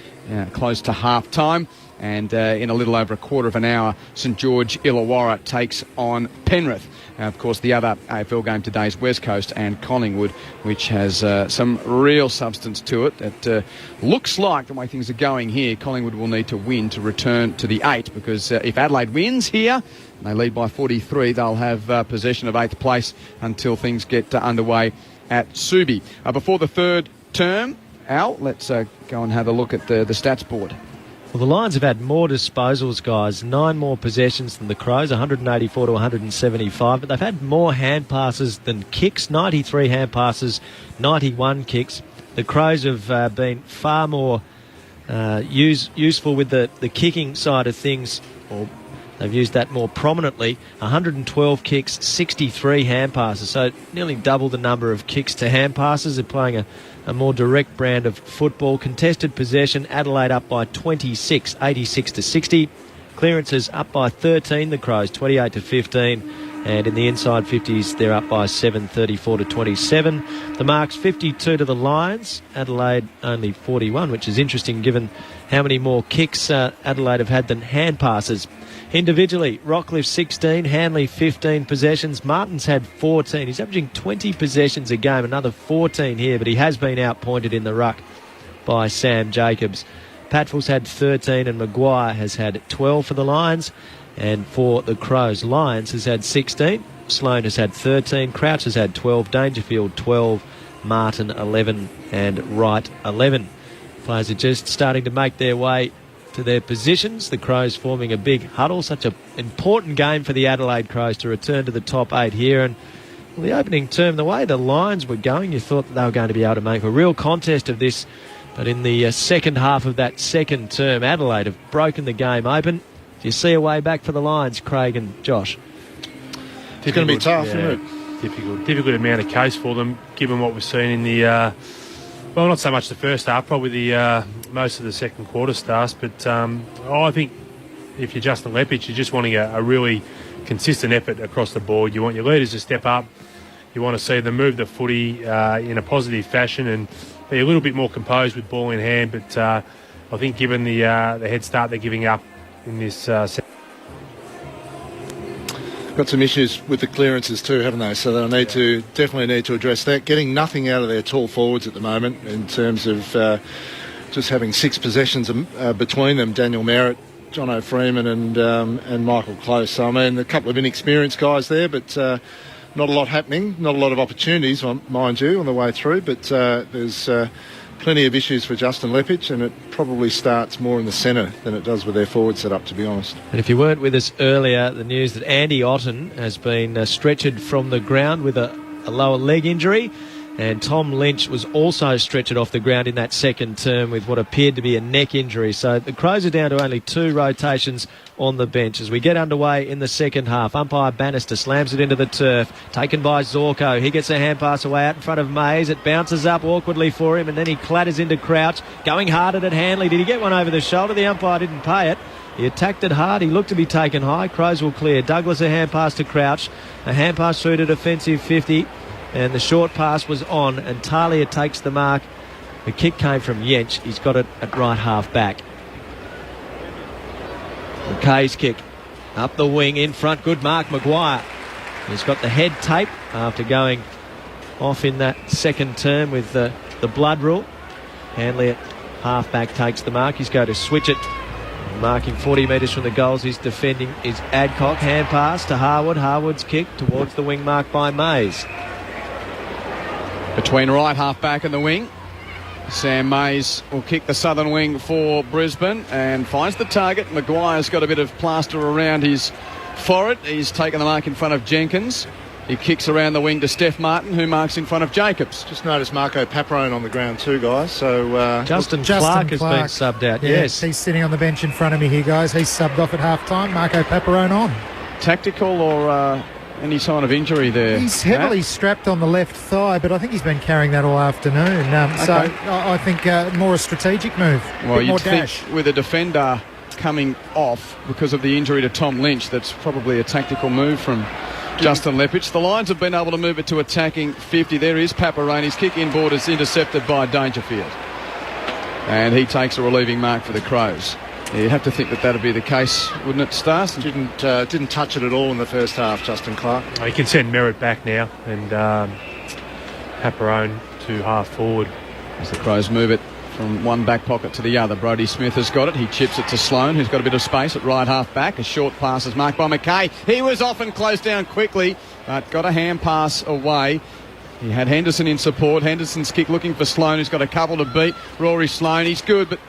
Close to half-time. And in a little over a quarter of an hour, St George Illawarra takes on Penrith. Of course, the other AFL game today is West Coast and Collingwood, which has some real substance to it. It looks like, the way things are going here, Collingwood will need to win to return to the 8, because if Adelaide wins here, and they lead by 43, they'll have possession of 8th place until things get underway at Subi. Before the third term, Al, let's go and have a look at the stats board. Well, the Lions have had more disposals, guys, 9 more possessions than the Crows, 184 to 175, but they've had more hand passes than kicks, 93 hand passes, 91 kicks. The Crows have been far more useful with the kicking side of things, or they've used that more prominently. 112 kicks, 63 hand passes, so nearly double the number of kicks to hand passes. They're playing a more direct brand of football. Contested possession, Adelaide up by 26, 86 to 60. Clearances up by 13, the Crows, 28 to 15. And in the inside 50s, they're up by 7, 34 to 27. The marks 52 to the Lions, Adelaide only 41, which is interesting given how many more kicks Adelaide have had than hand passes. Individually, Rockcliffe 16, Hanley 15 possessions. Martin's had 14. He's averaging 20 possessions a game, another 14 here, but he has been outpointed in the ruck by Sam Jacobs. Patfull's had 13 and Maguire has had 12 for the Lions. And for the Crows, Lyons has had 16, Sloane has had 13, Crouch has had 12, Dangerfield 12, Martin 11 and Wright 11. Players are just starting to make their way to their positions. The Crows forming a big huddle. Such an important game for the Adelaide Crows to return to the top 8 here. And well, the opening term, the way the Lions were going, you thought that they were going to be able to make a real contest of this. But in the second half of that second term, Adelaide have broken the game open. Do you see a way back for the Lions, Craig and Josh? It's going to be tough, isn't it? Difficult amount of case for them, given what we've seen in the... well, not so much the first half, probably the most of the second quarter starts. But I think if you're Justin Lepich, you're just wanting a really consistent effort across the board. You want your leaders to step up. You want to see them move the footy in a positive fashion and be a little bit more composed with ball in hand. But I think given the head start they're giving up in this got some issues with the clearances too, haven't they? So they'll definitely need to address that. Getting nothing out of their tall forwards at the moment in terms of just having 6 possessions between them, Daniel Merritt, Jono Freeman and Michael Close. So, I mean, a couple of inexperienced guys there, but not a lot happening, not a lot of opportunities, mind you, on the way through. But there's plenty of issues for Justin Lepich, and it probably starts more in the centre than it does with their forward set-up, to be honest. And if you weren't with us earlier, the news that Andy Otten has been stretchered from the ground with a lower leg injury, and Tom Lynch was also stretchered off the ground in that second term with what appeared to be a neck injury. So the Crows are down to only 2 rotations on the bench. As we get underway in the second half, umpire Bannister slams it into the turf, taken by Zorko. He gets a hand pass away out in front of Mays. It bounces up awkwardly for him, and then he clatters into Crouch, going hard at Hanley. Did he get one over the shoulder? The umpire didn't pay it. He attacked it hard. He looked to be taken high. Crows will clear. Douglas a hand pass to Crouch. A hand pass through to defensive 50. And the short pass was on, and Talia takes the mark. The kick came from Yench. He's got it at right half back. McKay's kick up the wing in front. Good mark, Maguire. He's got the head tape after going off in that second term with the blood rule. Hanley at half back takes the mark. He's going to switch it. Marking 40 metres from the goals he's defending is Adcock. Hand pass to Harwood. Harwood's kick towards the wing mark by Mays. Between right half-back and the wing, Sam Mays will kick the southern wing for Brisbane and finds the target. Maguire's got a bit of plaster around his forehead. He's taken the mark in front of Jenkins. He kicks around the wing to Steph Martin, who marks in front of Jacobs. Just noticed Marco Paparone on the ground too, guys. So Justin Clark has been subbed out. Yes, he's sitting on the bench in front of me here, guys. He's subbed off at half-time. Marco Paparone on. Tactical or any sign of injury there? He's heavily strapped on the left thigh, but I think he's been carrying that all afternoon. So I think more a strategic move, well, more you'd think dash. with a defender coming off because of the injury to Tom Lynch, that's probably a tactical move from Justin Lepich. The Lions have been able to move it to attacking 50. There is Paparani's kick inboard is intercepted by Dangerfield. And he takes a relieving mark for the Crows. You have to think that that'd be the case, wouldn't it, Stars? Didn't touch it at all in the first half, Justin Clark. He can send Merritt back now and Paparone to half forward. As the Crows move it from one back pocket to the other. Brodie Smith has got it. He chips it to Sloane, who's got a bit of space at right half back. A short pass is marked by McKay. He was off and closed down quickly, but got a hand pass away. He had Henderson in support. Henderson's kick looking for Sloane, who's got a couple to beat. Rory Sloane, he's good, but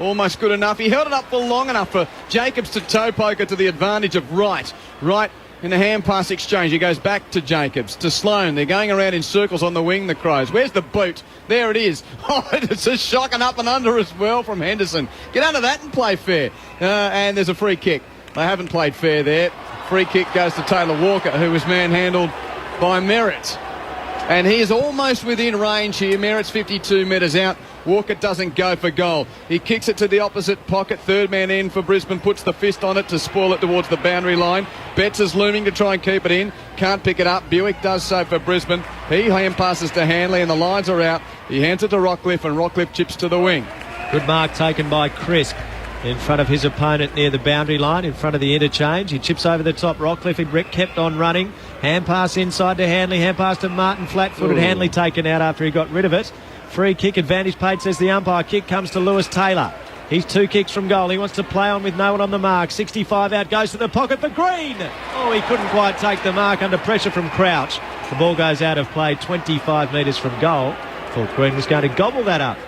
almost good enough. He held it up for long enough for Jacobs to toe poker to the advantage of Wright. Wright in the hand pass exchange. He goes back to Jacobs, to Sloane. They're going around in circles on the wing, the Crows. Where's the boot? There it is. Oh, it's a shock and up and under as well from Henderson. Get under that and play fair. And there's a free kick. They haven't played fair there. Free kick goes to Taylor Walker, who was manhandled by Merritt. And he is almost within range here. Merritt's 52 metres out. Walker doesn't go for goal. He kicks it to the opposite pocket. Third man in for Brisbane. Puts the fist on it to spoil it towards the boundary line. Betts is looming to try and keep it in. Can't pick it up. Buick does so for Brisbane. He hand passes to Hanley and the lines are out. He hands it to Rockcliffe and Rockcliffe chips to the wing. Good mark taken by Crisp in front of his opponent near the boundary line, in front of the interchange. He chips over the top. Rockcliffe and kept on running. Hand pass inside to Hanley. Hand pass to Martin. Flat-footed. Hanley taken out after he got rid of it. Free kick, advantage paid, says the umpire. Kick comes to Lewis Taylor. He's 2 kicks from goal. He wants to play on with no one on the mark. 65 out, goes to the pocket for Green. Oh, he couldn't quite take the mark under pressure from Crouch. The ball goes out of play 25 metres from goal. Thought Green was going to gobble that up.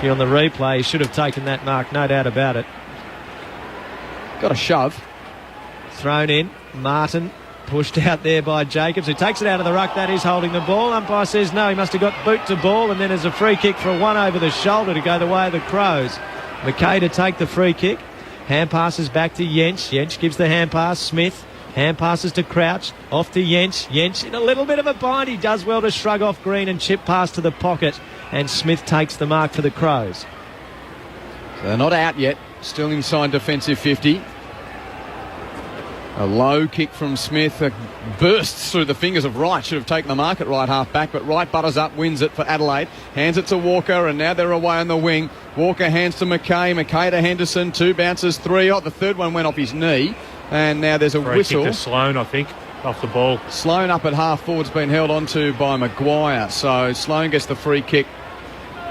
On the replay, he should have taken that mark, no doubt about it. Got a shove. Thrown in. Martin pushed out there by Jacobs, who takes it out of the ruck. That is holding the ball. Umpire says no, he must have got boot to ball, and then there's a free kick for a one over the shoulder to go the way of the Crows. McKay to take the free kick. Hand passes back to Jensch. Jensch gives the hand pass. Smith. Hand passes to Crouch. Off to Jensch. Jensch in a little bit of a bind. He does well to shrug off Green and chip pass to the pocket. And Smith takes the mark for the Crows. So they're not out yet. Still inside defensive 50. A low kick from Smith bursts through the fingers of Wright. Should have taken the mark at right half back, but Wright butters up, wins it for Adelaide. Hands it to Walker, and now they're away on the wing. Walker hands to McKay. McKay to Henderson. 2 bounces, 3. Oh, the third one went off his knee. And now there's a whistle. Kick to Sloane, I think, off the ball. Sloane up at half forward's been held onto by Maguire. So Sloane gets the free kick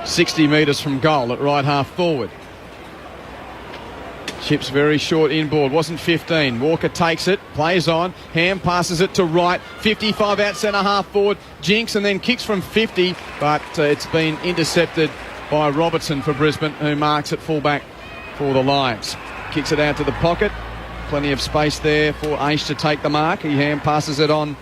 60 metres from goal at right half forward. Chips very short inboard, wasn't 15. Walker takes it, plays on, hand passes it to Wright. 55 out centre half forward, jinks and then kicks from 50, but it's been intercepted by Robertson for Brisbane, who marks at fullback for the Lions. Kicks it out to the pocket, plenty of space there for Aish to take the mark. He hand passes it on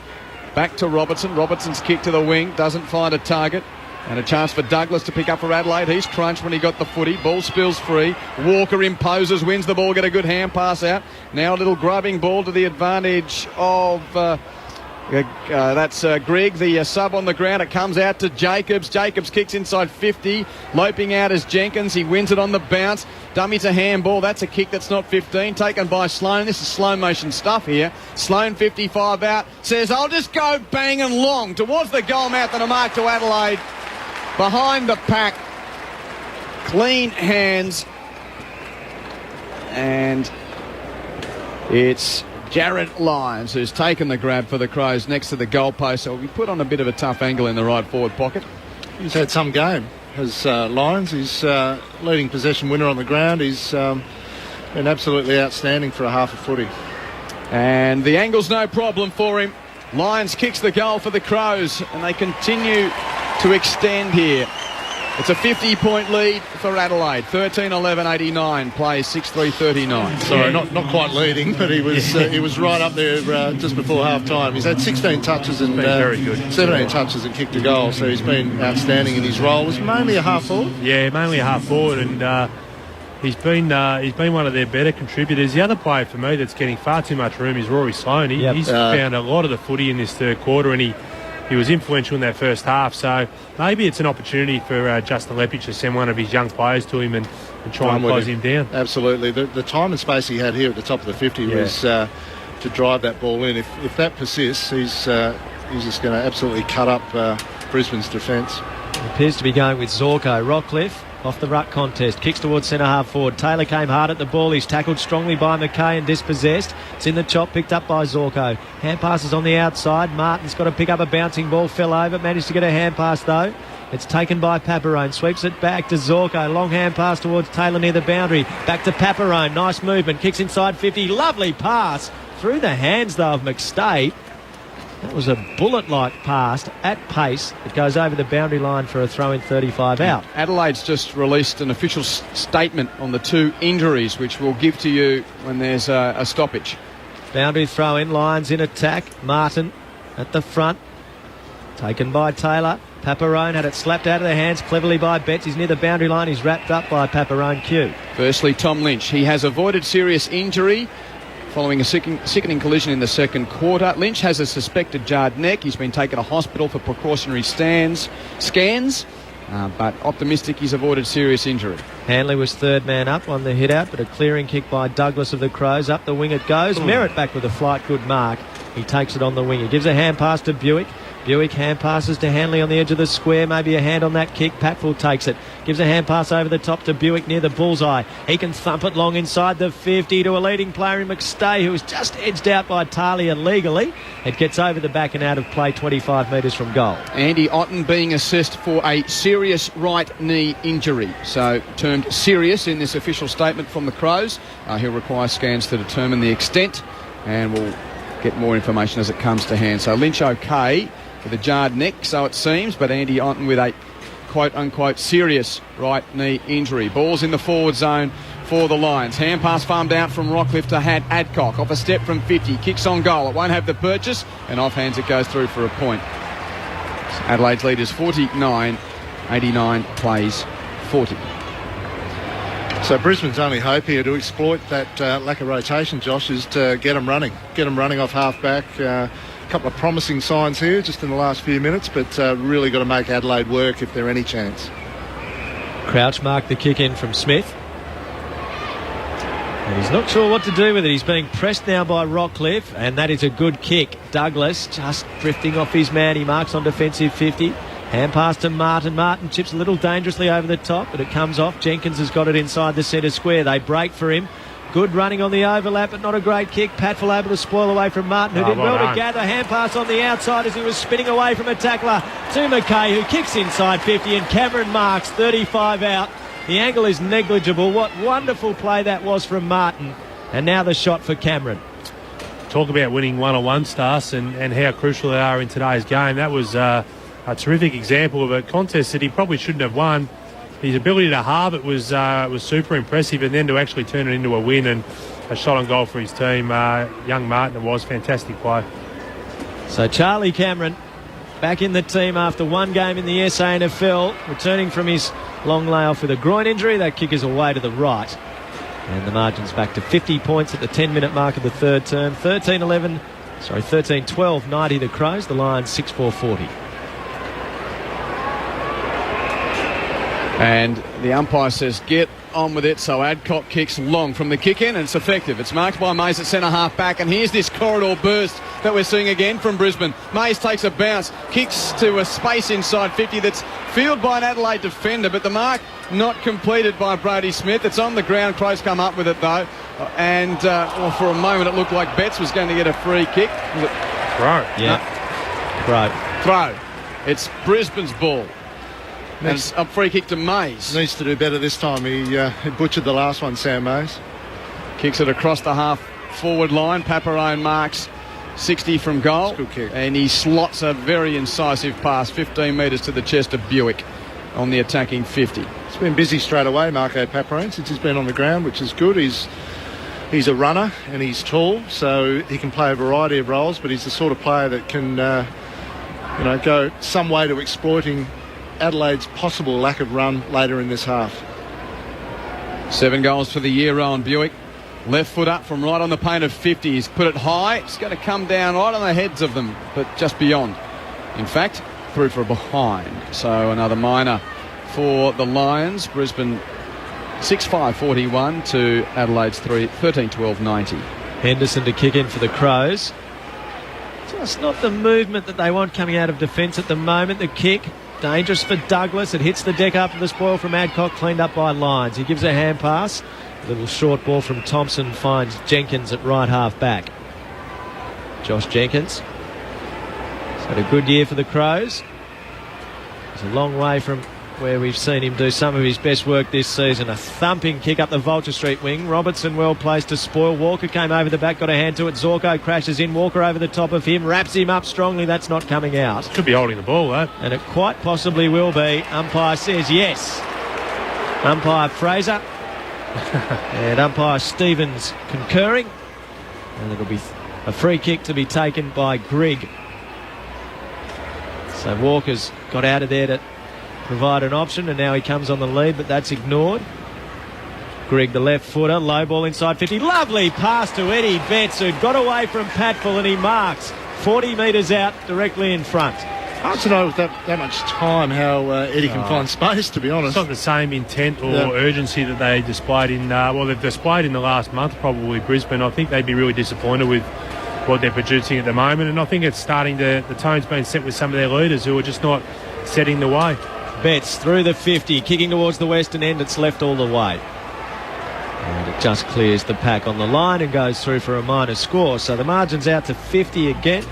back to Robertson. Robertson's kick to the wing, doesn't find a target. And a chance for Douglas to pick up for Adelaide. He's crunched when he got the footy. Ball spills free. Walker imposes, wins the ball, get a good hand pass out. Now a little grubbing ball to the advantage of... that's Greg, the sub on the ground. It comes out to Jacobs. Jacobs kicks inside 50. Loping out is Jenkins. He wins it on the bounce. Dummy to handball. That's a kick that's not 15. Taken by Sloane. This is slow motion stuff here. Sloane 55 out. Says, I'll just go bang and long towards the goal mouth and a mark to Adelaide. Behind the pack. Clean hands. And it's Jared Lyons, who's taken the grab for the Crows next to the goalpost. So we put on a bit of a tough angle in the right forward pocket. He's had some game, has Lyons. He's leading possession winner on the ground. He's been absolutely outstanding for a half a footy. And the angle's no problem for him. Lyons kicks the goal for the Crows, and they continue to extend here. It's a 50-point lead for Adelaide. 13-11-89, plays 6-3-39. Sorry, not quite leading, but he was right up there just before half-time. He's had 16 touches and very good. 17 touches and kicked a goal, so he's been outstanding in his role. It's mainly a half-forward? Yeah, mainly a half-forward, and He's been one of their better contributors. The other player for me that's getting far too much room is Rory Sloane. He's found a lot of the footy in this third quarter, and he was influential in that first half. So maybe it's an opportunity for Justin Leppich to send one of his young players to him and try and close him down. Absolutely. The time and space he had here at the top of the 50 was to drive that ball in. If that persists, he's just going to absolutely cut up Brisbane's defence. Appears to be going with Zorko. Rockcliffe off the ruck contest, kicks towards centre-half forward. Taylor came hard at the ball. He's tackled strongly by McKay and dispossessed. It's in the chop, picked up by Zorko. Hand passes on the outside. Martin's got to pick up a bouncing ball, fell over, managed to get a hand pass though. It's taken by Paparone, sweeps it back to Zorko. Long hand pass towards Taylor near the boundary. Back to Paparone, nice movement, kicks inside 50. Lovely pass through the hands though of McStay. That was a bullet-like pass at pace. It goes over the boundary line for a throw-in 35 out. Adelaide's just released an official statement on the two injuries, which we'll give to you when there's a stoppage. Boundary throw-in, Lions in attack. Martin at the front. Taken by Taylor. Paparone had it slapped out of their hands cleverly by Betts. He's near the boundary line. He's wrapped up by Paparone Q. Firstly, Tom Lynch. He has avoided serious injury following a sickening collision in the second quarter. Lynch has a suspected jarred neck. He's been taken to hospital for precautionary scans, but optimistic he's avoided serious injury. Hanley was third man up on the hit out, but a clearing kick by Douglas of the Crows. Up the wing it goes. Merritt back with a flight, good mark. He takes it on the wing. He gives a hand pass to Buick. Buick hand passes to Hanley on the edge of the square. Maybe a hand on that kick. Patfull takes it. Gives a hand pass over the top to Buick near the bullseye. He can thump it long inside the 50 to a leading player in McStay, who was just edged out by Talia legally. It gets over the back and out of play 25 metres from goal. Andy Otten being assessed for a serious right knee injury. So termed serious in this official statement from the Crows. He'll require scans to determine the extent, and we'll get more information as it comes to hand. So Lynch okay with a jarred neck, so it seems, but Andy Otten with a quote-unquote serious right knee injury. Ball's in the forward zone for the Lions. Hand pass farmed out from Rockcliffe to Adcock. Off a step from 50. Kicks on goal. It won't have the purchase, and offhands it goes through for a point. So Adelaide's lead is 49. 89 plays 40. So Brisbane's only hope here to exploit that lack of rotation, Josh, is to get them running. Get them running off half-back. Couple of promising signs here just in the last few minutes, but really got to make Adelaide work if they're any chance. Crouch marked the kick in from Smith, and he's not sure what to do with it. He's being pressed now by Rockcliffe, and that is a good kick. Douglas just drifting off his man. He marks on defensive 50. Hand pass to Martin. Martin chips a little dangerously over the top, but it comes off. Jenkins has got it inside the centre square. They break for him. Good running on the overlap, but not a great kick. Patfull able to spoil away from Martin, who did well to gather. Hand pass on the outside as he was spinning away from a tackler to McKay, who kicks inside 50, and Cameron marks 35 out. The angle is negligible. What wonderful play that was from Martin. And now the shot for Cameron. Talk about winning one-on-one, Stas, and how crucial they are in today's game. That was a terrific example of a contest that he probably shouldn't have won. His ability to halve it was super impressive, and then to actually turn it into a win and a shot on goal for his team. Young Martin, it was fantastic play. So Charlie Cameron back in the team after one game in the SANFL, returning from his long layoff with a groin injury. That kick is away to the right, and the margin's back to 50 points at the 10-minute mark of the third term. 13-12, 90 the Crows. The Lions 6-4-40. And the umpire says get on with it, so Adcock kicks long from the kick in, and it's effective. It's marked by Mays at centre half back, and here's this corridor burst that we're seeing again from Brisbane. Mays takes a bounce, kicks to a space inside 50 that's fielded by an Adelaide defender, but the mark not completed by Brodie Smith. It's on the ground. Crows come up with it though, and for a moment it looked like Betts was going to get a free kick. Was it? Throw. Yeah. Throw. It's Brisbane's ball. And it's a free kick to Mays. Needs to do better this time. He butchered the last one, Sam Mays. Kicks it across the half forward line. Paparone marks 60 from goal. Good kick. And he slots a very incisive pass 15 metres to the chest of Buick on the attacking 50. He's been busy straight away, Marco Paparone, since he's been on the ground, which is good. He's a runner and he's tall, so he can play a variety of roles, but he's the sort of player that can go some way to exploiting Adelaide's possible lack of run later in this half. 7 goals for the year, Rowan Buick. Left foot up from right on the paint of 50. He's put it high. It's going to come down right on the heads of them, but just beyond. In fact, through for a behind. So another minor for the Lions. Brisbane 6-5-41 to Adelaide's 13-12-90. Henderson to kick in for the Crows. Just not the movement that they want coming out of defence at the moment. The kick, dangerous for Douglas. It hits the deck after the spoil from Adcock, cleaned up by Lyons. He gives a hand pass. A little short ball from Thompson finds Jenkins at right half back. Josh Jenkins. He's had a good year for the Crows. He's a long way from where we've seen him do some of his best work this season. A thumping kick up the Vulture Street wing. Robertson well placed to spoil. Walker came over the back, got a hand to it. Zorko crashes in. Walker over the top of him, wraps him up strongly. That's not coming out. Could be holding the ball, though. And it quite possibly will be. Umpire says yes. Umpire Fraser and umpire Stevens concurring. And it'll be a free kick to be taken by Grigg. So Walker's got out of there to provide an option, and now he comes on the lead, but that's ignored. Grigg, the left footer, low ball inside 50. Lovely pass to Eddie Betts, who got away from Patfull, and he marks 40 metres out directly in front. Hard to know with that much time how Eddie can find space, to be honest. It's not the same intent or urgency that they displayed in, they've displayed in the last month, probably Brisbane. I think they'd be really disappointed with what they're producing at the moment, and I think it's starting to, the tone's been set with some of their leaders who are just not setting the way. Betts through the 50, kicking towards the western end. It's left all the way. And it just clears the pack on the line and goes through for a minor score. So the margin's out to 50 again.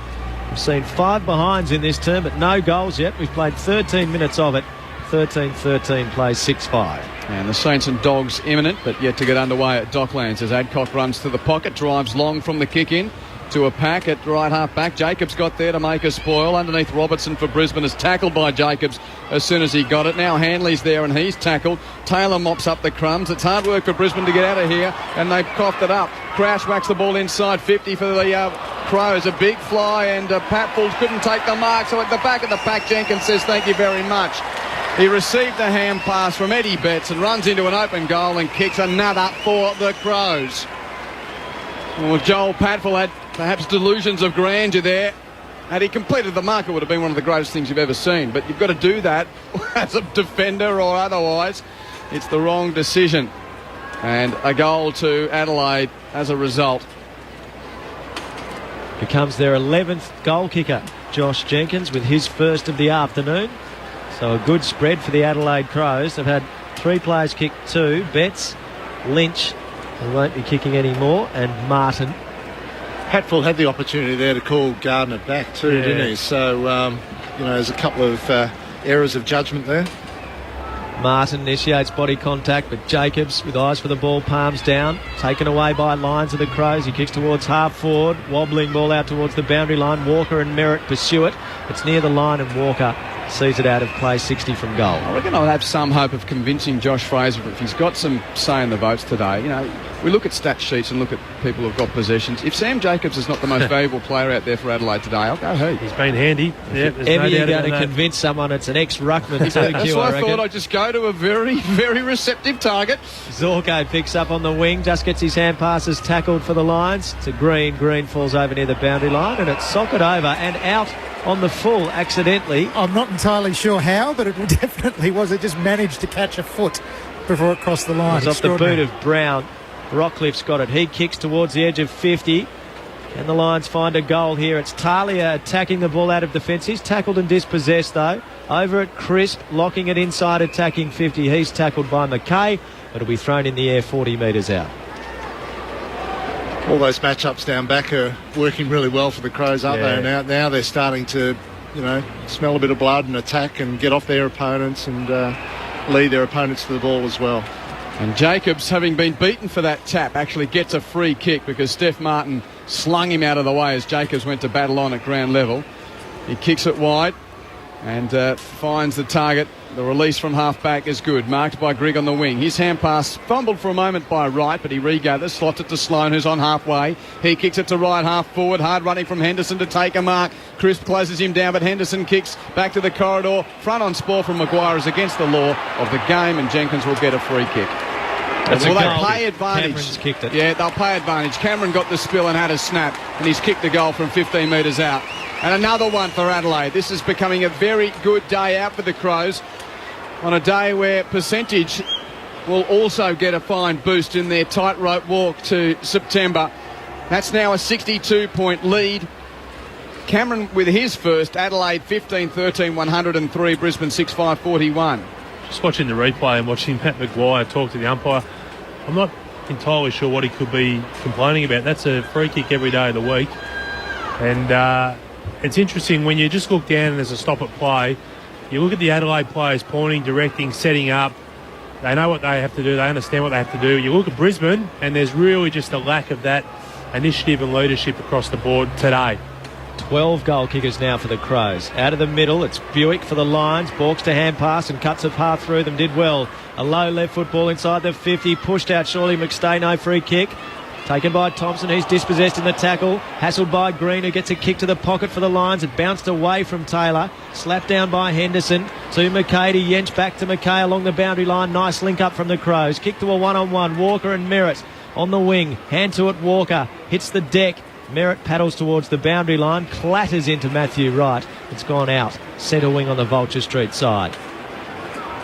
We've seen 5 behinds in this term, but no goals yet. We've played 13 minutes of it. 13-13 plays 6-5. And the Saints and Dogs imminent, but yet to get underway at Docklands as Adcock runs to the pocket, drives long from the kick-in to a pack at right half back. Jacobs got there to make a spoil. Underneath Robertson for Brisbane is tackled by Jacobs as soon as he got it. Now Hanley's there and he's tackled. Taylor mops up the crumbs. It's hard work for Brisbane to get out of here, and they've coughed it up. Crouch whacks the ball inside 50 for the Crows. A big fly, and Patfull couldn't take the mark, so at the back of the pack Jenkins says thank you very much. He received a hand pass from Eddie Betts and runs into an open goal and kicks another for the Crows. Well, Joel Patfull had perhaps delusions of grandeur there. Had he completed the mark, it would have been one of the greatest things you've ever seen. But you've got to do that as a defender or otherwise. It's the wrong decision. And a goal to Adelaide as a result. Becomes their 11th goal kicker, Josh Jenkins, with his first of the afternoon. So a good spread for the Adelaide Crows. They've had 3 players kick 2. Betts, Lynch, who won't be kicking any more, and Martin. Patfull had the opportunity there to call Gardner back too, didn't he? So, there's a couple of errors of judgment there. Martin initiates body contact, but Jacobs, with eyes for the ball, palms down, taken away by Lyons of the Crows. He kicks towards half forward, wobbling ball out towards the boundary line. Walker and Merritt pursue it. It's near the line, and Walker sees it out of play, 60 from goal. I reckon I'll have some hope of convincing Josh Fraser if he's got some say in the votes today. We look at stat sheets and look at people who've got possessions. If Sam Jacobs is not the most valuable player out there for Adelaide today, I'll go he. He's been handy. Ever you're going to convince someone it's an ex-ruckman too, That's why I thought I'd just go to a very, very receptive target. Zorko picks up on the wing, just gets his hand passes tackled for the Lions to Green. Green falls over near the boundary line, and it's socked over and out on the full accidentally. I'm not entirely sure how, but it definitely was. It just managed to catch a foot before it crossed the line. It was off the boot of Brown. Rockcliffe's got it. He kicks towards the edge of 50. Can the Lions find a goal here? It's Talia attacking the ball out of defence. He's tackled and dispossessed though. Over at Crisp, locking it inside, attacking 50. He's tackled by McKay. It'll be thrown in the air 40 metres out. All those matchups down back are working really well for the Crows, aren't they? Now they're starting to, smell a bit of blood and attack and get off their opponents and lead their opponents to the ball as well. And Jacobs, having been beaten for that tap, actually gets a free kick because Steph Martin slung him out of the way as Jacobs went to battle on at ground level. He kicks it wide and finds the target. The release from half-back is good, marked by Grigg on the wing. His hand pass fumbled for a moment by Wright, but he regathers, slots it to Sloan, who's on halfway. He kicks it to right half forward, hard running from Henderson to take a mark. Crisp closes him down, but Henderson kicks back to the corridor. Front on spoil from Maguire is against the law of the game, and Jenkins will get a free kick. That's well, a they goal. pay advantage. Cameron's kicked it. Yeah, they'll pay advantage. Cameron got the spill and had a snap, and he's kicked the goal from 15 metres out. And another one for Adelaide. This is becoming a very good day out for the Crows, on a day where percentage will also get a fine boost in their tightrope walk to September. That's now a 62-point lead. Cameron with his first. Adelaide 15-13, 103. Brisbane 6-5, 41. Just watching the replay and watching Pat Maguire talk to the umpire, I'm not entirely sure what he could be complaining about. That's a free kick every day of the week. And it's interesting when you just look down and there's a stop at play, you look at the Adelaide players pointing, directing, setting up. They know what they have to do. They understand what they have to do. You look at Brisbane and there's really just a lack of that initiative and leadership across the board today. 12 goal kickers now for the Crows. Out of the middle, it's Buick for the Lions. Balks to hand pass and cuts it half through them. Did well. A low left football inside the 50. Pushed out Shirley McStay. No free kick. Taken by Thompson. He's dispossessed in the tackle. Hassled by Green, who gets a kick to the pocket for the Lions. It bounced away from Taylor. Slapped down by Henderson. To McKay to Yench. Back to McKay along the boundary line. Nice link up from the Crows. Kick to a one-on-one. Walker and Merritt on the wing. Hand to it. Walker hits the deck. Merritt paddles towards the boundary line, clatters into Matthew Wright. It's gone out. Centre wing on the Vulture Street side.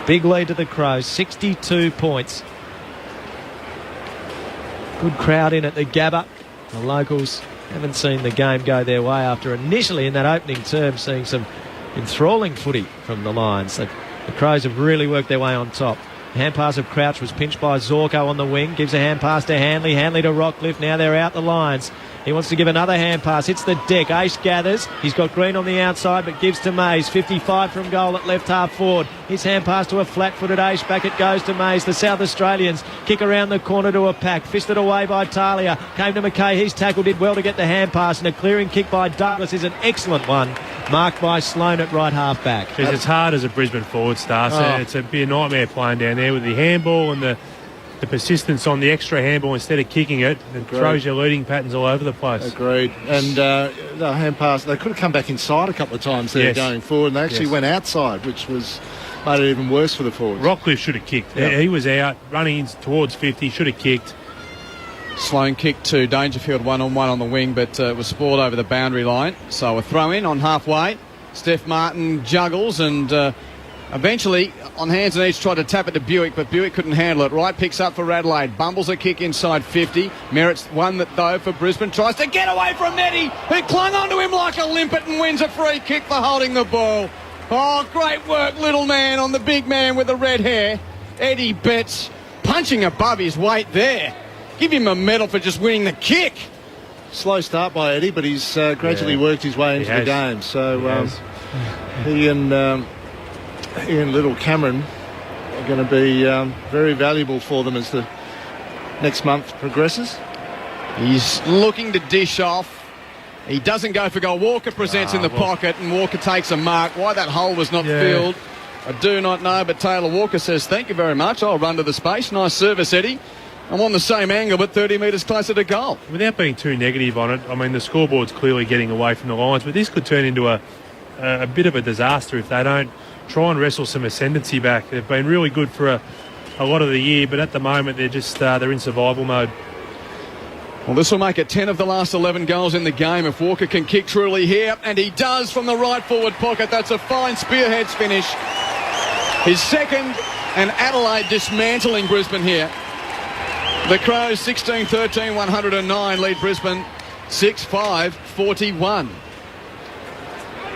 Big lead to the Crows, 62 points. Good crowd in at the Gabba. The locals haven't seen the game go their way after initially in that opening term seeing some enthralling footy from the Lions. The Crows have really worked their way on top. Hand pass of Crouch was pinched by Zorko on the wing. Gives a hand pass to Hanley. Hanley to Rockcliffe. Now they're out the Lions. He wants to give another hand pass. Hits the deck. Ace gathers. He's got Green on the outside, but gives to Mays. 55 from goal at left half forward. His hand pass to a flat-footed Ace. Back it goes to Mays. The South Australians kick around the corner to a pack. Fisted away by Talia. Came to McKay. He's tackled. Did well to get the hand pass. And a clearing kick by Douglas is an excellent one. Marked by Sloan at right half back. It's hard as a Brisbane forward star. So it'd be a nightmare playing down there with the handball and the persistence on the extra handball instead of kicking it. It throws your leading patterns all over the place. Agreed. And the hand pass, they could have come back inside a couple of times there going forward, and they actually went outside, which made it even worse for the forwards. Rockcliffe should have kicked. Yep. He was out, running in towards 50, should have kicked. Sloan kick to Dangerfield one-on-one on the wing, but it was spoiled over the boundary line. So a throw-in on halfway. Steph Martin juggles and eventually on hands and knees tried to tap it to Buick, but Buick couldn't handle it. Wright picks up for Adelaide. Bumbles a kick inside 50. Merritt's won that though for Brisbane. Tries to get away from Eddie, who clung onto him like a limpet and wins a free kick for holding the ball. Oh, great work, little man, on the big man with the red hair. Eddie Betts punching above his weight there. Give him a medal for just winning the kick. Slow start by Eddie, but he's gradually worked his way into the game. So he and little Cameron are going to be very valuable for them as the next month progresses. He's looking to dish off. He doesn't go for goal. Walker presents in the pocket, and Walker takes a mark. Why that hole was not filled, I do not know, but Taylor Walker says, thank you very much. I'll run to the space. Nice service, Eddie. I'm on the same angle, but 30 metres closer to goal. Without being too negative on it, I mean, the scoreboard's clearly getting away from the Lions, but this could turn into a bit of a disaster if they don't try and wrestle some ascendancy back. They've been really good for a lot of the year, but at the moment they're just they're in survival mode. Well, this will make it 10 of the last 11 goals in the game if Walker can kick truly here, and he does from the right forward pocket. That's a fine spearheads finish. His second, and Adelaide dismantling Brisbane here. The Crows 16-13, 109 lead Brisbane 6-5, 41.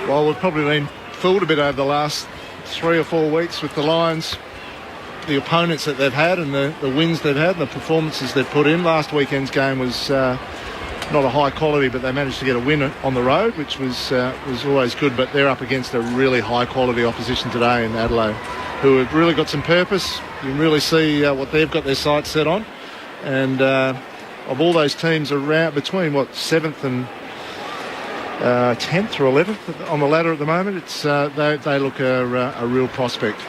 Well, we've probably been fooled a bit over the last 3 or 4 weeks with the Lions, the opponents that they've had and the wins they've had and the performances they've put in. Last weekend's game was not a high quality, but they managed to get a win on the road, which was always good. But they're up against a really high quality opposition today in Adelaide, who have really got some purpose. You can really see what they've got their sights set on. And of all those teams around between 7th and 10th or 11th on the ladder at the moment, it's they look a real prospect.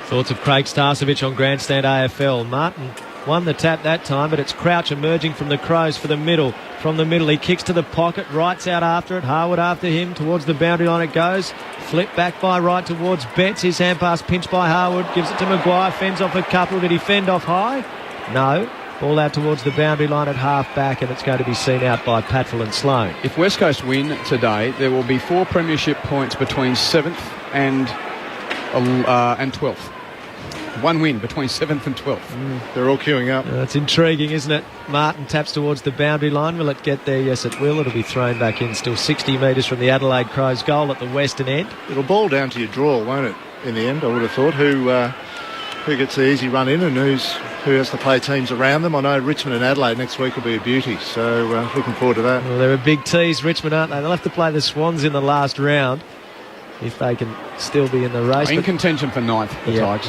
Thoughts of Craig Starcevich on Grandstand AFL. Martin won the tap that time, but it's Crouch emerging from the Crows for the middle. From the middle, he kicks to the pocket. Wright's out after it. Harwood after him. Towards the boundary line it goes. Flip back by Wright towards Betts. His hand pass pinched by Harwood. Gives it to Maguire. Fends off a couple. Did he fend off high? No. Ball out towards the boundary line at half-back, and it's going to be seen out by Patfell and Sloane. If West Coast win today, there will be 4 premiership points between 7th and 12th. One win between 7th and 12th. They're all queuing up. That's intriguing, isn't it? Martin taps towards the boundary line. Will it get there? Yes, it will. It'll be thrown back in. Still 60 metres from the Adelaide Crows goal at the western end. It'll boil down to your draw, won't it, in the end, I would have thought. Who gets the easy run in and who has to play teams around them. I know Richmond and Adelaide next week will be a beauty, so looking forward to that. Well, they're a big tease, Richmond, aren't they? They'll have to play the Swans in the last round if they can still be in the race. In contention for 9th, the Tigers.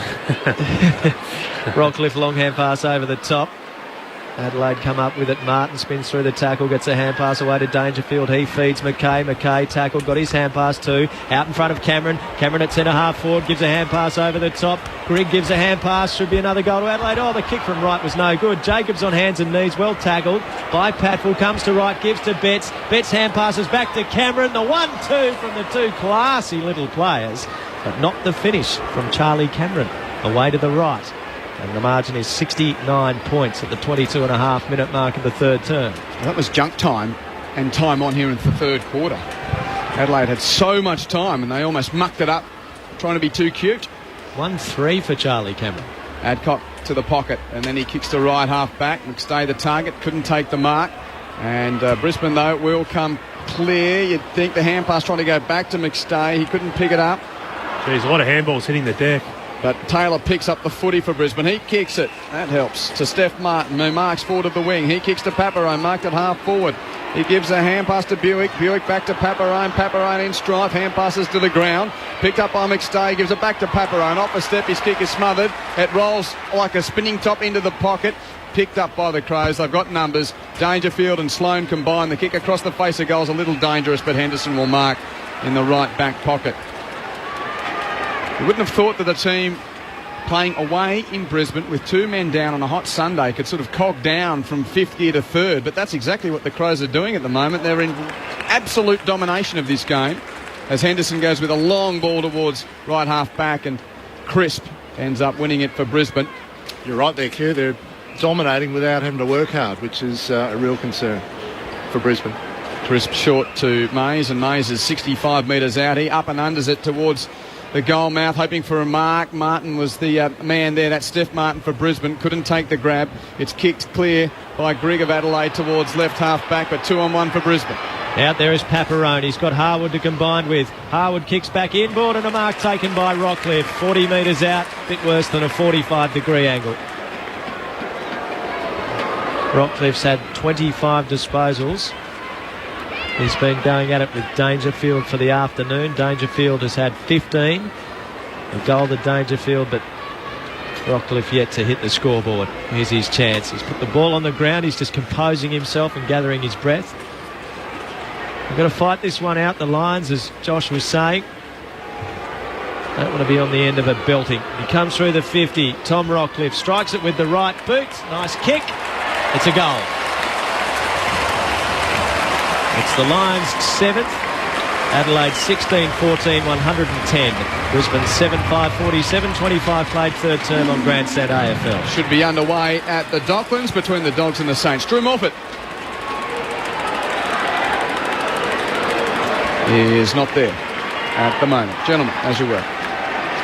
Rockcliffe, long hand pass over the top. Adelaide come up with it. Martin spins through the tackle, gets a hand pass away to Dangerfield. He feeds McKay. McKay tackled, got his hand pass too. Out in front of Cameron. Cameron at centre half forward gives a hand pass over the top. Grigg gives a hand pass. Should be another goal to Adelaide. Oh, the kick from right was no good. Jacobs on hands and knees, well tackled by Patfell. Comes to right, gives to Betts. Betts hand passes back to Cameron. The 1-2 from the two classy little players, but not the finish from Charlie Cameron. Away to the right. And the margin is 69 points at the 22.5-minute mark of the third term. Well, that was junk time and time on here in the third quarter. Adelaide had so much time and they almost mucked it up trying to be too cute. 1-3 for Charlie Cameron. Adcock to the pocket and then he kicks to right half back. McStay the target, couldn't take the mark. And Brisbane, though, will come clear. You'd think the hand pass trying to go back to McStay. He couldn't pick it up. There's a lot of handballs hitting the deck. But Taylor picks up the footy for Brisbane. He kicks it. That helps. To Steph Martin, who marks forward of the wing. He kicks to Paparone, marked at half forward. He gives a hand pass to Buick. Buick back to Paparone. Paparone in strife. Hand passes to the ground. Picked up by McStay. Gives it back to Paparone. Off a step. His kick is smothered. It rolls like a spinning top into the pocket. Picked up by the Crows. They've got numbers. Dangerfield and Sloane combined. The kick across the face of goal is a little dangerous, but Henderson will mark in the right back pocket. You wouldn't have thought that the team playing away in Brisbane with 2 men down on a hot Sunday could sort of cog down from 5th gear to 3rd, but that's exactly what the Crows are doing at the moment. They're in absolute domination of this game as Henderson goes with a long ball towards right half back and Crisp ends up winning it for Brisbane. You're right there, Keir. They're dominating without having to work hard, which is a real concern for Brisbane. Crisp short to Mays, and Mays is 65 metres out. He up and unders it towards the goal mouth, hoping for a mark. Martin was the man there. That's Steph Martin for Brisbane. Couldn't take the grab. It's kicked clear by Grigg of Adelaide towards left half back, but 2-on-1 for Brisbane. Out there is Paparone. He's got Harwood to combine with. Harwood kicks back inboard and a mark taken by Rockcliffe. 40 metres out, a bit worse than a 45-degree angle. Rockcliffe's had 25 disposals. He's been going at it with Dangerfield for the afternoon. Dangerfield has had 15. A goal to Dangerfield, but Rockcliffe yet to hit the scoreboard. Here's his chance. He's put the ball on the ground. He's just composing himself and gathering his breath. We've got to fight this one out, the Lions, as Josh was saying. Don't want to be on the end of a belting. He comes through the 50. Tom Rockcliffe strikes it with the right boot. Nice kick. It's a goal. It's the Lions 7th, Adelaide 16-14, 110. Brisbane 7-5, 47, 25 played third term on Grandstand AFL. Should be underway at the Docklands between the Dogs and the Saints. Drew Morfitt is not there at the moment. Gentlemen, as you were.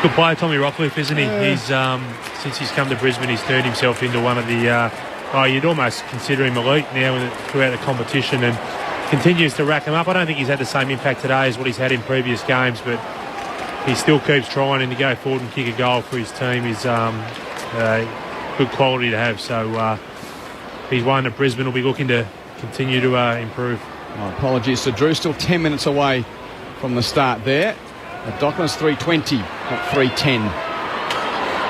Good player, Tommy Rockcliffe, isn't he? He's since he's come to Brisbane, he's turned himself into one of the... you'd almost consider him elite now throughout the competition, and continues to rack him up. I don't think he's had the same impact today as what he's had in previous games, but he still keeps trying, and to go forward and kick a goal for his team is good quality to have. So he's one that Brisbane will be looking to continue to improve. My apologies to Drew. Still 10 minutes away from the start there. At Docklands 3:20, not 3:10.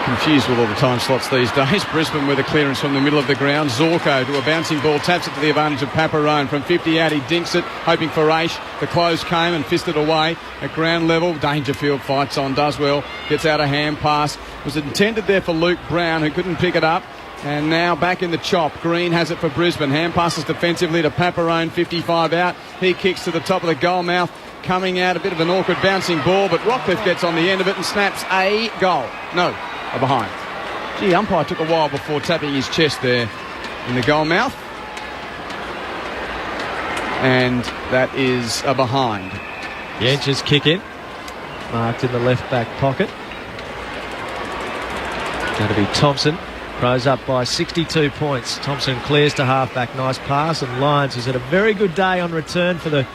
Confused with all the time slots these days. Brisbane with a clearance from the middle of the ground. Zorko to a bouncing ball, taps it to the advantage of Paparone. From 50 out, he dinks it, hoping for Aish. The close came and fisted away at ground level. Dangerfield fights on, does well, gets out a hand pass. Was intended there for Luke Brown, who couldn't pick it up. And now back in the chop. Green has it for Brisbane. Hand passes defensively to Paparone, 55 out. He kicks to the top of the goal mouth. Coming out, a bit of an awkward bouncing ball, but Rockcliffe gets on the end of it and snaps a goal. No, a behind. Gee, umpire took a while before tapping his chest there in the goal mouth. And that is a behind. Yench's kick in, marked in the left back pocket. Going to be Thompson. Crows up by 62 points. Thompson clears to half-back. Nice pass. And Lyons has had a very good day on return for the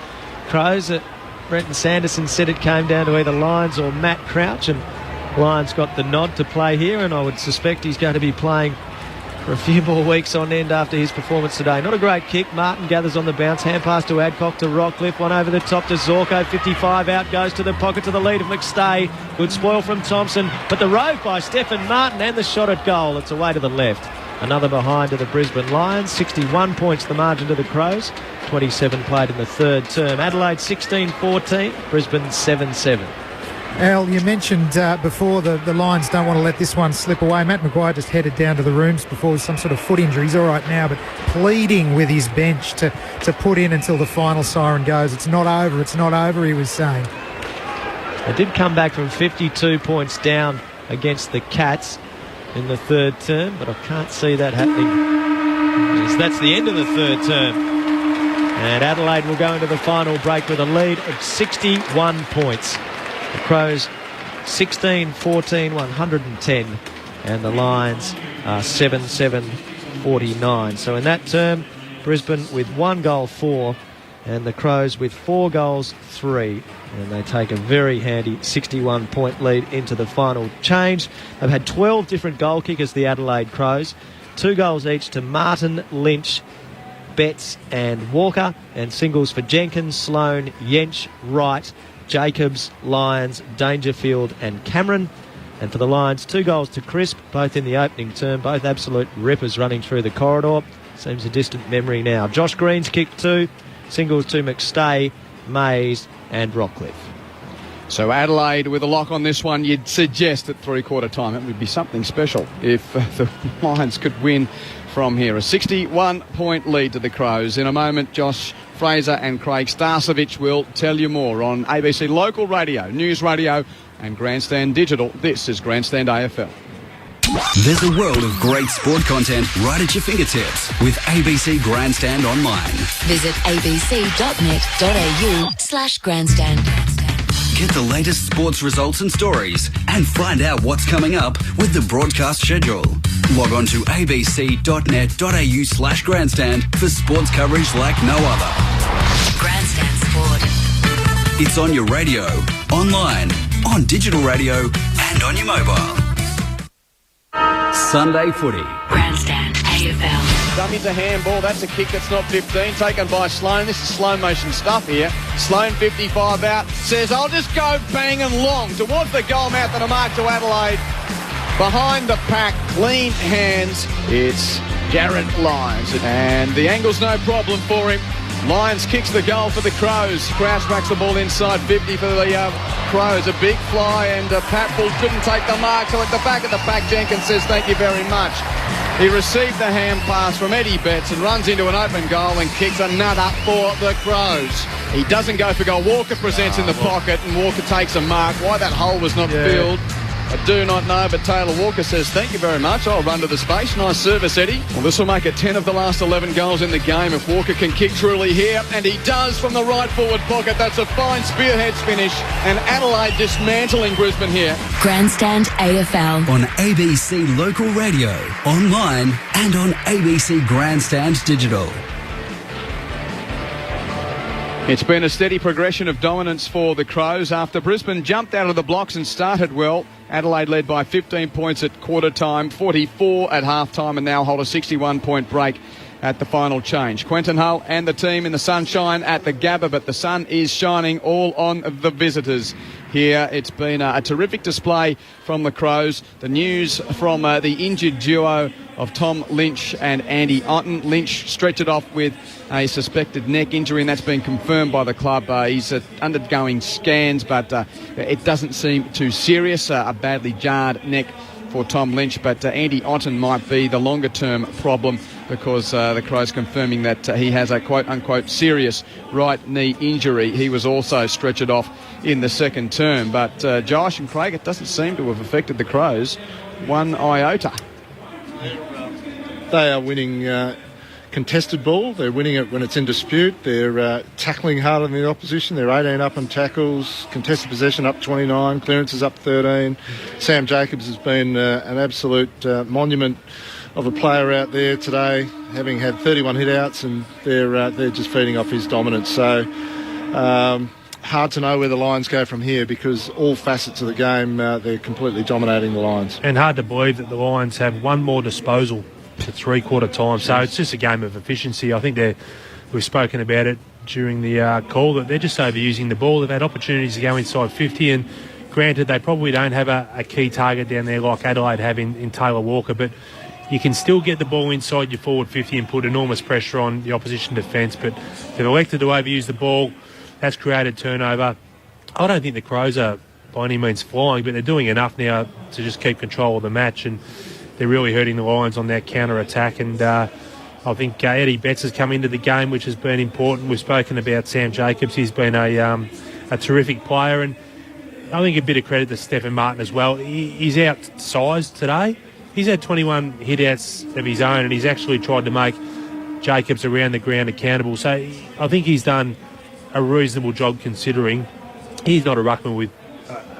Crows. Brenton Sanderson said it came down to either Lyons or Matt Crouch. And Lyons got the nod to play here. And I would suspect he's going to be playing for a few more weeks on end after his performance today. Not a great kick. Martin gathers on the bounce. Hand pass to Adcock to Rockcliffe. One over the top to Zorko. 55 out. Goes to the pocket to the lead of McStay. Good spoil from Thompson. But the rove by Stephen Martin and the shot at goal. It's away to the left. Another behind to the Brisbane Lions. 61 points the margin to the Crows. 27 played in the third term. Adelaide 16-14. Brisbane 7-7. Al, you mentioned before the Lions don't want to let this one slip away. Matt Maguire just headed down to the rooms before with some sort of foot injury. He's all right now, but pleading with his bench to put in until the final siren goes. It's not over, he was saying. They did come back from 52 points down against the Cats in the third term, but I can't see that happening. That's the end of the third term. And Adelaide will go into the final break with a lead of 61 points. The Crows 16-14, 110, and the Lions are 7-7-49. So in that term, Brisbane with 1 goal 4, and the Crows with 4 goals 3, and they take a very handy 61-point lead into the final change. They've had 12 different goal kickers, the Adelaide Crows, 2 goals each to Martin, Lynch, Betts and Walker, and singles for Jenkins, Sloane, Yench, Wright, Jacobs, Lyons, Dangerfield and Cameron. And for the Lions, 2 goals to Crisp, both in the opening term, both absolute rippers running through the corridor. Seems a distant memory now. Josh Green's kicked 2, singles to McStay, Mays and Rockcliffe. So Adelaide with a lock on this one. You'd suggest at three-quarter time it would be something special if the Lions could win from here. A 61-point lead to the Crows. In a moment, Josh Fraser and Craig Starcevich will tell you more on ABC Local Radio, News Radio and Grandstand Digital. This is Grandstand AFL. There's a world of great sport content right at your fingertips with ABC Grandstand Online. Visit abc.net.au/grandstand. Get the latest sports results and stories and find out what's coming up with the broadcast schedule. Log on to abc.net.au/grandstand for sports coverage like no other. Grandstand Sport. It's on your radio, online, on digital radio and on your mobile. Sunday footy. Grandstand AFL. Dummy to handball. That's a kick that's not 15. Taken by Sloane. This is slow motion stuff here. Sloane 55 out. Says, I'll just go bang and long towards the goal mouth and a mark to Adelaide. Behind the pack, clean hands. It's Garrett Lyons. And the angle's no problem for him. Lyons kicks the goal for the Crows. Crouch backs the ball inside 50 for the Crows. A big fly and Patfull couldn't take the mark. So at the back of the pack, Jenkins says thank you very much. He received the hand pass from Eddie Betts and runs into an open goal and kicks another for the Crows. He doesn't go for goal. Walker presents in the pocket and Walker takes a mark. Why that hole was not filled, I do not know, but Taylor Walker says, thank you very much. I'll run to the space. Nice service, Eddie. Well, this will make it 10 of the last 11 goals in the game if Walker can kick truly here. And he does from the right forward pocket. That's a fine spearhead finish. And Adelaide dismantling Brisbane here. Grandstand AFL. On ABC Local Radio, online and on ABC Grandstand Digital. It's been a steady progression of dominance for the Crows after Brisbane jumped out of the blocks and started well. Adelaide led by 15 points at quarter time, 44 at half time, and now hold a 61-point break at the final change. Quentin Hull and the team in the sunshine at the Gabba, but the sun is shining all on the visitors here. It's been a terrific display from the Crows. The news from the injured duo of Tom Lynch and Andy Otten. Lynch stretched it off with a suspected neck injury, and that's been confirmed by the club. He's undergoing scans, but it doesn't seem too serious. A badly jarred neck for Tom Lynch, but Andy Otten might be the longer-term problem because the Crows confirming that he has a quote-unquote serious right knee injury. He was also stretchered off in the second term, but Josh and Craig, it doesn't seem to have affected the Crows one iota. They are winning contested ball. They're winning it when it's in dispute. They're tackling harder than the opposition. They're 18 up on tackles, contested possession up 29, clearances up 13. Sam Jacobs has been an absolute monument of a player out there today, having had 31 hit-outs, and they're just feeding off his dominance. So hard to know where the Lions go from here, because all facets of the game, they're completely dominating the Lions. And hard to believe that the Lions have one more disposal to three-quarter time. So it's just a game of efficiency. I think we've spoken about it during the call, that they're just overusing the ball. They've had opportunities to go inside 50, and granted, they probably don't have a key target down there like Adelaide have in Taylor Walker, but you can still get the ball inside your forward 50 and put enormous pressure on the opposition defence. But they've elected to overuse the ball. That's created turnover. I don't think the Crows are by any means flying, but they're doing enough now to just keep control of the match, and they're really hurting the Lions on that counter-attack. And I think Eddie Betts has come into the game, which has been important. We've spoken about Sam Jacobs. He's been a terrific player, and I think a bit of credit to Stephen Martin as well. He's outsized today. He's had 21 hit-outs of his own, and he's actually tried to make Jacobs around the ground accountable. So I think he's done a reasonable job, considering he's not a ruckman with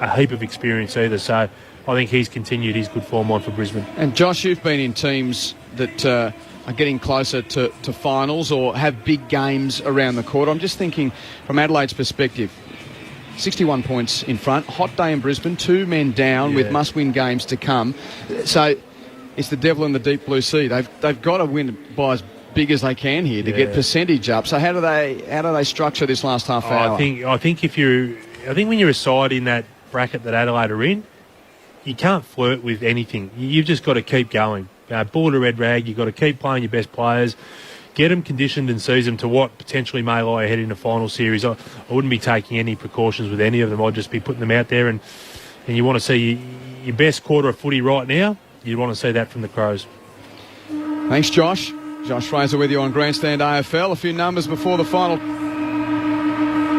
a heap of experience either. So I think he's continued his good form on for Brisbane. And Josh, you've been in teams that are getting closer to finals or have big games around the court. I'm just thinking from Adelaide's perspective, 61 points in front, hot day in Brisbane, 2 men down with must-win games to come. So it's the devil in the deep blue sea. They've got to win by as big as they can here to get percentage up. So how do they structure this last half hour? I think when you're a side in that bracket that Adelaide are in, you can't flirt with anything. You've just got to keep going. Border red rag, you've got to keep playing your best players, get them conditioned and seize them to what potentially may lie ahead in the final series. I wouldn't be taking any precautions with any of them. I'd just be putting them out there, and you want to see your best quarter of footy right now. You want to see that from the Crows. Thanks, Josh. Josh Fraser with you on Grandstand AFL. A few numbers before the final.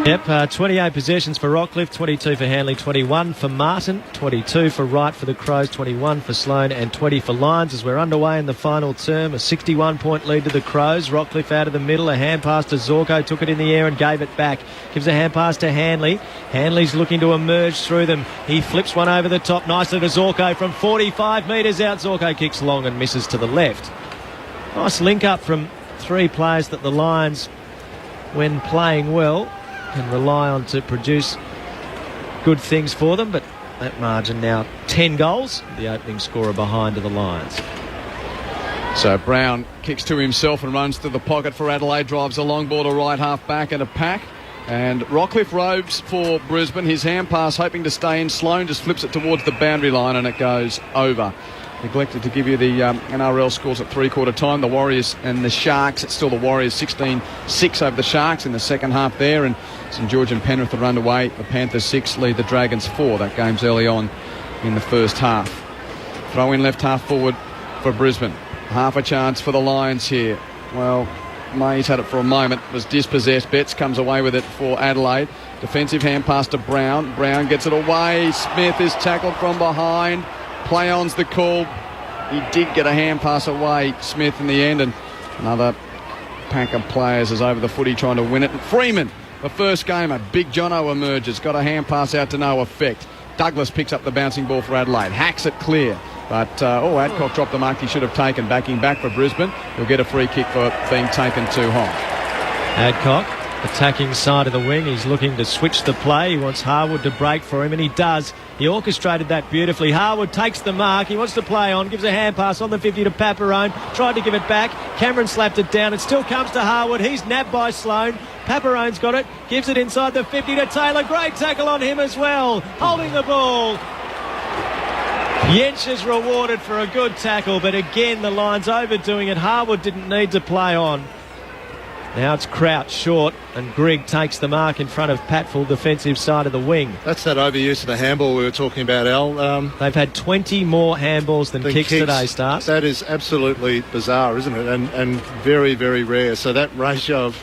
Yep, 28 possessions for Rockcliffe, 22 for Hanley, 21 for Martin, 22 for Wright for the Crows, 21 for Sloane and 20 for Lions. As we're underway in the final term, a 61-point lead to the Crows. Rockcliffe out of the middle, a hand pass to Zorko, took it in the air and gave it back. Gives a hand pass to Hanley. Hanley's looking to emerge through them. He flips one over the top nicely to Zorko from 45 metres out. Zorko kicks long and misses to the left. Nice link up from three players that the Lions, when playing well, can rely on to produce good things for them, but that margin now 10 goals, the opening scorer behind to the Lions. So Brown kicks to himself and runs to the pocket for Adelaide, drives a long ball to right half back and a pack, and Rockcliffe roves for Brisbane. His hand pass hoping to stay in. Sloane just flips it towards the boundary line and it goes over. Neglected to give you the NRL scores at three-quarter time. The Warriors and the Sharks, it's still the Warriors 16-6 over the Sharks in the second half there, and St George and Penrith are underway. The Panthers 6 lead the Dragons 4. That game's early on in the first half. Throw in left half forward for Brisbane. Half a chance for the Lions here. Well, May's had it for a moment, was dispossessed. Betts comes away with it for Adelaide. Defensive hand pass to Brown. Brown gets it away. Smith is tackled from behind. Play on's the call. He did get a hand pass away, Smith, in the end, and another pack of players is over the footy trying to win it. And Freeman, the first gamer, Big Jono emerges, got a hand pass out to no effect. Douglas picks up the bouncing ball for Adelaide, hacks it clear, but Adcock dropped the mark he should have taken. Backing back for Brisbane, he'll get a free kick for being taken too high. Adcock attacking side of the wing. He's looking to switch the play. He wants Harwood to break for him, and he does. He orchestrated that beautifully. Harwood takes the mark. He wants to play on, gives a hand pass on the 50 to Paparone. Tried to give it back. Cameron slapped it down. It still comes to Harwood. He's nabbed by Sloane. Paparone's got it. Gives it inside the 50 to Taylor. Great tackle on him as well. Holding the ball. Yench is rewarded for a good tackle, but again the Lions overdoing it. Harwood didn't need to play on. Now it's Crouch short, and Grigg takes the mark in front of Patfull, defensive side of the wing. That's that overuse of the handball we were talking about, Al. They've had 20 more handballs than kicks today, Stars. That is absolutely bizarre, isn't it? And very, very rare. So that ratio of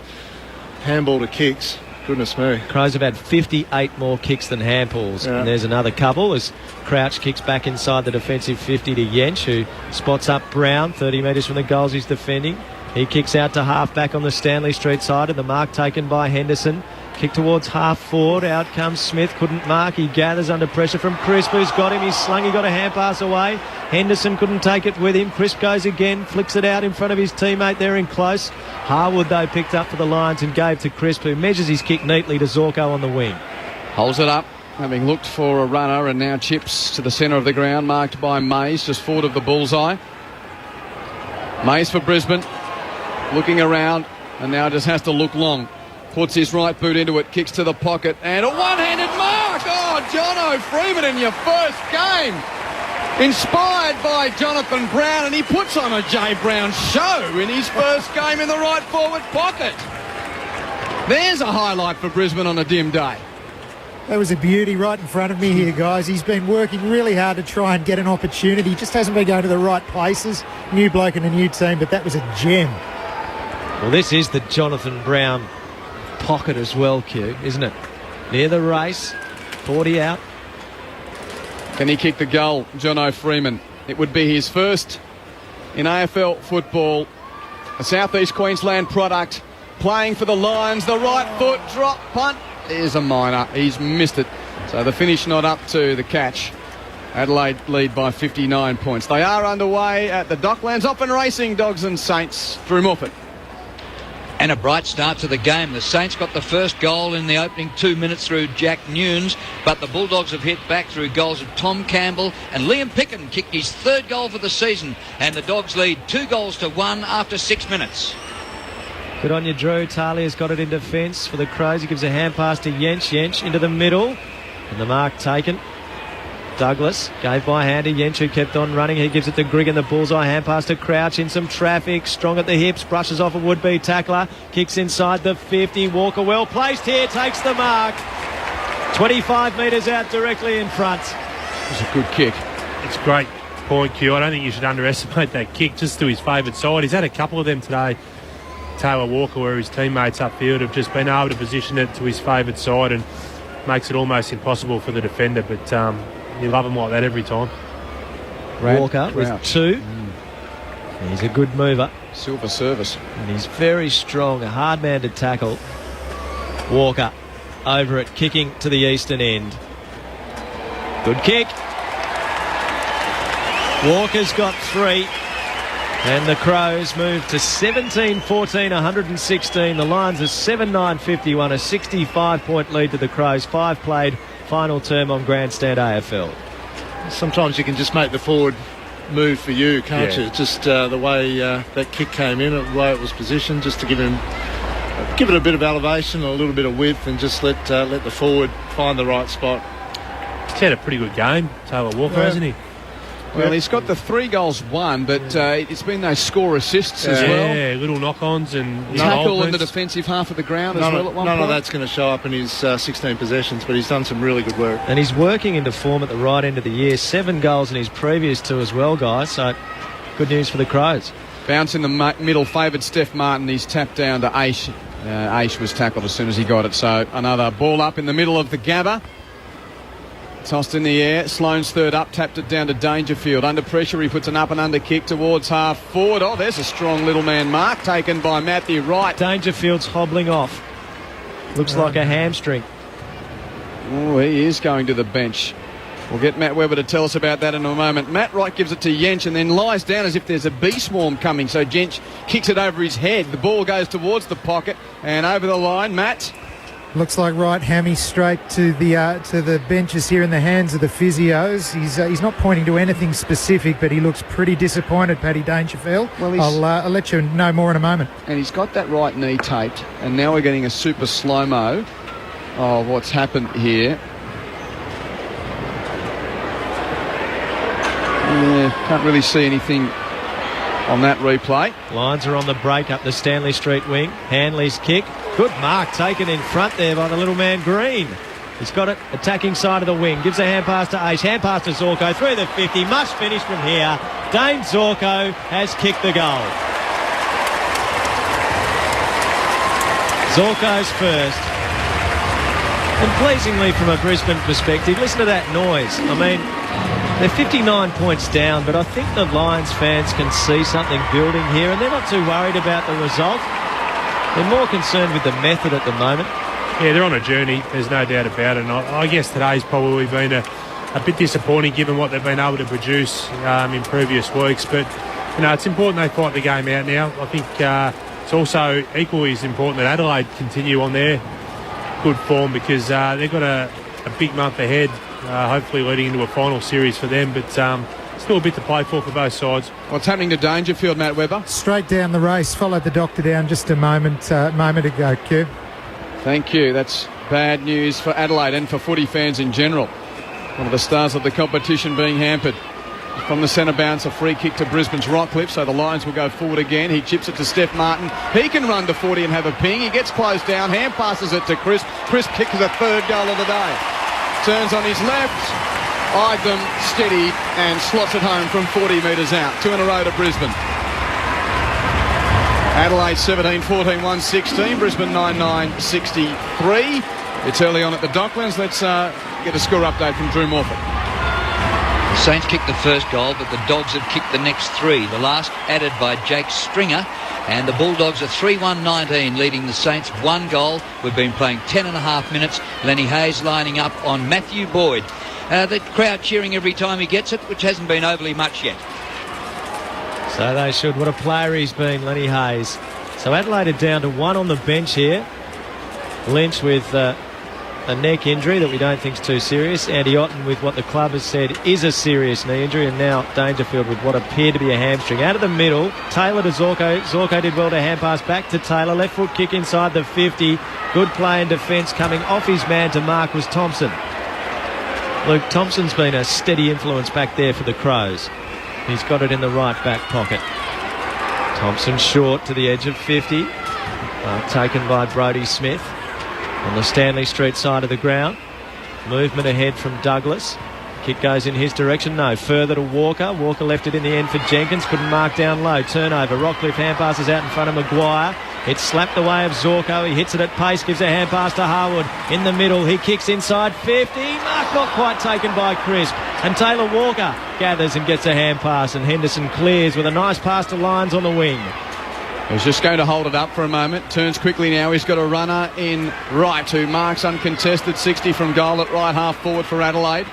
handball to kicks Goodness me. Crows have had 58 more kicks than handballs. Yeah. And there's another couple as Crouch kicks back inside the defensive 50 to Yench, who spots up Brown, 30 metres from the goals he's defending. He kicks out to half-back on the Stanley Street side, and the mark taken by Henderson. Kick towards half-forward. Out comes Smith. Couldn't mark. He gathers under pressure from Crisp, who's got him. He's slung. He got a hand pass away. Henderson couldn't take it with him. Crisp goes again. Flicks it out in front of his teammate there in close. Harwood, though, picked up for the Lions and gave to Crisp, who measures his kick neatly to Zorko on the wing. Holds it up, having looked for a runner, and now chips to the centre of the ground, marked by Mays, just forward of the bullseye. Mays for Brisbane, looking around, and now just has to look long. Puts his right boot into it, kicks to the pocket, and a one-handed mark! Oh, Jono Freeman in your first game! Inspired by Jonathan Brown, and he puts on a Jay Brown show in his first game in the right forward pocket. There's a highlight for Brisbane on a dim day. That was a beauty right in front of me here, guys. He's been working really hard to try and get an opportunity. He just hasn't been going to the right places. New bloke and a new team, but that was a gem. Well, this is the Jonathan Brown pocket as well, Q, isn't it? Near the race, 40 out. Can he kick the goal, Jono Freeman? It would be his first in AFL football. A South East Queensland product, playing for the Lions. The right foot drop punt. There's a minor. He's missed it. So the finish not up to the catch. Adelaide lead by 59 points. They are underway at the Docklands. Off and racing, Dogs and Saints. Drew Morford. And a bright start to the game. The Saints got the first goal in the opening 2 minutes through Jack Nunes, but the Bulldogs have hit back through goals of Tom Campbell, and Liam Picken kicked his third goal for the season, and the Dogs lead 2-1 after 6 minutes. Good on you, Drew. Talia's got it in defence for the Crows. He gives a hand pass to Yench. Yench into the middle, and the mark taken. Douglas gave by hand to Yench, who kept on running. He gives it to Grigg in the bullseye. Hand pass to Crouch in some traffic. Strong at the hips. Brushes off a would-be tackler. Kicks inside the 50. Walker well placed here. Takes the mark. 25 metres out directly in front. It was a good kick. It's a great point, Q. I don't think you should underestimate that kick just to his favoured side. He's had a couple of them today, Taylor Walker, where his teammates upfield have just been able to position it to his favoured side and makes it almost impossible for the defender. But you love him like that every time. Walker with 2. He's a good mover. Silver service. And he's very strong, a hard man to tackle. Walker over it, kicking to the eastern end. Good kick. Walker's got 3. And the Crows move to 17-14, 116. The Lions are 7-9-51, a 65-point lead to the Crows. 5 played. Final term on Grandstand AFL. Sometimes you can just make the forward move for you, can't you? Just the way that kick came in, the way it was positioned, just to give it a bit of elevation, a little bit of width, and just let the forward find the right spot. He's had a pretty good game, Taylor Walker, hasn't he? Well, he's got the 3 goals won, but it's been those score assists as well. Yeah, little knock-ons and tackle in the defensive half of the ground as well at one point. None of that's going to show up in his 16 possessions, but he's done some really good work. And he's working into form at the right end of the year. 7 goals in his previous 2 as well, guys. So good news for the Crows. Bounce in the middle, favoured Steph Martin. He's tapped down to Aish. Aish was tackled as soon as he got it. So another ball up in the middle of the Gabba. Tossed in the air. Sloane's third up, tapped it down to Dangerfield. Under pressure, he puts an up and under kick towards half forward. Oh, there's a strong little man mark taken by Matthew Wright. Dangerfield's hobbling off. Looks like a hamstring. Oh, he is going to the bench. We'll get Matt Webber to tell us about that in a moment. Matt Wright gives it to Yench and then lies down as if there's a bee swarm coming. So Yench kicks it over his head. The ball goes towards the pocket and over the line. Matt. Looks like right hammy straight to the benches here in the hands of the physios. He's not pointing to anything specific, but he looks pretty disappointed, Paddy Dangerfield. Well, I'll let you know more in a moment. And he's got that right knee taped, and now we're getting a super slow-mo of what's happened here. Yeah, can't really see anything on that replay. Lions are on the break up the Stanley Street wing. Hanley's kick. Good mark taken in front there by the little man Green. He's got it attacking side of the wing. Gives a hand pass to Aish. Hand pass to Zorko through the 50. Must finish from here. Dane Zorko has kicked the goal. Zorko's first. And pleasingly from a Brisbane perspective, listen to that noise. I mean, they're 59 points down, but I think the Lions fans can see something building here, and they're not too worried about the result. They're more concerned with the method at the moment. Yeah, they're on a journey, there's no doubt about it. And I guess today's probably been a bit disappointing given what they've been able to produce in previous weeks. But, it's important they fight the game out now. I think it's also equally as important that Adelaide continue on their good form, because they've got a big month ahead, hopefully leading into a final series for them. But still a bit to play for both sides. What's happening to Dangerfield, Matt Webber? Straight down the race. Followed the doctor down just a moment ago, Kev. Thank you. That's bad news for Adelaide and for footy fans in general. One of the stars of the competition being hampered. From the centre bounce, a free kick to Brisbane's Rockcliffe, so the Lions will go forward again. He chips it to Steph Martin. He can run to 40 and have a ping. He gets closed down. Hand passes it to Crisp. Crisp kicks a third goal of the day. Turns on his left, eyed them, steadied, and slots it home from 40 metres out. 2 in a row to Brisbane. Adelaide 17-14, 1-16. Brisbane 9-9-63. It's early on at the Docklands. Let's get a score update from Drew Morford. The Saints kicked the first goal, but the Dogs have kicked the next 3. The last added by Jake Stringer. And the Bulldogs are 3-1-19, leading the Saints 1 goal. We've been playing 10.5 minutes. Lenny Hayes lining up on Matthew Boyd. The crowd cheering every time he gets it, which hasn't been overly much yet. So they should. What a player he's been, Lenny Hayes. So Adelaide are down to 1 on the bench here. Lynch with a neck injury that we don't think is too serious. Andy Otten with what the club has said is a serious knee injury. And now Dangerfield with what appeared to be a hamstring. Out of the middle, Taylor to Zorko. Zorko did well to hand pass back to Taylor. Left foot kick inside the 50. Good play in defence coming off his man to mark was Thompson. Luke Thompson's been a steady influence back there for the Crows. He's got it in the right back pocket. Thompson short to the edge of 50. Taken by Brodie Smith on the Stanley Street side of the ground. Movement ahead from Douglas. Kick goes in his direction. No, further to Walker. Walker left it in the end for Jenkins. Couldn't mark down low. Turnover. Rockcliffe hand passes out in front of Maguire. It's slapped away of Zorko. He hits it at pace. Gives a hand pass to Harwood. In the middle. He kicks inside 50. Mark not quite taken by Crisp. And Taylor Walker gathers and gets a hand pass. And Henderson clears with a nice pass to Lyons on the wing. He's just going to hold it up for a moment. Turns quickly now. He's got a runner in right who marks uncontested 60 from goal at right half forward for Adelaide.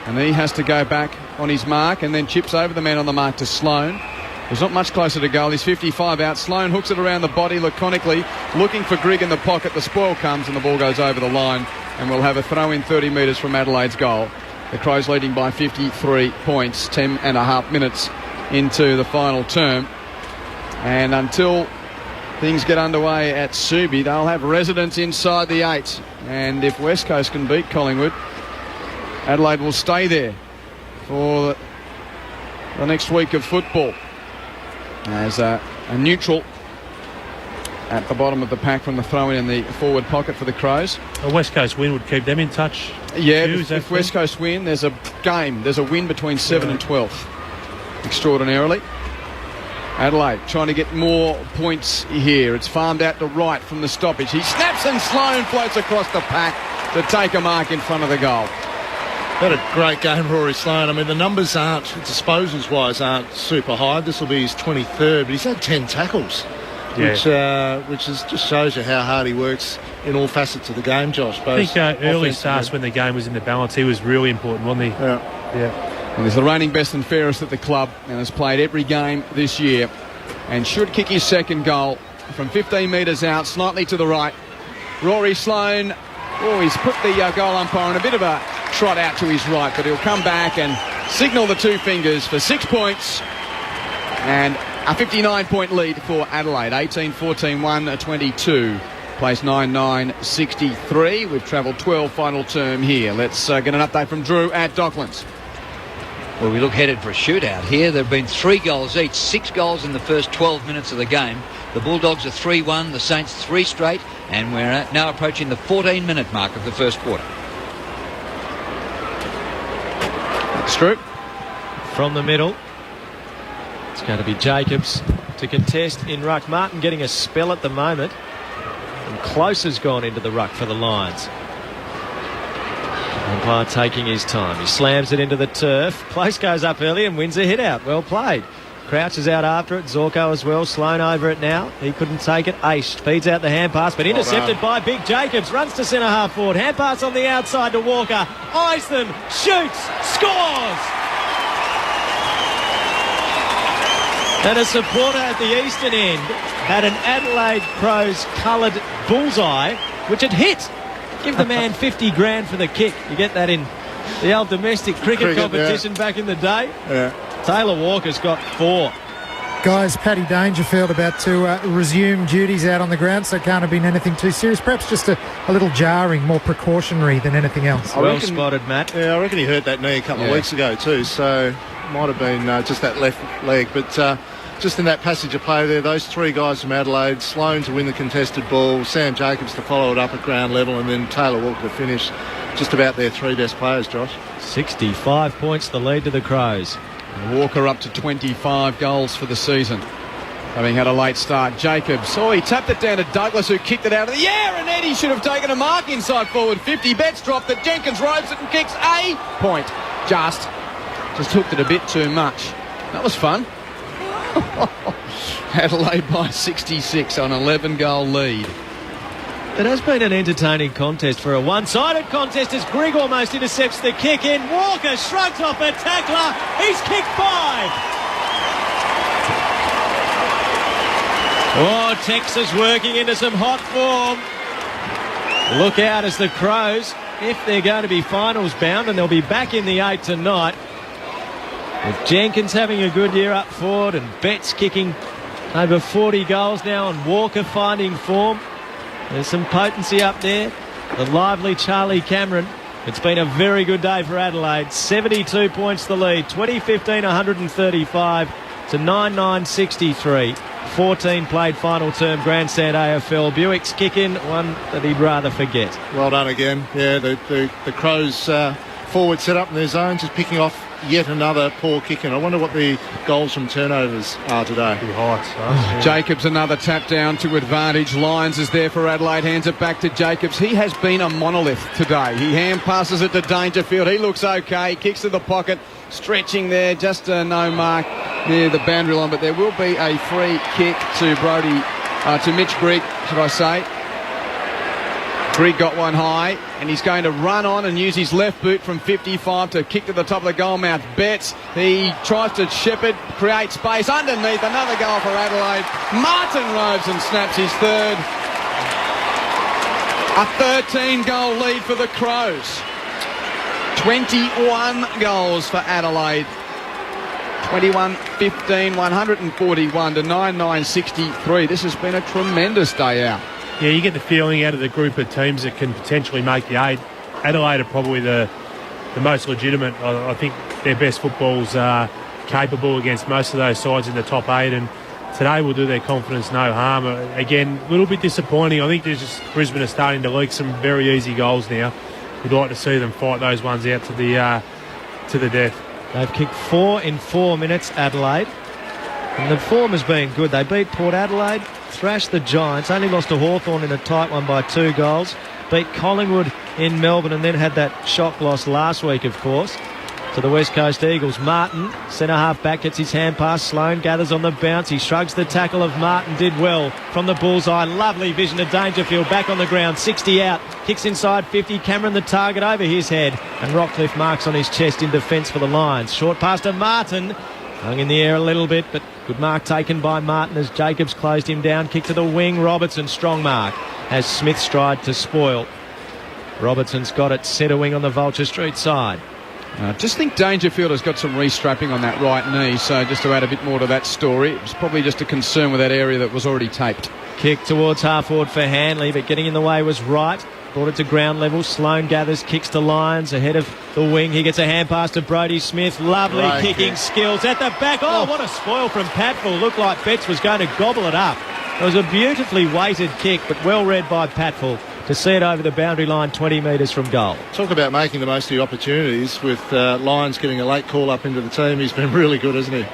And he has to go back on his mark and then chips over the man on the mark to Sloane. He's not much closer to goal. He's 55 out. Sloane hooks it around the body laconically, looking for Grigg in the pocket. The spoil comes and the ball goes over the line, and we'll have a throw in 30 metres from Adelaide's goal. The Crows leading by 53 points, 10.5 minutes into the final term. And until things get underway at Subi, they'll have residents inside the 8. And if West Coast can beat Collingwood, Adelaide will stay there for the next week of football. As a neutral at the bottom of the pack from the throw-in in the forward pocket for the Crows. A West Coast win would keep them in touch. Yeah, if West Coast win, there's a game. There's a win between 7 and 12. Extraordinarily. Adelaide trying to get more points here. It's farmed out to right from the stoppage. He snaps and Sloane floats across the pack to take a mark in front of the goal. Had a great game, Rory Sloane. I mean, the numbers disposals-wise aren't super high. This will be his 23rd, but he's had 10 tackles, which just shows you how hard he works in all facets of the game, Josh. I think early starts when the game was in the balance, he was really important, wasn't he? Yeah. And he's the reigning best and fairest at the club and has played every game this year and should kick his second goal from 15 metres out, slightly to the right. Rory Sloane, he's put the goal umpire in a bit of a trot out to his right, but he'll come back and signal the 2 fingers for 6 points and a 59-point lead for Adelaide. 18-14, 1-22. Place 9-9-63. We've travelled 12 final term here. Let's get an update from Drew at Docklands. Well, we look headed for a shootout here. There have been 3 goals each, 6 goals in the first 12 minutes of the game. The Bulldogs are 3-1, the Saints 3 straight, and we're now approaching the 14-minute mark of the first quarter. Stroop from the middle. It's going to be Jacobs to contest in ruck. Martin getting a spell at the moment. And Close has gone into the ruck for the Lions. Umpire taking his time. He slams it into the turf. Place goes up early and wins a hit out. Well played. Crouch is out after it. Zorko as well. Sloan over it now. He couldn't take it. Ace feeds out the hand pass, but intercepted by Big Jacobs. Runs to centre half forward. Hand pass on the outside to Walker. Eyes them. Shoots. Scores. And a supporter at the eastern end had an Adelaide Crows coloured bullseye, which had hit. Give the man 50 grand for the kick. You get that in the old domestic cricket competition back in the day. Yeah. Taylor Walker's got 4. Guys, Paddy Dangerfield about to resume duties out on the ground, so it can't have been anything too serious. Perhaps just a little jarring, more precautionary than anything else. Well spotted, Matt. Yeah, I reckon he hurt that knee a couple of weeks ago too, so might have been just that left leg. But just in that passage of play there, those 3 guys from Adelaide, Sloan to win the contested ball, Sam Jacobs to follow it up at ground level, and then Taylor Walker to finish. Just about their 3 best players, Josh. 65 points the lead to the Crows. Walker up to 25 goals for the season, having had a late start. Jacobs, he tapped it down to Douglas, who kicked it out of the air, and Eddie should have taken a mark inside forward 50. Betts dropped it. Jenkins ropes it and kicks a point. Just hooked it a bit too much. That was fun. Adelaide by 66 on 11-goal lead. It has been an entertaining contest for a one-sided contest as Grigg almost intercepts the kick in. Walker shrugs off a tackler. He's kicked 5. Oh, Texas working into some hot form. Look out as the Crows, if they're going to be finals bound, and they'll be back in the 8 tonight, with Jenkins having a good year up forward and Betts kicking over 40 goals now, and Walker finding form. There's some potency up there. The lively Charlie Cameron. It's been a very good day for Adelaide. 72 points the lead. 2015 135 to 9963. 14 played final term grandstand AFL. Buick's kick in, one that he'd rather forget. Well done again. Yeah, the Crows forward set up in their zone, just picking off yet another poor kick in. I wonder what the goals from turnovers are today. Jacobs, another tap down to advantage. Lyons is there for Adelaide, hands it back to Jacobs. He has been a monolith today. He hand passes it to Dangerfield. He looks okay, kicks to the pocket, stretching there, just no mark near the boundary line, but there will be a free kick to to Mitch Grigg, should I say. Grigg got one high, and he's going to run on and use his left boot from 55 to kick to the top of the goal mouth. Betts, he tries to shepherd, create space underneath. Another goal for Adelaide. Martin Robes and snaps his 3rd. A 13-goal lead for the Crows. 21 goals for Adelaide. 21-15, 141 to 99-63. This has been a tremendous day out. Yeah, you get the feeling out of the group of teams that can potentially make the 8. Adelaide are probably the most legitimate. I think their best football's capable against most of those sides in the top 8, and today will do their confidence no harm. Again, a little bit disappointing. I think Brisbane are starting to leak some very easy goals now. We'd like to see them fight those ones out to the death. They've kicked 4 in 4 minutes, Adelaide. And the form has been good. They beat Port Adelaide, thrashed the Giants, only lost to Hawthorn in a tight one by 2 goals, beat Collingwood in Melbourne, and then had that shock loss last week, of course, to the West Coast Eagles. Martin, centre half back, gets his hand pass. Sloan gathers on the bounce. He shrugs the tackle of Martin. Did well from the bullseye. Lovely vision of Dangerfield. Back on the ground. 60 out. Kicks inside 50. Cameron the target over his head. And Rockcliffe marks on his chest in defence for the Lions. Short pass to Martin. Hung in the air a little bit, but good mark taken by Martin as Jacobs closed him down. Kick to the wing. Robertson, strong mark. Has Smith stride to spoil. Robertson's got it centre wing on the Vulture Street side. I just think Dangerfield has got some restrapping on that right knee, so just to add a bit more to that story, it was probably just a concern with that area that was already taped. Kick towards half forward for Hanley, but getting in the way was right. Brought it to ground level. Sloan gathers, kicks to Lyons ahead of the wing. He gets a hand pass to Brodie Smith. Lovely kicking skills at the back. Oh, what a spoil from Patfull. Looked like Betts was going to gobble it up. It was a beautifully weighted kick, but well read by Patfull to see it over the boundary line 20 metres from goal. Talk about making the most of the opportunities with Lyons getting a late call up into the team. He's been really good, hasn't he?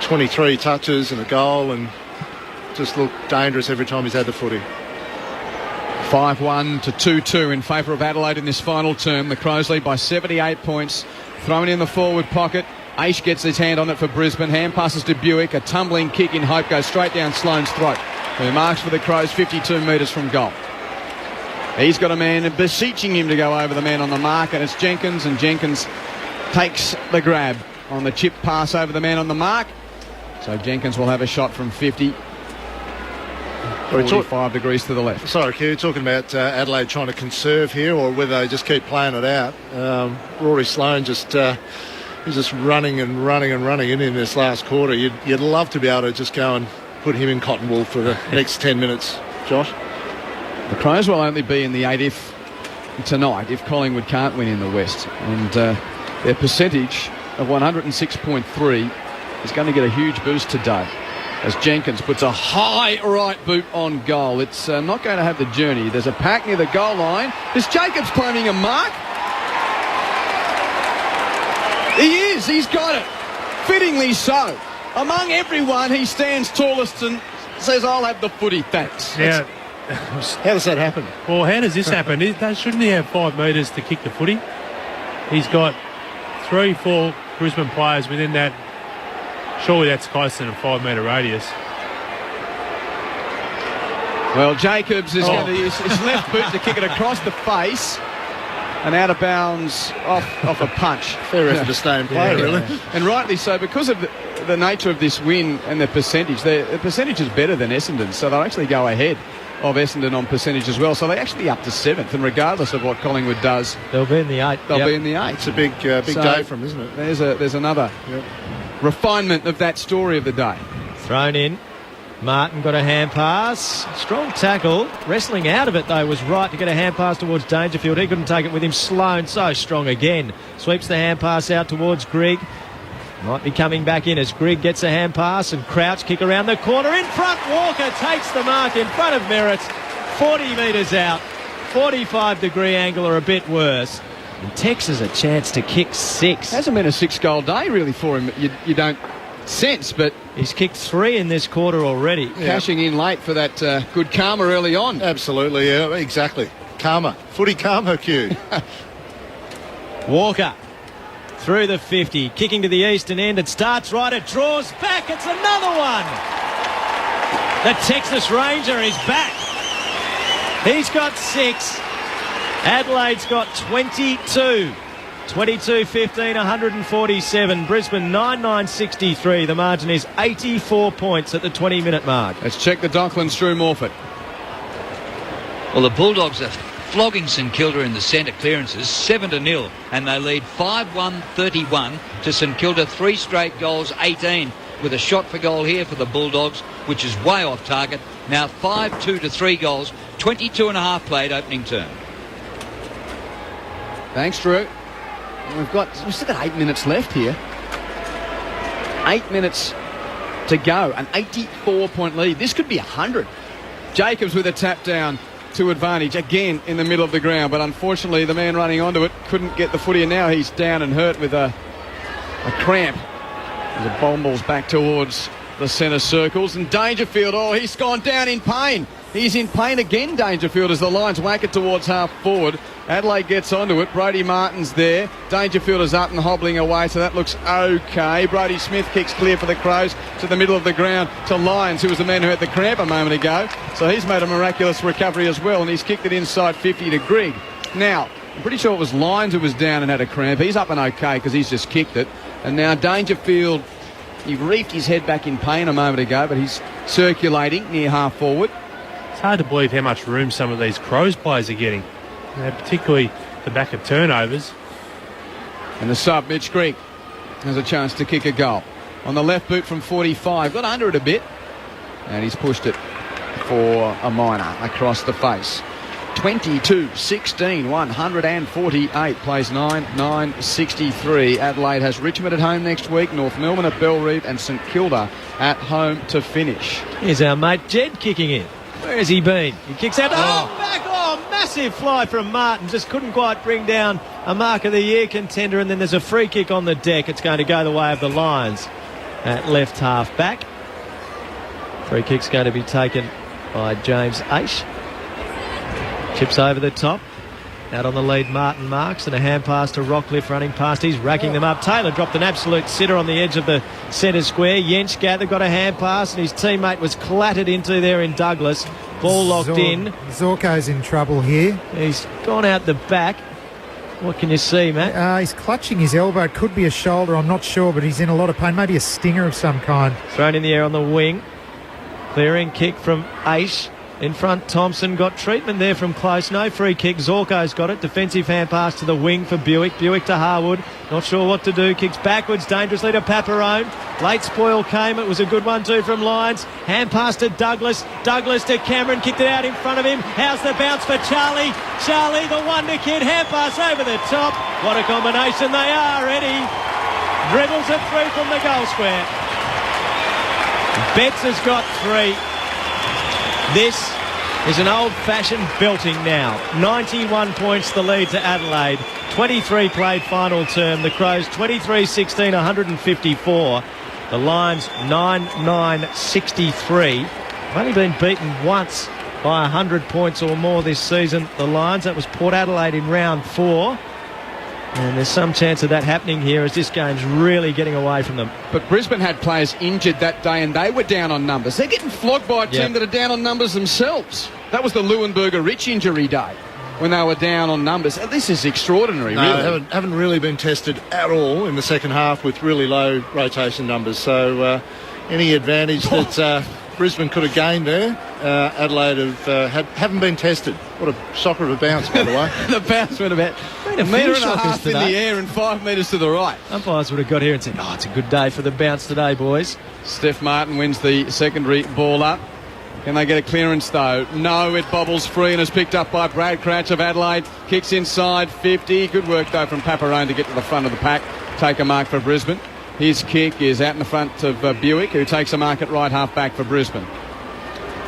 23 touches and a goal, and just looked dangerous every time he's had the footy. 5-1 to 2-2 in favour of Adelaide in this final term. The Crows lead by 78 points. Thrown in the forward pocket. Aish gets his hand on it for Brisbane. Hand passes to Buick. A tumbling kick in hope goes straight down Sloane's throat, who marks for the Crows 52 metres from goal. He's got a man beseeching him to go over the man on the mark, and it's Jenkins, and Jenkins takes the grab on the chip pass over the man on the mark. So Jenkins will have a shot from 50. 45 degrees to the left. Sorry, Q, talking about Adelaide trying to conserve here, or whether they just keep playing it out. Rory Sloane just he's just running and running and running in this last quarter. You'd love to be able to just go and put him in cotton wool for the next 10 minutes. Josh? The Crows will only be in the 8th tonight if Collingwood can't win in the West. And their percentage of 106.3 is going to get a huge boost today, as Jenkins puts a high right boot on goal. It's not going to have the journey. There's a pack near the goal line. Is Jacobs claiming a mark? He is. He's got it. Fittingly so. Among everyone, he stands tallest and says, "I'll have the footy, thanks." Yeah. How does that happen? Well, how does this happen? Shouldn't he have 5 metres to kick the footy? He's got 3-4 Brisbane players within that. Surely that's closer than a 5 metre radius. Well, Jacobs is going to use his left boot to kick it across the face and out of bounds off a punch. Fair effort to stay in play, really. And rightly so, because of the nature of this win and the percentage. The percentage is better than Essendon, so they'll actually go ahead of Essendon on percentage as well. So they're actually up to 7th, and regardless of what Collingwood does, they'll be in the 8th. They'll be in the 8th. It's a big day for them, isn't it? There's another refinement of that story of the day. Thrown in. Martin got a hand pass. Strong tackle. Wrestling out of it, though, was right to get a hand pass towards Dangerfield. He couldn't take it with him. Sloane, so strong again. Sweeps the hand pass out towards Grigg. Might be coming back in as Grigg gets a hand pass, and Crouch kick around the corner. In front, Walker takes the mark in front of Merritt. 40 metres out. 45-degree angle or a bit worse. And Texas a chance to kick 6. Hasn't been a 6-goal day really for him. You don't sense, but he's kicked 3 in this quarter already. Yeah. Cashing in late for that good karma early on. Absolutely, yeah, exactly. Karma. Footy karma, Q. Walker through the 50, kicking to the eastern end. It starts right, it draws back. It's another one. The Texas Ranger is back. He's got 6. Adelaide's got 22. 22-15, 147. Brisbane 9-9-63. The margin is 84 points at the 20-minute mark. Let's check the Docklands through Morford. Well, the Bulldogs are flogging St Kilda in the centre clearances 7-0, and they lead 5-1-31 to St Kilda. 3 straight goals, 18, with a shot for goal here for the Bulldogs, which is way off target. Now 5-2 to 3 goals, 22.5 played opening term. Thanks, Drew. We've still got 8 minutes left here. 8 minutes to go. An 84-point lead. This could be 100. Jacobs with a tap down to advantage again in the middle of the ground, but unfortunately the man running onto it couldn't get the footy, and now he's down and hurt with a cramp. The bomball's back towards the centre circles, and Dangerfield, he's gone down in pain. He's in pain again, Dangerfield, as the Lions whack it towards half forward. Adelaide gets onto it. Brody Martin's there. Dangerfield is up and hobbling away, so that looks okay. Brody Smith kicks clear for the Crows to the middle of the ground to Lyons, who was the man who had the cramp a moment ago. So he's made a miraculous recovery as well, and he's kicked it inside 50 to Grigg. Now, I'm pretty sure it was Lyons who was down and had a cramp. He's up and okay because he's just kicked it. And now Dangerfield, he reefed his head back in pain a moment ago, but he's circulating near half forward. It's hard to believe how much room some of these Crows players are getting, particularly the back of turnovers. And the sub, Mitch Grigg, has a chance to kick a goal. On the left boot from 45, got under it a bit, and he's pushed it for a minor across the face. 22-16, 148, plays 9-9-63. Adelaide has Richmond at home next week, North Melbourne at Bellerive, and St Kilda at home to finish. Here's our mate Jed kicking in. Where has he been? He kicks out. Back. Massive fly from Martin. Just couldn't quite bring down a Mark of the Year contender. And then there's a free kick on the deck. It's going to go the way of the Lions at left half back. Free kick's going to be taken by James Aish. Chips over the top. Out on the lead, Martin Marks, and a hand pass to Rockcliffe running past. He's racking them up. Taylor dropped an absolute sitter on the edge of the centre square. Jensch gathered, got a hand pass, and his teammate was clattered into there in Douglas. Ball locked in. Zorko's in trouble here. He's gone out the back. What can you see, Matt? He's clutching his elbow. It could be a shoulder, I'm not sure, but he's in a lot of pain. Maybe a stinger of some kind. Thrown in the air on the wing. Clearing kick from Aish. In front, Thompson got treatment there from close. No free kick. Zorko's got it. Defensive hand pass to the wing for Buick. Buick to Harwood. Not sure what to do. Kicks backwards dangerously to Paparone. Late spoil came. It was a good 1-2 from Lyons. Hand pass to Douglas. Douglas to Cameron. Kicked it out in front of him. How's the bounce for Charlie? Charlie, the wonder kid. Hand pass over the top. What a combination they are. Eddie dribbles it through from the goal square. Betts has got 3. This is an old-fashioned belting now. 91 points the lead to Adelaide. 23 played final term. The Crows 23-16, 154. The Lions 9-9-63. They've only been beaten once by 100 points or more this season, the Lions. That was Port Adelaide in round 4. And there's some chance of that happening here as this game's really getting away from them. But Brisbane had players injured that day and they were down on numbers. They're getting flogged by a team that are down on numbers themselves. That was the Leuenberger-Rich injury day when they were down on numbers. This is extraordinary, really. They haven't really been tested at all in the second half with really low rotation numbers. So any advantage that Brisbane could have gained there, Adelaide haven't been tested. What a shocker of a bounce, by the way. The bounce went about a metre and a half in the air and 5 metres to the right. Umpires would have got here and said, oh, it's a good day for the bounce today, boys. Steph Martin wins the secondary ball up. Can they get a clearance, though? No, it bobbles free and is picked up by Brad Crouch of Adelaide. Kicks inside 50. Good work, though, from Paparone to get to the front of the pack. Take a mark for Brisbane. His kick is out in the front of Buick, who takes a mark at right half back for Brisbane.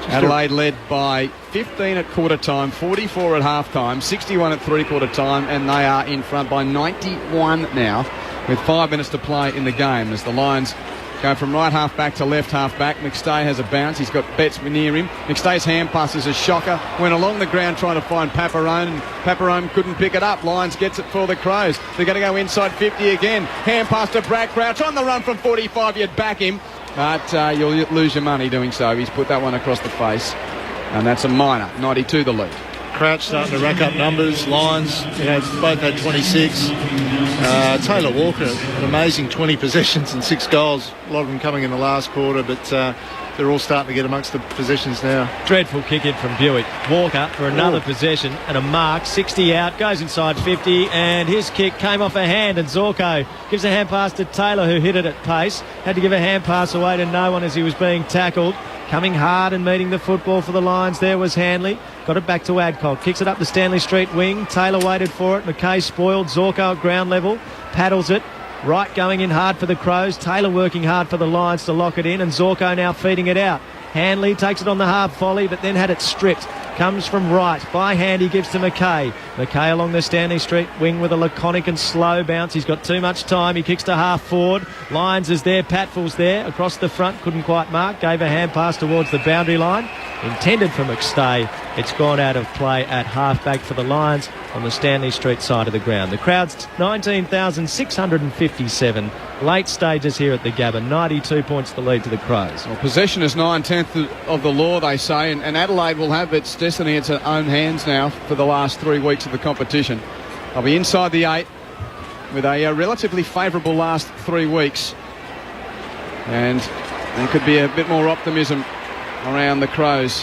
Adelaide led by 15 at quarter time, 44 at half time, 61 at three-quarter time, and they are in front by 91 now with 5 minutes to play in the game as the Lions go from right half back to left half back. McStay has a bounce. He's got Betts near him. McStay's hand pass is a shocker. Went along the ground trying to find Paparone, and Paparone couldn't pick it up. Lions gets it for the Crows. They're going to go inside 50 again. Hand pass to Brad Crouch on the run from 45. You'd back him, but you'll lose your money doing so. He's put that one across the face, and that's a minor. 92 the lead. Crouch starting to rack up numbers. Lions, both had 26. Taylor Walker, an amazing 20 possessions and 6 goals. A lot of them coming in the last quarter, but they're all starting to get amongst the possessions now. Dreadful kick in from Buick. Walker for another possession and a mark. 60 out, goes inside 50, and his kick came off a hand, and Zorko gives a hand pass to Taylor, who hit it at pace. Had to give a hand pass away to no one as he was being tackled. Coming hard and meeting the football for the Lions there was Hanley. Got it back to Adcock. Kicks it up the Stanley Street wing. Taylor waited for it. McKay spoiled. Zorko at ground level. Paddles it. Wright going in hard for the Crows. Taylor working hard for the Lions to lock it in. And Zorko now feeding it out. Hanley takes it on the hard volley, but then had it stripped. Comes from Wright. By hand he gives to McKay. McKay along the Stanley Street wing with a laconic and slow bounce. He's got too much time. He kicks to half forward. Lyons is there. Patfull's there. Across the front. Couldn't quite mark. Gave a hand pass towards the boundary line. Intended for McStay. It's gone out of play at half back for the Lions on the Stanley Street side of the ground. The crowd's 19,657. Late stages here at the Gabba. 92 points the lead to the Crows. Well, possession is 9/10 of the law, they say, and Adelaide will have its destiny in its own hands now for the last 3 weeks of the competition. They'll be inside the 8 with a relatively favourable last 3 weeks, and there could be a bit more optimism around the Crows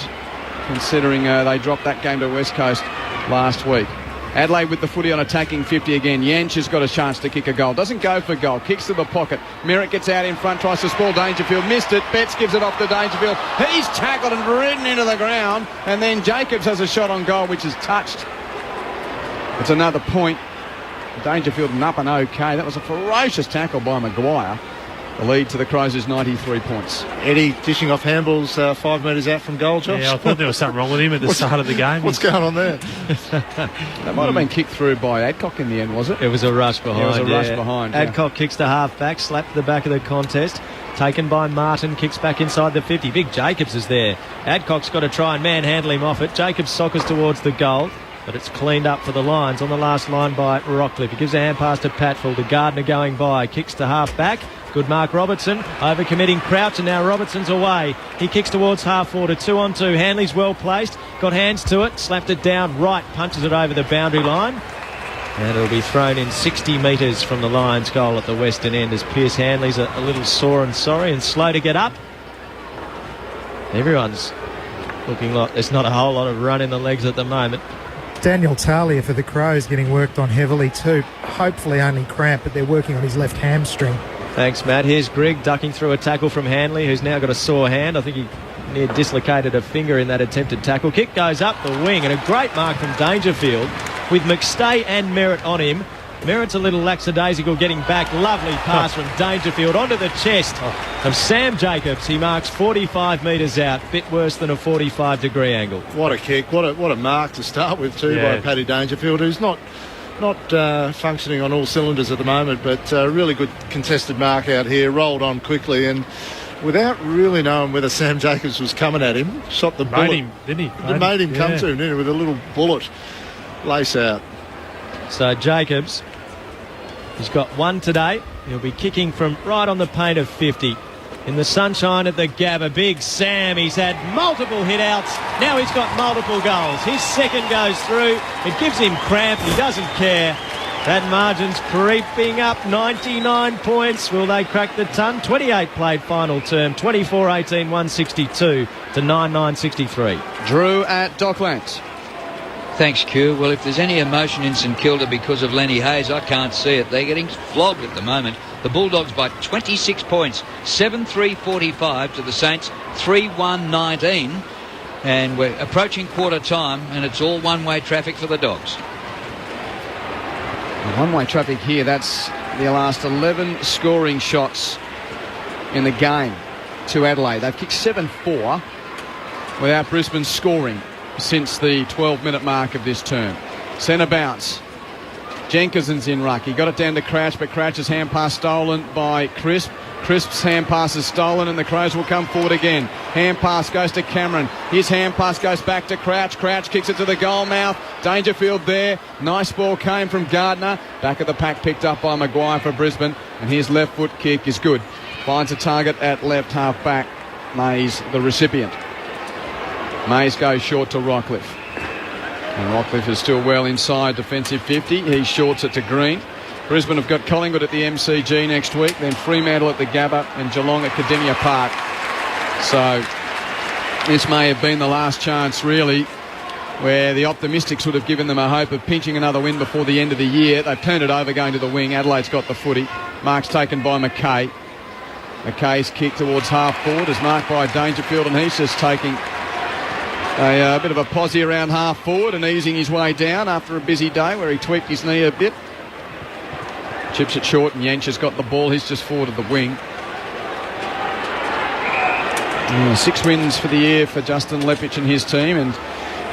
considering they dropped that game to West Coast last week. Adelaide with the footy on attacking 50 again. Jensch has got a chance to kick a goal. Doesn't go for goal. Kicks to the pocket. Merritt gets out in front, tries to spoil Dangerfield. Missed it. Betts gives it off to Dangerfield. He's tackled and ridden into the ground. And then Jacobs has a shot on goal, which is touched. It's another point. Dangerfield and up and okay. That was a ferocious tackle by Maguire. The lead to the Crows is 93 points. Eddie dishing off handballs 5 metres out from goal, Josh. Yeah, I thought there was something wrong with him at the start of the game. What's going on there? That might have been kicked through by Adcock in the end, was it? It was a rush behind. It was a rush behind. Adcock kicks to half back, slapped the back of the contest. Taken by Martin, kicks back inside the 50. Big Jacobs is there. Adcock's got to try and manhandle him off it. Jacobs soccers towards the goal, but it's cleaned up for the Lions on the last line by Rockcliffe. He gives a hand pass to Patfield. The Gardner going by, kicks to half back. Good mark, Robertson, over-committing Crouch, and now Robertson's away. He kicks towards half forward, a 2-on-2. Hanley's well placed, got hands to it, slapped it down right, punches it over the boundary line. And it'll be thrown in 60 metres from the Lions' goal at the western end as Pierce Hanley's a little sore and sorry and slow to get up. Everyone's looking like there's not a whole lot of run in the legs at the moment. Daniel Talia for the Crows getting worked on heavily too. Hopefully only cramp, but they're working on his left hamstring. Thanks, Matt. Here's Grigg ducking through a tackle from Hanley, who's now got a sore hand. I think he near dislocated a finger in that attempted tackle. Kick goes up the wing, and a great mark from Dangerfield with McStay and Merritt on him. Merritt's a little lackadaisical getting back. Lovely pass from Dangerfield onto the chest of Sam Jacobs. He marks 45 metres out, bit worse than a 45-degree angle. What a kick, what a mark to start with too by Paddy Dangerfield, who's not functioning on all cylinders at the moment, but really good contested mark out here, rolled on quickly and without really knowing whether Sam Jacobs was coming at him, shot the bullet. Made him, didn't he? It made him come to him, didn't it, with a little bullet lace out. So Jacobs, he's got one today. He'll be kicking from right on the paint of 50. In the sunshine at the Gabba, Big Sam, he's had multiple hit-outs. Now he's got multiple goals. His second goes through. It gives him cramp. He doesn't care. That margin's creeping up. 99 points. Will they crack the ton? 28 played final term. 24-18, 162 to 9-9-63. Drew at Docklands. Thanks, Q. Well, if there's any emotion in St Kilda because of Lenny Hayes, I can't see it. They're getting flogged at the moment. The Bulldogs by 26 points, 7-3-45 to the Saints, 3-1-19. And we're approaching quarter time, and it's all one-way traffic for the Dogs. One-way traffic here. That's their last 11 scoring shots in the game to Adelaide. They've kicked 7-4 without Brisbane scoring since the 12-minute mark of this term. Centre bounce. Jenkinson's in ruck. He got it down to Crouch, but Crouch's hand pass stolen by Crisp. Crisp's hand pass is stolen, and the Crows will come forward again. Hand pass goes to Cameron. His hand pass goes back to Crouch. Crouch kicks it to the goal mouth. Dangerfield there. Nice ball came from Gardner. Back of the pack picked up by Maguire for Brisbane, and his left foot kick is good. Finds a target at left half back. Mays the recipient. Mays goes short to Rockcliffe. And Rockcliffe is still well inside defensive 50. He shorts it to Green. Brisbane have got Collingwood at the MCG next week, then Fremantle at the Gabba and Geelong at Cardinia Park. So this may have been the last chance, really, where the optimistics would have given them a hope of pinching another win before the end of the year. They've turned it over going to the wing. Adelaide's got the footy. Mark's taken by McKay. McKay's kick towards half forward is marked by Dangerfield, and he's just taking a bit of a posse around half forward and easing his way down after a busy day where he tweaked his knee a bit. Chips it short, and Yench has got the ball. He's just forward of the wing. 6 wins for the year for Justin Lepich and his team, and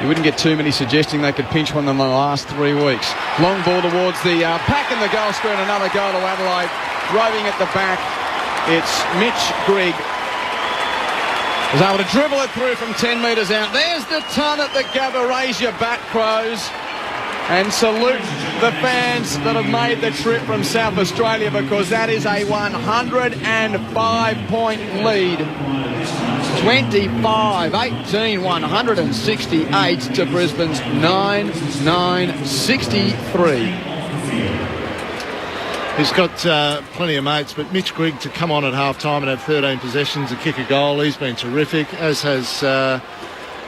you wouldn't get too many suggesting they could pinch one in the last 3 weeks. Long ball towards the pack in the goal square, and another goal to Adelaide. Roving at the back, it's Mitch Grigg. Was able to dribble it through from 10 metres out. There's the ton at the Gabba. Raise your bat, Crows. And salute the fans that have made the trip from South Australia, because that is a 105-point lead. 25-18, 168 to Brisbane's 9-9-63. He's got plenty of mates, but Mitch Grigg to come on at half-time and have 13 possessions and kick a goal, he's been terrific, as has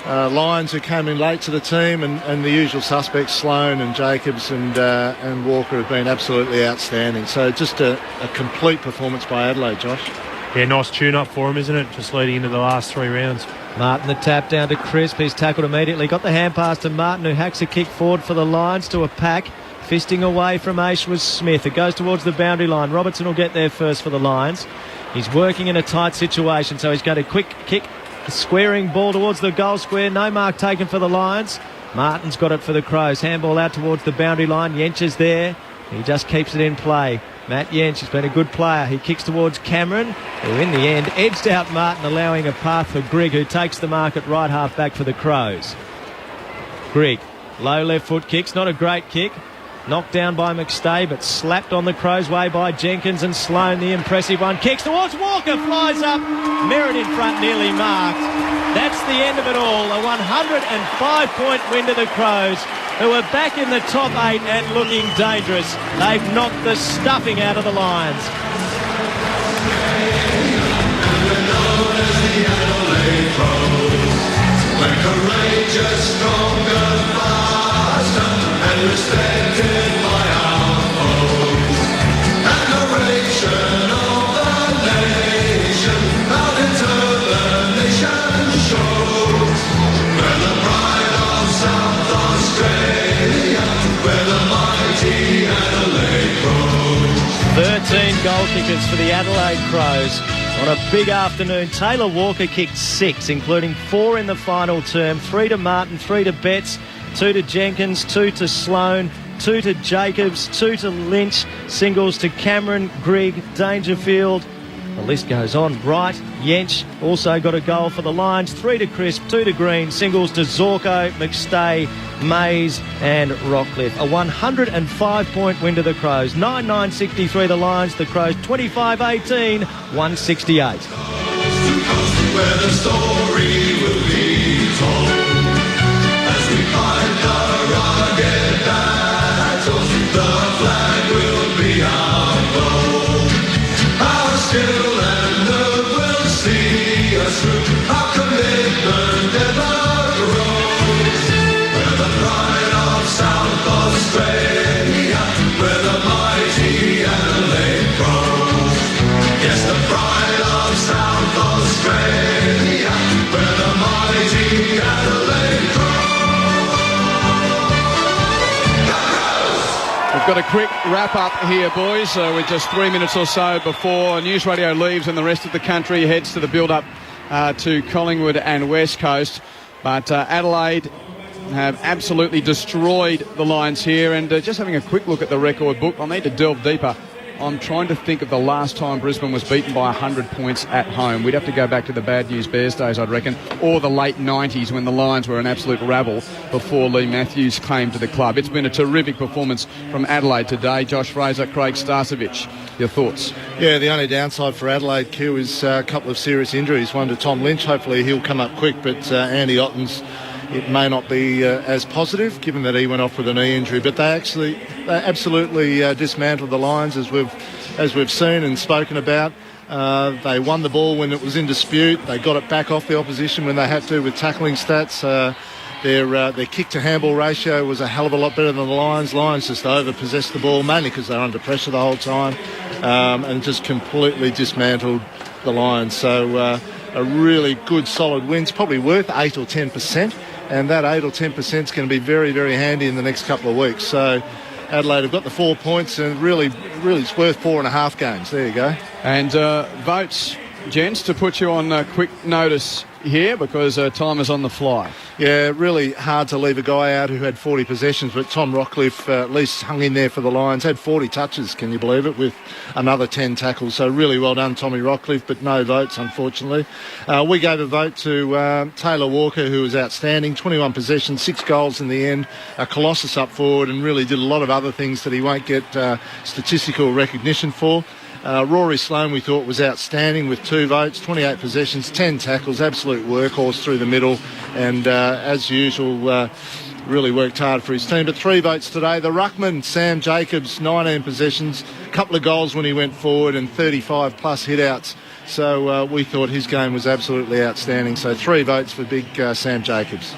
Lyons, who came in late to the team, and the usual suspects, Sloan and Jacobs and Walker, have been absolutely outstanding. So just a complete performance by Adelaide, Josh. Yeah, nice tune-up for him, isn't it? Just leading into the last 3 rounds. Martin the tap down to Crisp. He's tackled immediately. Got the hand pass to Martin, who hacks a kick forward for the Lions to a pack. Fisting away from Ace was Smith. It goes towards the boundary line. Robertson will get there first for the Lions. He's working in a tight situation, so he's got a quick kick. A squaring ball towards the goal square. No mark taken for the Lions. Martin's got it for the Crows. Handball out towards the boundary line. Yench is there. He just keeps it in play. Matt Jentsch has been a good player. He kicks towards Cameron, who in the end edged out Martin, allowing a path for Grigg, who takes the mark at right half back for the Crows. Grigg, low left foot kicks, not a great kick. Knocked down by McStay, but slapped on the Crows' way by Jenkins, and Sloane, the impressive one, kicks towards Walker, flies up, Merritt in front, nearly marked. That's the end of it all. A 105-point win to the Crows, who are back in the top 8 and looking dangerous. They've knocked the stuffing out of the Lions. We're courageous, stronger, faster, and respected by our foes. And narration of the nation out into the nation shows. We're the pride of South Australia, we're the mighty Adelaide Crows. 13 goal kickers for the Adelaide Crows. On a big afternoon, Taylor Walker kicked 6, including 4 in the final term. 3 to Martin, 3 to Betts, 2 to Jenkins, 2 to Sloane, 2 to Jacobs, 2 to Lynch, singles to Cameron, Grigg, Dangerfield. The list goes on. Wright, Jentsch also got a goal for the Lions. 3 to Crisp, 2 to Green, singles to Zorko, McStay, Mays and Rockcliffe. A 105-point win to the Crows. 9-9-63 the Lions, the Crows 25-18, 168. Where the story will be told as we fight the rugged battles, the flag will be our goal. Our skill and nerve will see us through. Our commitment never grows. We're the pride of South Australia. We're the mighty Adelaide Crows. Yes, the pride of South Australia. We're the mighty Adelaide Crows. We've got a quick wrap-up here, boys. We're just 3 minutes or so before News Radio leaves and the rest of the country heads to the build-up to Collingwood and West Coast. But Adelaide have absolutely destroyed the Lions here. And just having a quick look at the record book, I'll need to delve deeper. I'm trying to think of the last time Brisbane was beaten by 100 points at home. We'd have to go back to the Bad News Bears days, I'd reckon, or the late 90s when the Lions were an absolute rabble before Lee Matthews came to the club. It's been a terrific performance from Adelaide today. Josh Fraser, Craig Starcevich, your thoughts? Yeah, the only downside for Adelaide, Q, is a couple of serious injuries. One to Tom Lynch. Hopefully he'll come up quick, but Andy Ottens, it may not be as positive, given that he went off with a knee injury. But they absolutely dismantled the Lions, as we've seen and spoken about. They won the ball when it was in dispute. They got it back off the opposition when they had to with tackling stats. Their kick to handball ratio was a hell of a lot better than the Lions. Lions just over-possessed the ball, mainly because they're under pressure the whole time, and just completely dismantled the Lions. So a really good, solid win. It's probably worth 8 or 10%. And that 8 or 10% is going to be very, very handy in the next couple of weeks. So Adelaide have got the 4 points, and really it's worth 4.5 games. There you go. And votes, gents, to put you on quick notice here, because time is on the fly. Yeah, really hard to leave a guy out who had 40 possessions, but Tom Rockcliffe at least hung in there for the Lions, had 40 touches, can you believe it, with another 10 tackles. So really well done, Tommy Rockcliffe, but no votes, unfortunately. We gave a vote to Taylor Walker, who was outstanding, 21 possessions, 6 goals in the end, a colossus up forward, and really did a lot of other things that he won't get statistical recognition for. Rory Sloane, we thought, was outstanding with 2 votes, 28 possessions, 10 tackles, absolute workhorse through the middle, and as usual, really worked hard for his team. But 3 votes today. The ruckman, Sam Jacobs, 19 possessions, a couple of goals when he went forward, and 35 plus hit-outs. So we thought his game was absolutely outstanding. So 3 votes for big Sam Jacobs.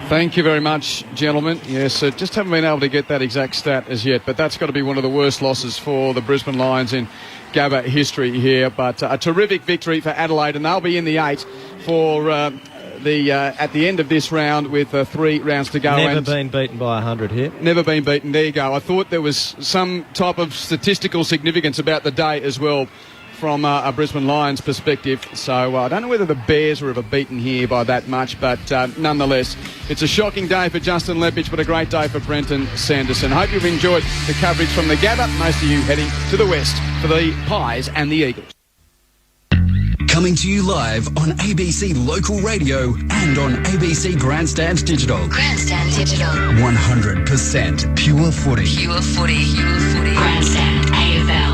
Thank you very much, gentlemen. Yes, just haven't been able to get that exact stat as yet, but that's got to be one of the worst losses for the Brisbane Lions in Gabba history here. But a terrific victory for Adelaide, and they'll be in the 8 for at the end of this round with 3 rounds to go. Never been beaten by 100 here. Never been beaten. There you go. I thought there was some type of statistical significance about the day as well from a Brisbane Lions perspective. So I don't know whether the Bears were ever beaten here by that much, but nonetheless, it's a shocking day for Justin Lepage, but a great day for Brenton Sanderson. Hope you've enjoyed the coverage from the Gabba, most of you heading to the west for the Pies and the Eagles. Coming to you live on ABC Local Radio and on ABC Grandstand Digital. Grandstand Digital. 100% pure footy. Pure footy. Pure footy. Grandstand AFL.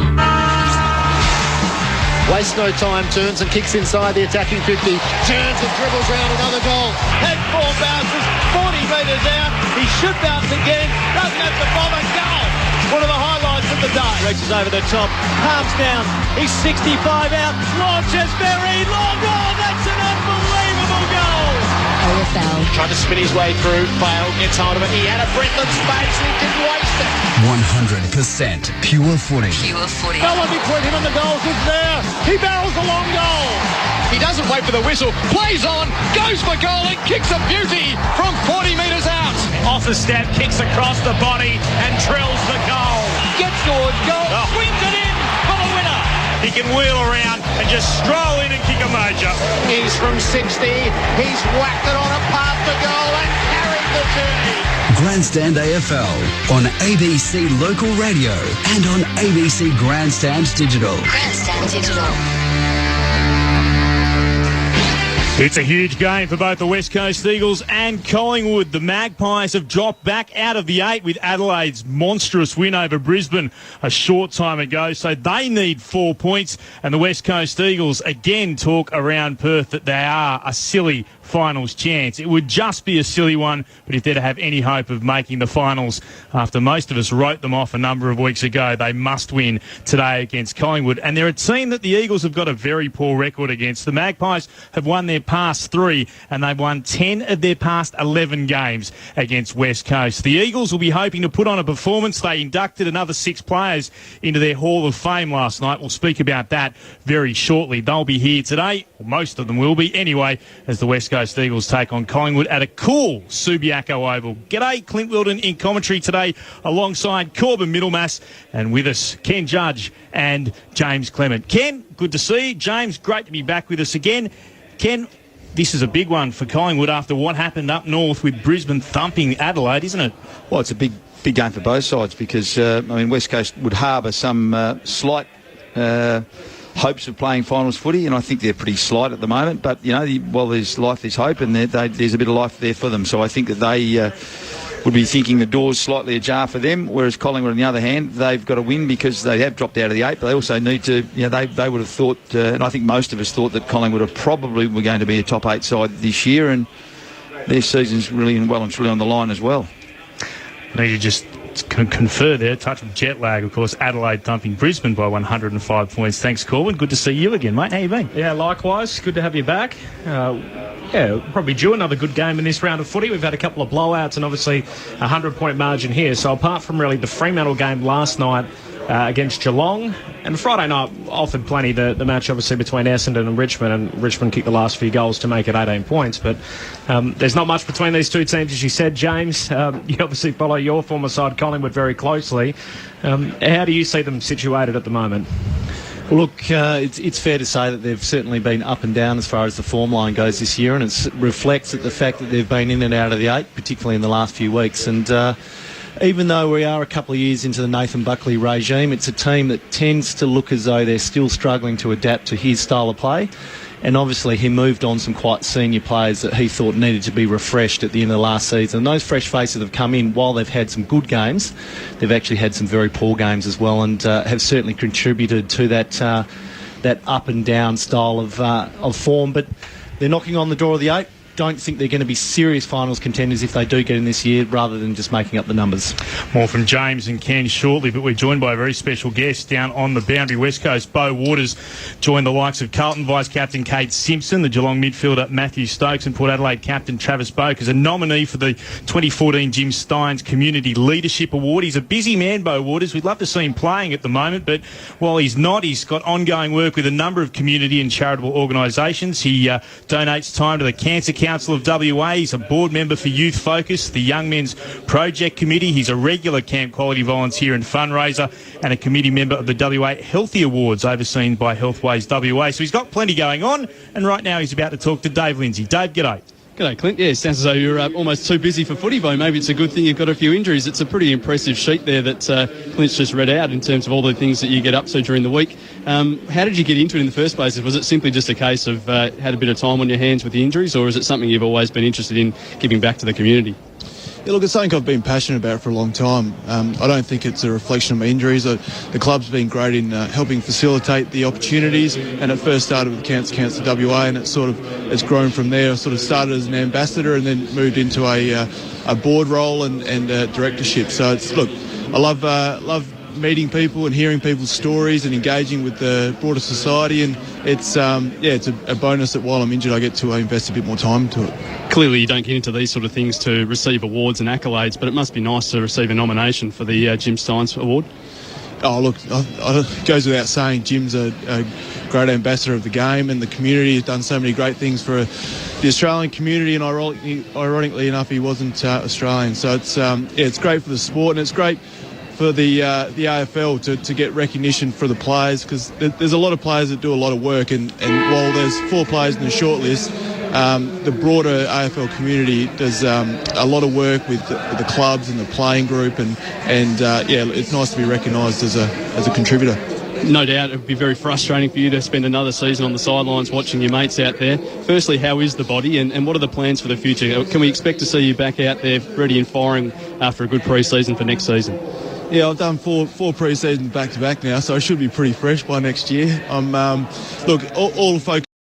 Wastes no time, turns and kicks inside the attacking 50. Turns and dribbles round another goal. Head ball bounces 40 metres out. He should bounce again. Doesn't have to bother. Goal. One of the highlights of the day. Reaches over the top. Palms down. He's 65 out. Launches very long. Oh, that's an unbelievable goal. AFL. Trying to spin his way through. Failed. Gets hold of it. He had a Brenton space. He didn't waste it. 100% pure footy. Pure footy. No one between him and the goals is there. He barrels a long goal. He doesn't wait for the whistle, plays on, goes for goal and kicks a beauty from 40 metres out. Off a step, kicks across the body and drills the goal. Gets towards goal, swings it in for the winner. He can wheel around and just stroll in and kick a major. He's from 60. He's whacked it on a path to goal and carried the journey. Grandstand AFL on ABC Local Radio and on ABC Grandstand Digital. Grandstand Digital. It's a huge game for both the West Coast Eagles and Collingwood. The Magpies have dropped back out of the 8 with Adelaide's monstrous win over Brisbane a short time ago, so they need 4 points. And the West Coast Eagles again talk around Perth that they are a silly finals chance. It would just be a silly one, but if they're to have any hope of making the finals, after most of us wrote them off a number of weeks ago, they must win today against Collingwood. And they're a team that the Eagles have got a very poor record against. The Magpies have won their past 3, and they've won 10 of their past 11 games against West Coast. The Eagles will be hoping to put on a performance. They inducted another 6 players into their Hall of Fame last night. We'll speak about that very shortly. They'll be here today, or most of them will be anyway, as the West Coast Eagles take on Collingwood at a cool Subiaco Oval. G'day, Clint Wilden in commentary today alongside Corbin Middlemass, and with us Ken Judge and James Clement. Ken, good to see you. James, great to be back with us again. Ken, this is a big one for Collingwood after what happened up north with Brisbane thumping Adelaide, isn't it? Well, it's a big game for both sides because, West Coast would harbour some slight hopes of playing finals footy, and I think they're pretty slight at the moment. But, while there's life, there's hope, and there's a bit of life there for them. So I think that they would be thinking the door's slightly ajar for them, whereas Collingwood, on the other hand, they've got to win because they have dropped out of the 8, but they also need to, they would have thought, and I think most of us thought that Collingwood are probably were going to be a top 8 side this year, and their season's really well and truly on the line as well. Need to just confer there, touch of jet lag, of course. Adelaide thumping Brisbane by 105 points. Thanks, Corbin. Good to see you again, mate. How you been? Yeah, likewise. Good to have you back. Probably due another good game in this round of footy. We've had a couple of blowouts and obviously a 100-point margin here. So apart from really the Fremantle game last night against Geelong, and Friday night offered plenty, the match obviously between Essendon and Richmond kicked the last few goals to make it 18 points. But there's not much between these two teams, as you said, James. You obviously follow your former side, Collingwood, very closely. How do you see them situated at the moment? Well, look, it's fair to say that they've certainly been up and down as far as the form line goes this year, and it reflects the fact that they've been in and out of the 8, particularly in the last few weeks. And even though we are a couple of years into the Nathan Buckley regime, it's a team that tends to look as though they're still struggling to adapt to his style of play. And obviously he moved on some quite senior players that he thought needed to be refreshed at the end of the last season. And those fresh faces have come in while they've had some good games. They've actually had some very poor games as well, and have certainly contributed to that up and down style of form. But they're knocking on the door of the 8. Don't think they're going to be serious finals contenders if they do get in this year, rather than just making up the numbers. More from James and Ken shortly, but we're joined by a very special guest down on the boundary West Coast. Beau Waters joined the likes of Carlton Vice-Captain Kate Simpson, the Geelong midfielder Matthew Stokes, and Port Adelaide Captain Travis Boak as a nominee for the 2014 Jim Steins Community Leadership Award. He's a busy man, Beau Waters. We'd love to see him playing at the moment, but while he's not, he's got ongoing work with a number of community and charitable organisations. He donates time to the Cancer Council Council of WA. He's a board member for Youth Focus, the Young Men's Project Committee. He's a regular Camp Quality volunteer and fundraiser, and a committee member of the WA Healthy Awards, overseen by Healthways WA. So he's got plenty going on, and right now he's about to talk to Dave Lindsay. Dave, g'day. G'day, Clint. Yeah, sounds as though you're almost too busy for footy, but maybe it's a good thing you've got a few injuries. It's a pretty impressive sheet there that Clint's just read out in terms of all the things that you get up to during the week. How did you get into it in the first place? Was it simply just a case of had a bit of time on your hands with the injuries, or is it something you've always been interested in giving back to the community? Yeah, look, it's something I've been passionate about for a long time. I don't think it's a reflection of my injuries. The club's been great in helping facilitate the opportunities, and it first started with Council WA, and it's grown from there. I sort of started as an ambassador and then moved into a board role and directorship. So I love meeting people and hearing people's stories and engaging with the broader society, and it's a bonus that while I'm injured I get to invest a bit more time into it. Clearly you don't get into these sort of things to receive awards and accolades, but it must be nice to receive a nomination for the Jim Steins Award. Oh, look, it goes without saying, Jim's a great ambassador of the game and the community. He's done so many great things for the Australian community, and ironically enough, he wasn't Australian. So it's great for the sport, and it's great for the AFL to get recognition for the players, because there's a lot of players that do a lot of work, and while there's 4 players in the shortlist, the broader AFL community does a lot of work with the clubs and the playing group, and it's nice to be recognised as a contributor. No doubt it would be very frustrating for you to spend another season on the sidelines watching your mates out there. Firstly, how is the body, and what are the plans for the future? Can we expect to see you back out there ready and firing after a good pre-season for next season? Yeah, I've done four pre-seasons back-to-back now, so I should be pretty fresh by next year. I'm all focused